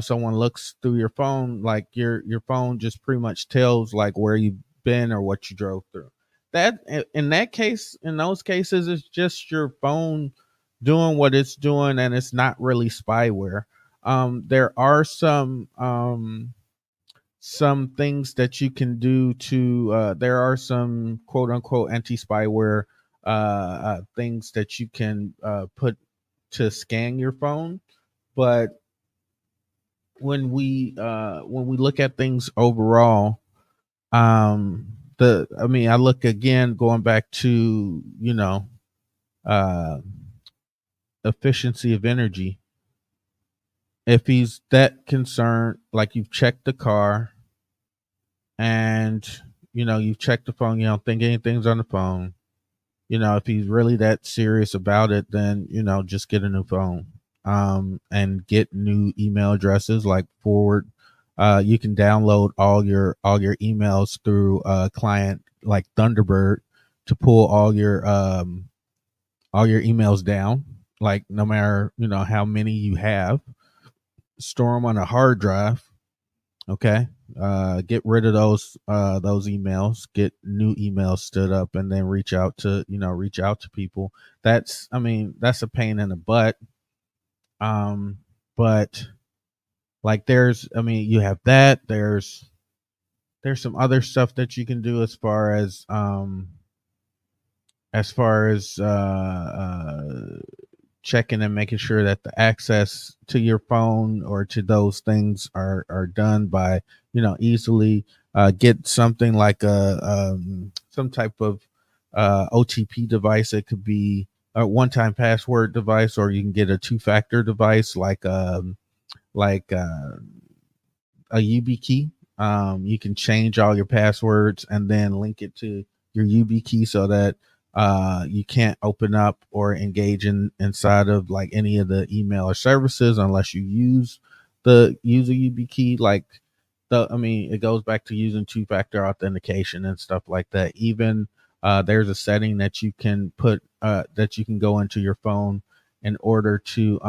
someone looks through your phone, like your phone just pretty much tells like where you've been or what you drove through. That in that case, in those cases, it's just your phone doing what it's doing, and it's not really spyware. There are some things that you can do to there are some quote unquote anti spyware things that you can put to scan your phone. But when we look at things overall, the I mean, I look again going back to uh efficiency of energy. If he's that concerned, like you've checked the car and you've checked the phone, you don't think anything's on the phone. If he's really that serious about it, then just get a new phone, and get new email addresses, like forward. You can download all your emails through a client like Thunderbird to pull all your emails down, like no matter how many you have, store them on a hard drive. Okay. Get rid of those emails, get new emails stood up, and then reach out to people. I mean, that's a pain in the butt. But like I mean, you have that. There's some other stuff that you can do as far as checking and making sure that the access to your phone or to those things are done by easily. Get something like some type of OTP device. It could be a one-time password device, or you can get a two-factor device like a YubiKey. You can change all your passwords and then link it to your YubiKey so that you can't open up or engage inside of like any of the email or services unless you use a YubiKey. Like I mean, it goes back to using two-factor authentication and stuff like that. Even there's a setting that you can that you can go into your phone in order to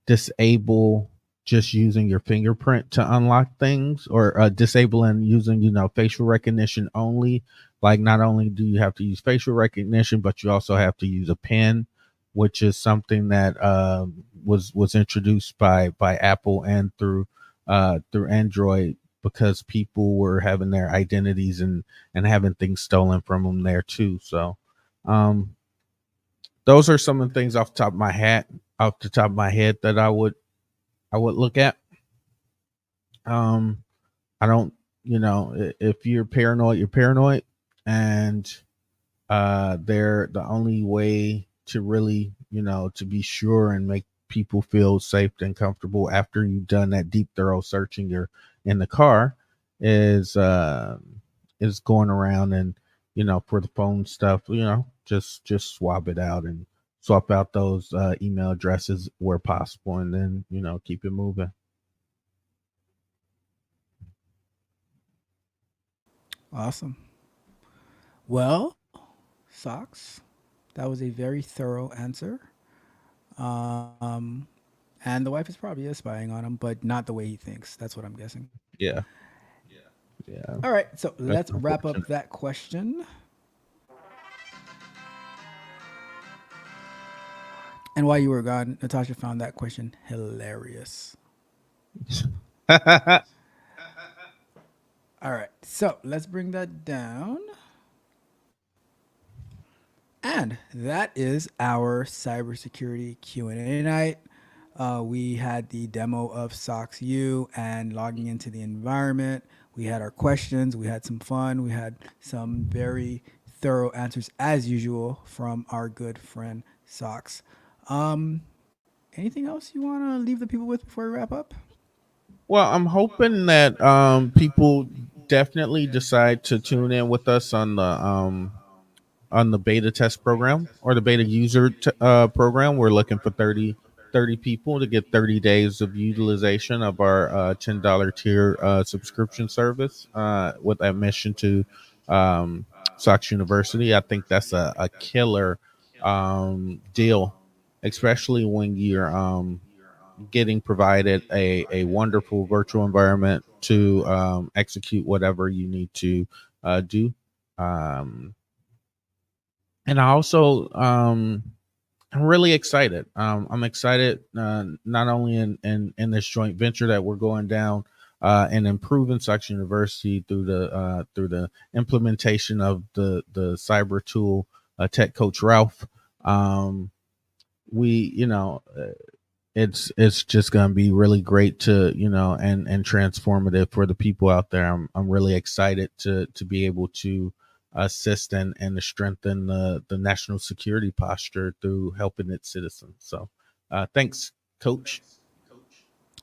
disable just using your fingerprint to unlock things, or disabling using facial recognition only. Like, not only do you have to use facial recognition, but you also have to use a pin, which is something that was introduced by Apple and through Android, because people were having their identities and having things stolen from them there too. So um those are some of the things off the top of my head that I would look at. Um, I don't, if you're paranoid, you're paranoid, and they're the only way to really, to be sure and make people feel safe and comfortable after you've done that deep, thorough searching your in the car is going around and for the phone stuff, just swap it out and swap out those email addresses where possible, and then keep it moving.
Awesome. Well, socks. That was a very thorough answer. Um, and the wife is probably spying on him, but not the way he thinks. That's what I'm guessing.
Yeah, yeah,
All right, so
that's
let's wrap up
unfortunate.
that question. And while you were gone, Natasha found that question hilarious. All right, so let's bring that down. And that is our cybersecurity Q&A night. We had the demo of Socks U and logging into the environment. We had our questions. We had some fun. We had some very thorough answers, as usual, from our good friend Socks. Um, Anything else you want to leave the people with before we wrap up?
Well, I'm hoping that people definitely decide to tune in with us on the beta test program or the beta user program. We're looking for 30. 30 people to get 30 days of utilization of our $10 tier subscription service with admission to um, Sox University. I think that's a killer deal, especially when you're getting provided a wonderful virtual environment to execute whatever you need to do. Um, and I also I'm really excited. I'm excited not only in this joint venture that we're going down and improving Sox University through the implementation of the cyber tool Tech Coach Ralph. Um, we it's just gonna be really great to and transformative for the people out there. I'm really excited to be able to assist and to strengthen the national security posture through helping its citizens. So thanks, Coach.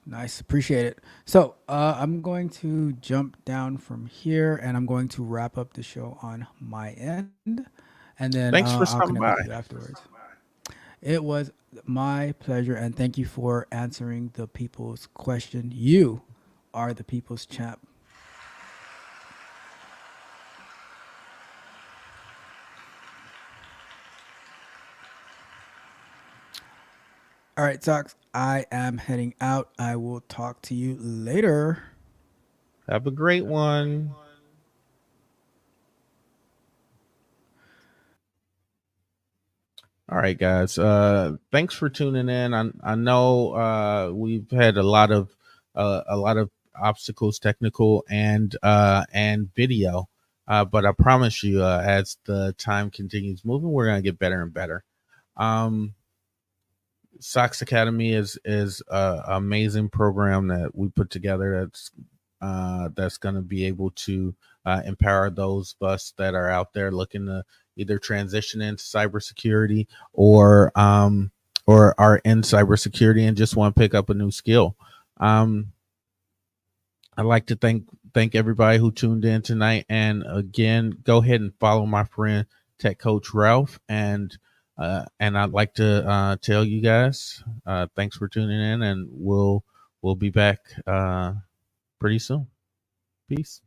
Nice, appreciate it. So I'm going to jump down from here, and I'm going to wrap up the show on my end, and then
Thanks for
I'll
stopping
connect with
by.
you afterwards. It was my pleasure, and thank you for answering the people's question. You are the people's champ. All right, Sox, I am heading out. I will talk to you later.
Have a great one. All right, guys. Thanks for tuning in. I know we've had a lot of obstacles, technical and video. But I promise you, as the time continues moving, we're gonna get better and better. Um, Sox Academy is a amazing program that we put together. That's going to be able to empower those of us that are out there looking to either transition into cybersecurity or are in cybersecurity and just want to pick up a new skill. Um, I'd like to thank everybody who tuned in tonight, and again, go ahead and follow my friend Tech Coach Ralph, and I'd like to tell you guys, thanks for tuning in, and we'll be back pretty soon. Peace.